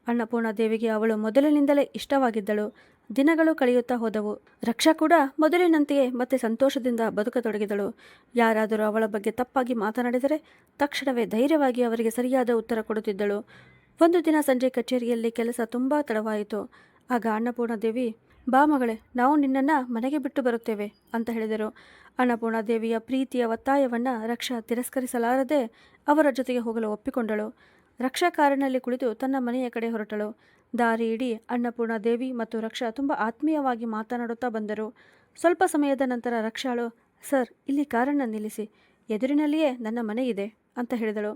[SPEAKER 1] ಅನ್ನಪೂರ್ಣ ದೇವಿಗೆ ಅವಳು ಮೊದಲಿನಿಂದಲೇ ಇಷ್ಟವಾಗಿದ್ದಳು. ದಿನಗಳು ಕಳೆಯುತ್ತಾ ಹೋದವು. ರಕ್ಷಾ ಕೂಡ ಮೊದಲಿನಂತೆಯೇ ಮತ್ತೆ ಸಂತೋಷದಿಂದ ಬದುಕತೊಡಗಿದಳು. ಯಾರಾದರೂ ಅವಳ ಬಗ್ಗೆ ತಪ್ಪಾಗಿ ಮಾತನಾಡಿದರೆ ತಕ್ಷಣವೇ ಧೈರ್ಯವಾಗಿ ಅವರಿಗೆ ಸರಿಯಾದ ಉತ್ತರ ಕೊಡುತ್ತಿದ್ದಳು. ಒಂದು ದಿನ ಸಂಜೆ ಕಚೇರಿಯಲ್ಲಿ ಕೆಲಸ ತುಂಬ ತಡವಾಯಿತು. ಆಗ ಅನ್ನಪೂರ್ಣಾದೇವಿ, ಬಾ ಮಗಳೇ, ನಾವು ನಿನ್ನನ್ನು ಮನೆಗೆ ಬಿಟ್ಟು ಬರುತ್ತೇವೆ ಅಂತ ಹೇಳಿದರು. ಅನ್ನಪೂರ್ಣಾದೇವಿಯ ಪ್ರೀತಿಯ ಒತ್ತಾಯವನ್ನು ರಕ್ಷಾ ತಿರಸ್ಕರಿಸಲಾರದೆ ಅವರ ಜೊತೆಗೆ ಹೋಗಲು ಒಪ್ಪಿಕೊಂಡಳು. ರಕ್ಷಾ ಕಾರಿನಲ್ಲಿ ಕುಳಿತು ತನ್ನ ಮನೆಯ ಕಡೆ ಹೊರಟಳು. ದಾರಿ ಇಡೀ ಅನ್ನಪೂರ್ಣಾದೇವಿ ಮತ್ತು ರಕ್ಷಾ ತುಂಬ ಆತ್ಮೀಯವಾಗಿ ಮಾತನಾಡುತ್ತಾ ಬಂದರು. ಸ್ವಲ್ಪ ಸಮಯದ ನಂತರ ರಕ್ಷಾಳು, ಸರ್, ಇಲ್ಲಿ ಕಾರನ್ನು ನಿಲ್ಲಿಸಿ, ಎದುರಿನಲ್ಲಿಯೇ ನನ್ನ ಮನೆ ಇದೆ ಅಂತ ಹೇಳಿದಳು.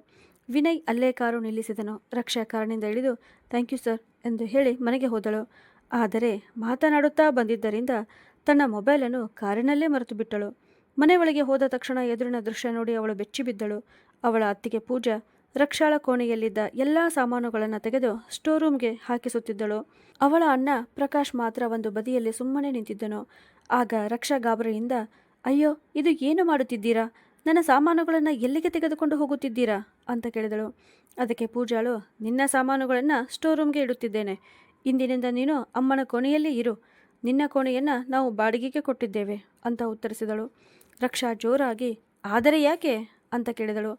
[SPEAKER 1] ವಿನಯ್ ಅಲ್ಲೇ ಕಾರು ನಿಲ್ಲಿಸಿದನು. ರಕ್ಷಾ ಕಾರಿನಿಂದ ಇಳಿದು ಥ್ಯಾಂಕ್ ಯು ಸರ್ ಎಂದು ಹೇಳಿ ಮನೆಗೆ ಹೋದಳು. ಆದರೆ ಮಾತನಾಡುತ್ತಾ ಬಂದಿದ್ದರಿಂದ ತನ್ನ ಮೊಬೈಲನ್ನು ಕಾರಿನಲ್ಲೇ ಮರೆತು ಬಿಟ್ಟಳು. ಮನೆ ಒಳಗೆ ಹೋದ ತಕ್ಷಣ ಎದುರಿನ ದೃಶ್ಯ ನೋಡಿ ಅವಳು ಬೆಚ್ಚಿಬಿದ್ದಳು. ಅವಳ ಅತ್ತಿಗೆ ಪೂಜಾ ರಕ್ಷಾಳ ಕೋಣೆಯಲ್ಲಿದ್ದ ಎಲ್ಲ ಸಾಮಾನುಗಳನ್ನು ತೆಗೆದು ಸ್ಟೋರ್ ರೂಮ್ಗೆ ಹಾಕಿಸುತ್ತಿದ್ದಳು. ಅವಳ ಅಣ್ಣ ಪ್ರಕಾಶ್ ಮಾತ್ರ ಒಂದು ಬದಿಯಲ್ಲಿ ಸುಮ್ಮನೆ ನಿಂತಿದ್ದನು. ಆಗ ರಕ್ಷಾ ಗಾಬರಿಯಿಂದ, ಅಯ್ಯೋ, ಇದು ಏನು ಮಾಡುತ್ತಿದ್ದೀರಾ? ನನ್ನ ಸಾಮಾನುಗಳನ್ನು ಎಲ್ಲಿಗೆ ತೆಗೆದುಕೊಂಡು ಹೋಗುತ್ತಿದ್ದೀರಾ ಅಂತ ಕೇಳಿದಳು. ಅದಕ್ಕೆ ಪೂಜಾಳು, ನಿನ್ನ ಸಾಮಾನುಗಳನ್ನು ಸ್ಟೋರ್ ರೂಮ್ಗೆ ಇಡುತ್ತಿದ್ದೇನೆ. ಇಂದಿನಿಂದ ನೀನು ಅಮ್ಮನ ಕೋಣೆಯಲ್ಲಿ ಇರು. ನಿನ್ನ ಕೋಣೆಯನ್ನು ನಾವು ಬಾಡಿಗೆಗೆ ಕೊಟ್ಟಿದ್ದೇವೆ ಅಂತ ಉತ್ತರಿಸಿದಳು. ರಕ್ಷಾ ಜೋರಾಗಿ, ಆದರೆ ಯಾಕೆ ಅಂತ ಕೇಳಿದಳು.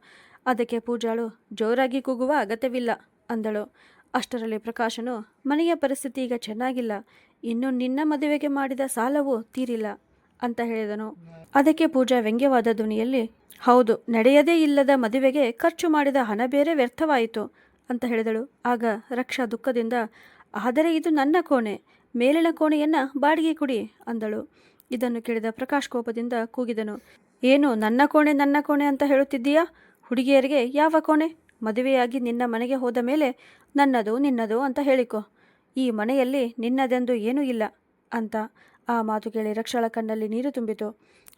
[SPEAKER 1] ಅದಕ್ಕೆ ಪೂಜಾಳು, ಜೋರಾಗಿ ಕೂಗುವ ಅಗತ್ಯವಿಲ್ಲ ಅಂದಳು. ಅಷ್ಟರಲ್ಲಿ ಪ್ರಕಾಶನು, ಮನೆಯ ಪರಿಸ್ಥಿತಿ ಈಗ ಚೆನ್ನಾಗಿಲ್ಲ, ಇನ್ನು ನಿನ್ನ ಮದುವೆಗೆ ಮಾಡಿದ ಸಾಲವೂ ತೀರಿಲ್ಲ ಅಂತ ಹೇಳಿದನು. ಅದಕ್ಕೆ ಪೂಜಾ ವ್ಯಂಗ್ಯವಾದ ಧ್ವನಿಯಲ್ಲಿ, ಹೌದು, ನಡೆಯದೇ ಇಲ್ಲದ ಮದುವೆಗೆ ಖರ್ಚು ಮಾಡಿದ ಹಣ ಬೇರೆ ವ್ಯರ್ಥವಾಯಿತು ಅಂತ ಹೇಳಿದಳು. ಆಗ ರಕ್ಷಾ ದುಃಖದಿಂದ, ಆದರೆ ಇದು ನನ್ನ ಕೋಣೆ, ಮೇಲಿನ ಕೋಣೆಯನ್ನು ಬಾಡಿಗೆ ಕೊಡಿ ಅಂದಳು. ಇದನ್ನು ಕೇಳಿದ ಪ್ರಕಾಶ್ ಕೋಪದಿಂದ ಕೂಗಿದನು, ಏನು ನನ್ನ ಕೋಣೆ ಅಂತ ಹೇಳುತ್ತಿದ್ದೀಯಾ? ಹುಡುಗಿಯರಿಗೆ ಯಾವ ಕೋಣೆ? ಮದುವೆಯಾಗಿ ನಿನ್ನ ಮನೆಗೆ ಹೋದ ಮೇಲೆ ನನ್ನದು ನಿನ್ನದು ಅಂತ ಹೇಳಿಕೊ. ಈ ಮನೆಯಲ್ಲಿ ನಿನ್ನದೆಂದು ಏನೂ ಇಲ್ಲ ಅಂತ. ಆ ಮಾತು ಕೇಳಿ ರಕ್ಷಾಳ ಕಣ್ಣಲ್ಲಿ ನೀರು ತುಂಬಿತು.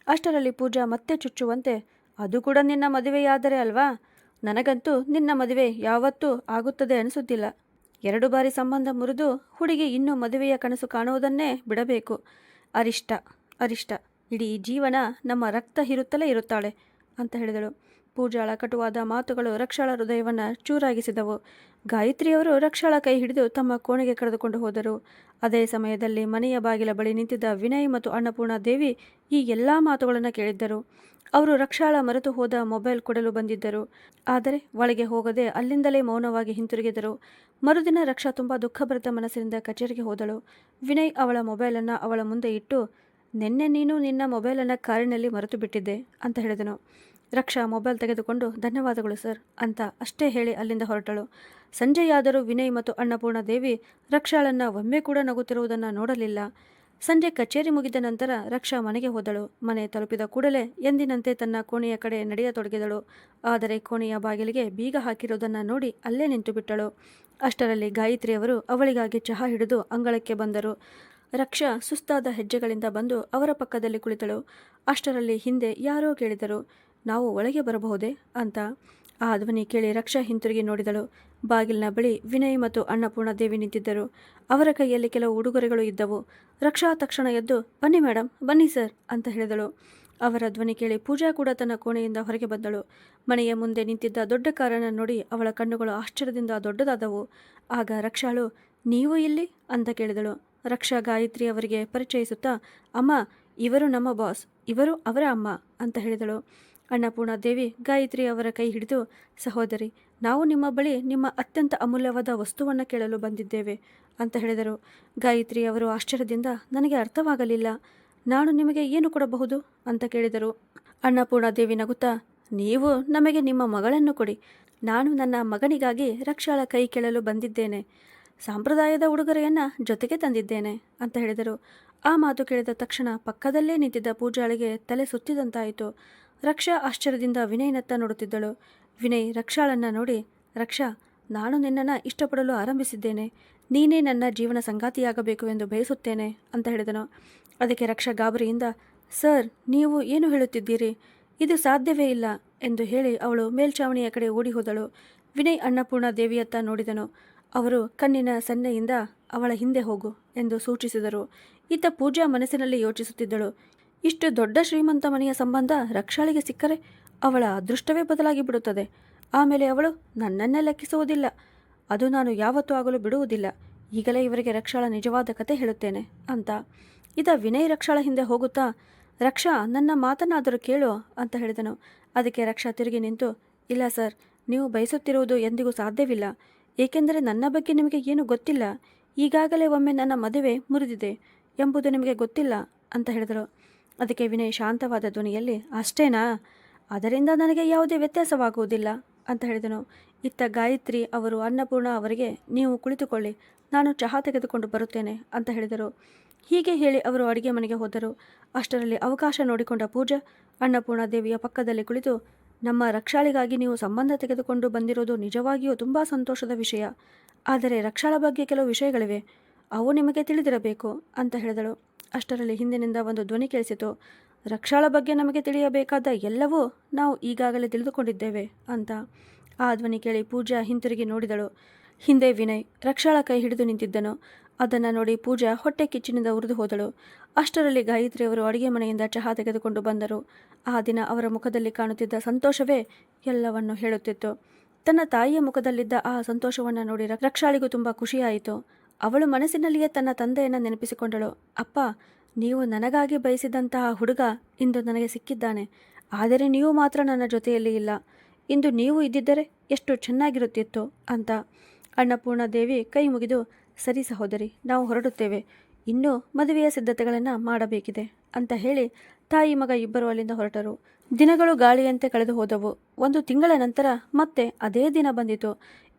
[SPEAKER 1] ಅಷ್ಟರಲ್ಲಿ ಪೂಜಾ ಮತ್ತೆ ಚುಚ್ಚುವಂತೆ, ಅದು ಕೂಡ ನಿನ್ನ ಮದುವೆಯಾದರೆ ಅಲ್ವಾ? ನನಗಂತೂ ನಿನ್ನ ಮದುವೆ ಯಾವತ್ತೂ ಆಗುತ್ತದೆ ಅನಿಸುತ್ತಿಲ್ಲ. 2 ಬಾರಿ ಸಂಬಂಧ ಮುರಿದು ಹುಡುಗಿ ಇನ್ನೂ ಮದುವೆಯ ಕನಸು ಕಾಣುವುದನ್ನೇ ಬಿಡಬೇಕು. ಅರಿಷ್ಟ ಇಡೀ ಜೀವನ ನಮ್ಮ ರಕ್ತ ಹೀರುತ್ತಲೇ ಇರುತ್ತಾಳೆ ಅಂತ ಹೇಳಿದಳು. ಪೂಜಾಳ ಕಟುವಾದ ಮಾತುಗಳು ರಕ್ಷಾಳ ಹೃದಯವನ್ನು ಚೂರಾಗಿಸಿದವು. ಗಾಯತ್ರಿಯವರು ರಕ್ಷಾಳ ಕೈ ಹಿಡಿದು ತಮ್ಮ ಕೋಣೆಗೆ ಕರೆದುಕೊಂಡು ಹೋದರು. ಅದೇ ಸಮಯದಲ್ಲಿ ಮನೆಯ ಬಾಗಿಲ ಬಳಿ ನಿಂತಿದ್ದ ವಿನಯ್ ಮತ್ತು ಅನ್ನಪೂರ್ಣಾದೇವಿ ಈ ಎಲ್ಲ ಮಾತುಗಳನ್ನು ಕೇಳಿದ್ದರು. ಅವರು ರಕ್ಷಾಳ ಮರೆತು ಹೋದ ಮೊಬೈಲ್ ಕೊಡಲು ಬಂದಿದ್ದರು. ಆದರೆ ಒಳಗೆ ಹೋಗದೆ ಅಲ್ಲಿಂದಲೇ ಮೌನವಾಗಿ ಹಿಂತಿರುಗಿದರು. ಮರುದಿನ ರಕ್ಷಾ ತುಂಬ ದುಃಖಭರಿತ ಮನಸ್ಸಿನಿಂದ ಕಚೇರಿಗೆ ಹೋದಳು. ವಿನಯ್ ಅವಳ ಮೊಬೈಲನ್ನು ಅವಳ ಮುಂದೆ ಇಟ್ಟು, ನಿನ್ನೆ ನೀನು ನಿನ್ನ ಮೊಬೈಲನ್ನು ಕಾರಿನಲ್ಲಿ ಮರೆತು ಬಿಟ್ಟಿದ್ದೆ ಅಂತ ಹೇಳಿದನು. ರಕ್ಷಾ ಮೊಬೈಲ್ ತೆಗೆದುಕೊಂಡು ಧನ್ಯವಾದಗಳು ಸರ್ ಅಂತ ಅಷ್ಟೇ ಹೇಳಿ ಅಲ್ಲಿಂದ ಹೊರಟಳು. ಸಂಜೆಯಾದರೂ ವಿನಯ್ ಮತ್ತು ಅನ್ನಪೂರ್ಣಾದೇವಿ ರಕ್ಷಾಳನ್ನು ಒಮ್ಮೆ ಕೂಡ ನಗುತ್ತಿರುವುದನ್ನು ನೋಡಲಿಲ್ಲ. ಸಂಜೆ ಕಚೇರಿ ಮುಗಿದ ನಂತರ ರಕ್ಷಾ ಮನೆಗೆ ಹೋದಳು. ಮನೆ ತಲುಪಿದ ಕೂಡಲೇ ಎಂದಿನಂತೆ ತನ್ನ ಕೋಣೆಯ ಕಡೆ ನಡೆಯತೊಡಗಿದಳು. ಆದರೆ ಕೋಣೆಯ ಬಾಗಿಲಿಗೆ ಬೀಗ ಹಾಕಿರುವುದನ್ನು ನೋಡಿ ಅಲ್ಲೇ ನಿಂತು ಬಿಟ್ಟಳು. ಅಷ್ಟರಲ್ಲಿ ಗಾಯತ್ರಿಯವರು ಅವಳಿಗಾಗಿ ಚಹಾ ಹಿಡಿದು ಅಂಗಳಕ್ಕೆ ಬಂದರು. ರಕ್ಷಾ ಸುಸ್ತಾದ ಹೆಜ್ಜೆಗಳಿಂದ ಬಂದು ಅವರ ಪಕ್ಕದಲ್ಲಿ ಕುಳಿತಳು. ಅಷ್ಟರಲ್ಲಿ ಹಿಂದೆ ಯಾರೋ ಕೇಳಿದರು, ನಾವು ಒಳಗೆ ಬರಬಹುದೇ ಅಂತ. ಆ ಧ್ವನಿ ಕೇಳಿ ರಕ್ಷಾ ಹಿಂತಿರುಗಿ ನೋಡಿದಳು. ಬಾಗಿಲಿನ ಬಳಿ ವಿನಯ್ ಮತ್ತು ಅನ್ನಪೂರ್ಣಾದೇವಿ ನಿಂತಿದ್ದರು. ಅವರ ಕೈಯಲ್ಲಿ ಕೆಲವು ಉಡುಗೊರೆಗಳು ಇದ್ದವು. ರಕ್ಷಾ ತಕ್ಷಣ ಎದ್ದು, ಬನ್ನಿ ಮೇಡಮ್, ಬನ್ನಿ ಸರ್ ಅಂತ ಹೇಳಿದಳು. ಅವರ ಧ್ವನಿ ಕೇಳಿ ಪೂಜಾ ಕೂಡ ತನ್ನ ಕೋಣೆಯಿಂದ ಹೊರಗೆ ಬಂದಳು. ಮನೆಯ ಮುಂದೆ ನಿಂತಿದ್ದ ದೊಡ್ಡ ಕಾರನ್ನು ನೋಡಿ ಅವಳ ಕಣ್ಣುಗಳು ಆಶ್ಚರ್ಯದಿಂದ ದೊಡ್ಡದಾದವು. ಆಗ ರಕ್ಷಾಳು, ನೀವು ಇಲ್ಲಿ ಅಂತ ಕೇಳಿದಳು. ರಕ್ಷಾ ಗಾಯತ್ರಿ ಅವರಿಗೆ ಪರಿಚಯಿಸುತ್ತಾ, ಅಮ್ಮ, ಇವರು ನಮ್ಮ ಬಾಸ್, ಇವರು ಅವರ ಅಮ್ಮ ಅಂತ ಹೇಳಿದಳು. ಅನ್ನಪೂರ್ಣಾದೇವಿ ಗಾಯತ್ರಿ ಅವರ ಕೈ ಹಿಡಿದು, ಸಹೋದರಿ, ನಾವು ನಿಮ್ಮ ಬಳಿ ನಿಮ್ಮ ಅತ್ಯಂತ ಅಮೂಲ್ಯವಾದ ವಸ್ತುವನ್ನು ಕೇಳಲು ಬಂದಿದ್ದೇವೆ ಅಂತ ಹೇಳಿದರು. ಗಾಯತ್ರಿ ಅವರು ಆಶ್ಚರ್ಯದಿಂದ, ನನಗೆ ಅರ್ಥವಾಗಲಿಲ್ಲ, ನಾನು ನಿಮಗೆ ಏನು ಕೊಡಬಹುದು ಅಂತ ಕೇಳಿದರು. ಅನ್ನಪೂರ್ಣಾದೇವಿ ನಗುತ್ತಾ, ನೀವು ನಮಗೆ ನಿಮ್ಮ ಮಗಳನ್ನು ಕೊಡಿ. ನಾನು ನನ್ನ ಮಗನಿಗಾಗಿ ರಕ್ಷಾಳ ಕೈ ಕೇಳಲು ಬಂದಿದ್ದೇನೆ. ಸಂಪ್ರದಾಯದ ಉಡುಗೊರೆಯನ್ನು ಜೊತೆಗೆ ತಂದಿದ್ದೇನೆ ಅಂತ ಹೇಳಿದರು. ಆ ಮಾತು ಕೇಳಿದ ತಕ್ಷಣ ಪಕ್ಕದಲ್ಲೇ ನಿಂತಿದ್ದ ಪೂಜಾಳಿಗೆ ತಲೆ ಸುತ್ತಿದಂತಾಯಿತು. ರಕ್ಷಾ ಆಶ್ಚರ್ಯದಿಂದ ವಿನಯ್ನತ್ತ ನೋಡುತ್ತಿದ್ದಳು. ವಿನಯ್ ರಕ್ಷಾಳನ್ನು ನೋಡಿ, ರಕ್ಷಾ, ನಾನು ನಿನ್ನನ್ನು ಇಷ್ಟಪಡಲು ಆರಂಭಿಸಿದ್ದೇನೆ. ನೀನೇ ನನ್ನ ಜೀವನ ಸಂಗಾತಿಯಾಗಬೇಕು ಎಂದು ಬಯಸುತ್ತೇನೆ ಅಂತ ಹೇಳಿದನು. ಅದಕ್ಕೆ ರಕ್ಷಾ ಗಾಬರಿಯಿಂದ, ಸರ್, ನೀವು ಏನು ಹೇಳುತ್ತಿದ್ದೀರಿ? ಇದು ಸಾಧ್ಯವೇ ಇಲ್ಲ ಎಂದು ಹೇಳಿ ಅವಳು ಮೇಲ್ಛಾವಣಿಯ ಕಡೆ ಓಡಿ ಹೋದಳು. ವಿನಯ್ ಅನ್ನಪೂರ್ಣಾದೇವಿಯತ್ತ ನೋಡಿದನು. ಅವರು ಕಣ್ಣಿನ ಸನ್ನೆಯಿಂದ ಅವಳ ಹಿಂದೆ ಹೋಗು ಎಂದು ಸೂಚಿಸಿದರು. ಇತ್ತ ಪೂಜಾ ಮನಸ್ಸಿನಲ್ಲಿ ಯೋಚಿಸುತ್ತಿದ್ದಳು, ಇಷ್ಟು ದೊಡ್ಡ ಶ್ರೀಮಂತ ಮನೆಯ ಸಂಬಂಧ ರಕ್ಷಾಳಿಗೆ ಸಿಕ್ಕರೆ ಅವಳ ಅದೃಷ್ಟವೇ ಬದಲಾಗಿ ಬಿಡುತ್ತದೆ. ಆಮೇಲೆ ಅವಳು ನನ್ನನ್ನೇ ಲೆಕ್ಕಿಸುವುದಿಲ್ಲ. ಅದು ನಾನು ಯಾವತ್ತೂ ಆಗಲು ಬಿಡುವುದಿಲ್ಲ. ಈಗಲೇ ಇವರಿಗೆ ರಕ್ಷಾಳ ನಿಜವಾದ ಕತೆ ಹೇಳುತ್ತೇನೆ ಅಂತ. ಇದ ವಿನಯ್ ರಕ್ಷಾಳ ಹಿಂದೆ ಹೋಗುತ್ತಾ, ರಕ್ಷಾ, ನನ್ನ ಮಾತನ್ನಾದರೂ ಕೇಳು ಅಂತ ಹೇಳಿದನು. ಅದಕ್ಕೆ ರಕ್ಷಾ ತಿರುಗಿ ನಿಂತು, ಇಲ್ಲ ಸರ್, ನೀವು ಬಯಸುತ್ತಿರುವುದು ಎಂದಿಗೂ ಸಾಧ್ಯವಿಲ್ಲ. ಏಕೆಂದರೆ ನನ್ನ ಬಗ್ಗೆ ನಿಮಗೆ ಏನೂ ಗೊತ್ತಿಲ್ಲ. ಈಗಾಗಲೇ ಒಮ್ಮೆ ನನ್ನ ಮದುವೆ ಮುರಿದಿದೆ ಎಂಬುದು ನಿಮಗೆ ಗೊತ್ತಿಲ್ಲ ಅಂತ ಹೇಳಿದರು. ಅದಕ್ಕೆ ವಿನಯ್ ಶಾಂತವಾದ ಧ್ವನಿಯಲ್ಲಿ, ಅಷ್ಟೇನಾ? ಅದರಿಂದ ನನಗೆ ಯಾವುದೇ ವ್ಯತ್ಯಾಸವಾಗುವುದಿಲ್ಲ ಅಂತ ಹೇಳಿದನು. ಇತ್ತ ಗಾಯತ್ರಿ ಅವರು ಅನ್ನಪೂರ್ಣ ಅವರಿಗೆ, ನೀವು ಕುಳಿತುಕೊಳ್ಳಿ, ನಾನು ಚಹಾ ತೆಗೆದುಕೊಂಡು ಬರುತ್ತೇನೆ ಅಂತ ಹೇಳಿದರು. ಹೀಗೆ ಹೇಳಿ ಅವರು ಅಡುಗೆ ಮನೆಗೆ ಹೋದರು. ಅಷ್ಟರಲ್ಲಿ ಅವಕಾಶ ನೋಡಿಕೊಂಡ ಪೂಜಾ ಅನ್ನಪೂರ್ಣ ದೇವಿಯ ಪಕ್ಕದಲ್ಲಿ ಕುಳಿತು, ನಮ್ಮ ರಕ್ಷಾಳಿಗಾಗಿ ನೀವು ಸಂಬಂಧ ತೆಗೆದುಕೊಂಡು ಬಂದಿರೋದು ನಿಜವಾಗಿಯೂ ತುಂಬ ಸಂತೋಷದ ವಿಷಯ. ಆದರೆ ರಕ್ಷಾಳ ಬಗ್ಗೆ ಕೆಲವು ವಿಷಯಗಳಿವೆ, ಅವು ನಿಮಗೆ ತಿಳಿದಿರಬೇಕು ಅಂತ ಹೇಳಿದಳು. ಅಷ್ಟರಲ್ಲಿ ಹಿಂದಿನಿಂದ ಒಂದು ಧ್ವನಿ ಕೇಳಿಸಿತು, ರಕ್ಷಾಳ ಬಗ್ಗೆ ನಮಗೆ ತಿಳಿಯಬೇಕಾದ ಎಲ್ಲವೂ ನಾವು ಈಗಾಗಲೇ ತಿಳಿದುಕೊಂಡಿದ್ದೇವೆ ಅಂತ. ಆ ಧ್ವನಿ ಕೇಳಿ ಪೂಜಾ ಹಿಂತಿರುಗಿ ನೋಡಿದಳು. ಹಿಂದೆ ವಿನಯ್ ರಕ್ಷಾಳ ಕೈ ಹಿಡಿದು ನಿಂತಿದ್ದನು. ಅದನ್ನು ನೋಡಿ ಪೂಜಾ ಹೊಟ್ಟೆ ಕಿಚ್ಚಿನಿಂದ ಉರಿದು ಹೋದಳು. ಅಷ್ಟರಲ್ಲಿ ಗಾಯತ್ರಿಯವರು ಅಡುಗೆ ಮನೆಯಿಂದ ಚಹಾ ತೆಗೆದುಕೊಂಡು ಬಂದರು. ಆ ದಿನ ಅವರ ಮುಖದಲ್ಲಿ ಕಾಣುತ್ತಿದ್ದ ಸಂತೋಷವೇ ಎಲ್ಲವನ್ನು ಹೇಳುತ್ತಿತ್ತು. ತನ್ನ ತಾಯಿಯ ಮುಖದಲ್ಲಿದ್ದ ಆ ಸಂತೋಷವನ್ನು ನೋಡಿ ರಕ್ಷಾಳಿಗೂ ತುಂಬ ಖುಷಿಯಾಯಿತು. ಅವಳು ಮನಸ್ಸಿನಲ್ಲಿಯೇ ತನ್ನ ತಂದೆಯನ್ನು ನೆನಪಿಸಿಕೊಂಡಳು. ಅಪ್ಪ, ನೀವು ನನಗಾಗಿ ಬಯಸಿದಂತಹ ಹುಡುಗ ಇಂದು ನನಗೆ ಸಿಕ್ಕಿದ್ದಾನೆ. ಆದರೆ ನೀವು ಮಾತ್ರ ನನ್ನ ಜೊತೆಯಲ್ಲಿ ಇಲ್ಲ. ಇಂದು ನೀವು ಇದ್ದಿದ್ದರೆ ಎಷ್ಟು ಚೆನ್ನಾಗಿರುತ್ತಿತ್ತು ಅಂತ. ಅನ್ನಪೂರ್ಣ ದೇವಿ ಕೈ ಮುಗಿದು, ಸರಿ ಸಹೋದರಿ, ನಾವು ಹೊರಡುತ್ತೇವೆ. ಇನ್ನೂ ಮದುವೆಯ ಸಿದ್ಧತೆಗಳನ್ನು ಮಾಡಬೇಕಿದೆ ಅಂತ ಹೇಳಿ ತಾಯಿ ಮಗ ಇಬ್ಬರು ಅಲ್ಲಿಂದ ಹೊರಟರು. ದಿನಗಳು ಗಾಳಿಯಂತೆ ಕಳೆದು ಹೋದವು. 1 ತಿಂಗಳ ನಂತರ ಮತ್ತೆ ಅದೇ ದಿನ ಬಂದಿತು.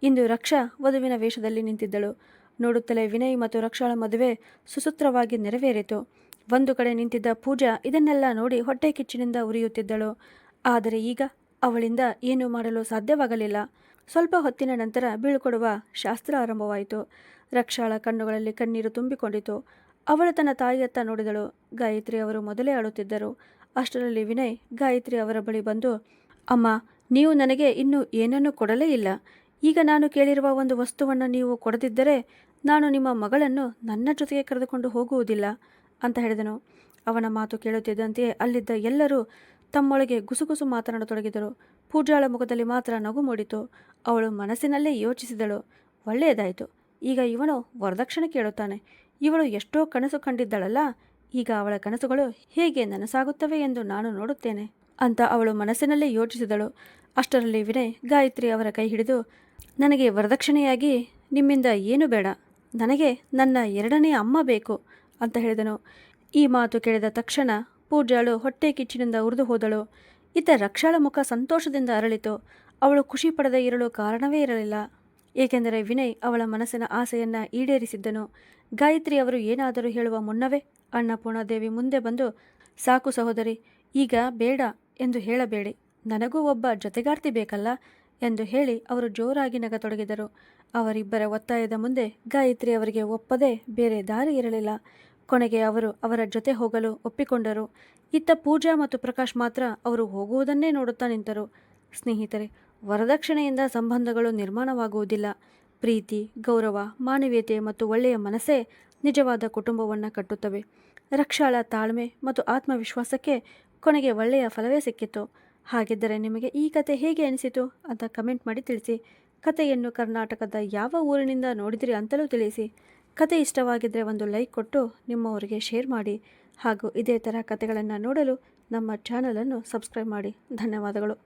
[SPEAKER 1] ಇಂದು ರಕ್ಷಾ ವಧುವಿನ ವೇಷದಲ್ಲಿ ನಿಂತಿದ್ದಳು. ನೋಡುತ್ತಲೇ ವಿನಯ್ ಮತ್ತು ರಕ್ಷಾಳ ಮದುವೆ ಸುಸೂತ್ರವಾಗಿ ನೆರವೇರಿತು. ಒಂದು ಕಡೆ ನಿಂತಿದ್ದ ಪೂಜಾ ಇದನ್ನೆಲ್ಲ ನೋಡಿ ಹೊಟ್ಟೆ ಕಿಚ್ಚಿನಿಂದ ಉರಿಯುತ್ತಿದ್ದಳು. ಆದರೆ ಈಗ ಅವಳಿಂದ ಏನೂ ಮಾಡಲು ಸಾಧ್ಯವಾಗಲಿಲ್ಲ. ಸ್ವಲ್ಪ ಹೊತ್ತಿನ ನಂತರ ಬೀಳ್ಕೊಡುವ ಶಾಸ್ತ್ರ ಆರಂಭವಾಯಿತು. ರಕ್ಷಾಳ ಕಣ್ಣುಗಳಲ್ಲಿ ಕಣ್ಣೀರು ತುಂಬಿಕೊಂಡಿತು. ಅವಳು ತನ್ನ ತಾಯಿಯತ್ತ ನೋಡಿದಳು. ಗಾಯತ್ರಿ ಅವರು ಮೊದಲೇ ಅಳುತ್ತಿದ್ದರು. ಅಷ್ಟರಲ್ಲಿ ವಿನಯ್ ಗಾಯತ್ರಿ ಅವರ ಬಳಿ ಬಂದು, ಅಮ್ಮ, ನೀವು ನನಗೆ ಇನ್ನೂ ಏನನ್ನೂ ಕೊಡಲೇ ಇಲ್ಲ. ಈಗ ನಾನು ಕೇಳಿರುವ ಒಂದು ವಸ್ತುವನ್ನು ನೀವು ಕೊಡದಿದ್ದರೆ ನಾನು ನಿಮ್ಮ ಮಗಳನ್ನು ನನ್ನ ಜೊತೆಗೆ ಕರೆದುಕೊಂಡು ಹೋಗುವುದಿಲ್ಲ ಅಂತ ಹೇಳಿದನು. ಅವನ ಮಾತು ಕೇಳುತ್ತಿದ್ದಂತೆಯೇ ಅಲ್ಲಿದ್ದ ಎಲ್ಲರೂ ತಮ್ಮೊಳಗೆ ಗುಸುಗುಸು ಮಾತನಾಡತೊಡಗಿದರು. ಪೂಜಾಳ ಮುಖದಲ್ಲಿ ಮಾತ್ರ ನಗು ಮೂಡಿತು. ಅವಳು ಮನಸ್ಸಿನಲ್ಲೇ ಯೋಚಿಸಿದಳು, ಒಳ್ಳೆಯದಾಯಿತು, ಈಗ ಇವನು ವರದಕ್ಷಿಣೆ ಕೇಳುತ್ತಾನೆ. ಇವಳು ಎಷ್ಟೋ ಕನಸು ಕಂಡಿದ್ದಳಲ್ಲ, ಈಗ ಅವಳ ಕನಸುಗಳು ಹೇಗೆ ನನಸಾಗುತ್ತವೆ ಎಂದು ನಾನು ನೋಡುತ್ತೇನೆ ಅಂತ ಅವಳು ಮನಸ್ಸಿನಲ್ಲೇ ಯೋಚಿಸಿದಳು. ಅಷ್ಟರಲ್ಲಿ ವಿನಯ್ ಗಾಯತ್ರಿ ಅವರ ಕೈ ಹಿಡಿದು, ನನಗೆ ವರದಕ್ಷಿಣೆಯಾಗಿ ನಿಮ್ಮಿಂದ ಏನು ಬೇಡ, ನನಗೆ ನನ್ನ 2ನೇ ಅಮ್ಮ ಬೇಕು ಅಂತ ಹೇಳಿದನು. ಈ ಮಾತು ಕೇಳಿದ ತಕ್ಷಣ ಪೂಜಾಳು ಹೊಟ್ಟೆ ಕಿಚ್ಚಿನಿಂದ ಉರಿದು ಹೋದಳು. ಇತ್ತ ರಕ್ಷಾಳ ಮುಖ ಸಂತೋಷದಿಂದ ಅರಳಿತು. ಅವಳು ಖುಷಿ ಪಡದೆ ಇರಲು ಕಾರಣವೇ ಇರಲಿಲ್ಲ. ಏಕೆಂದರೆ ವಿನಯ್ ಅವಳ ಮನಸ್ಸಿನ ಆಸೆಯನ್ನು ಈಡೇರಿಸಿದ್ದನು. ಗಾಯತ್ರಿ ಅವರು ಏನಾದರೂ ಹೇಳುವ ಮುನ್ನವೇ ಅನ್ನಪೂರ್ಣಾದೇವಿ ಮುಂದೆ ಬಂದು, ಸಾಕು ಸಹೋದರಿ, ಈಗ ಬೇಡ ಎಂದು ಹೇಳಬೇಡಿ, ನನಗೂ ಒಬ್ಬ ಜೊತೆಗಾರ್ತಿ ಬೇಕಲ್ಲ ಎಂದು ಹೇಳಿ ಅವರು ಜೋರಾಗಿ ನಗತೊಡಗಿದರು. ಅವರಿಬ್ಬರ ಒತ್ತಾಯದ ಮುಂದೆ ಗಾಯತ್ರಿ ಅವರಿಗೆ ಒಪ್ಪದೆ ಬೇರೆ ದಾರಿ ಇರಲಿಲ್ಲ. ಕೊನೆಗೆ ಅವರು ಅವರ ಜೊತೆ ಹೋಗಲು ಒಪ್ಪಿಕೊಂಡರು. ಇತ್ತ ಪೂಜಾ ಮತ್ತು ಪ್ರಕಾಶ್ ಮಾತ್ರ ಅವರು ಹೋಗುವುದನ್ನೇ ನೋಡುತ್ತಾ ನಿಂತರು. ಸ್ನೇಹಿತರೆ, ವರದಕ್ಷಿಣೆಯಿಂದ ಸಂಬಂಧಗಳು ನಿರ್ಮಾಣವಾಗುವುದಿಲ್ಲ. ಪ್ರೀತಿ, ಗೌರವ, ಮಾನವೀಯತೆ ಮತ್ತು ಒಳ್ಳೆಯ ಮನಸ್ಸೇ ನಿಜವಾದ ಕುಟುಂಬವನ್ನು ಕಟ್ಟುತ್ತವೆ. ರಕ್ಷಾಳ ತಾಳ್ಮೆ ಮತ್ತು ಆತ್ಮವಿಶ್ವಾಸಕ್ಕೆ ಕೊನೆಗೆ ಒಳ್ಳೆಯ ಫಲವೇ ಸಿಕ್ಕಿತು. ಹಾಗಿದ್ದರೆ ನಿಮಗೆ ಈ ಕತೆ ಹೇಗೆ ಅನಿಸಿತು ಅಂತ ಕಮೆಂಟ್ ಮಾಡಿ ತಿಳಿಸಿ. ಕತೆಯನ್ನು ಕರ್ನಾಟಕದ ಯಾವ ಊರಿನಿಂದ ನೋಡಿದಿರಿ ಅಂತಲೂ ತಿಳಿಸಿ. ಕತೆ ಇಷ್ಟವಾಗಿದ್ದರೆ ಒಂದು ಲೈಕ್ ಕೊಟ್ಟು ನಿಮ್ಮವರಿಗೆ ಶೇರ್ ಮಾಡಿ. ಹಾಗೂ ಇದೇ ಥರ ಕತೆಗಳನ್ನು ನೋಡಲು ನಮ್ಮ ಚಾನಲನ್ನು ಸಬ್ಸ್ಕ್ರೈಬ್ ಮಾಡಿ. ಧನ್ಯವಾದಗಳು.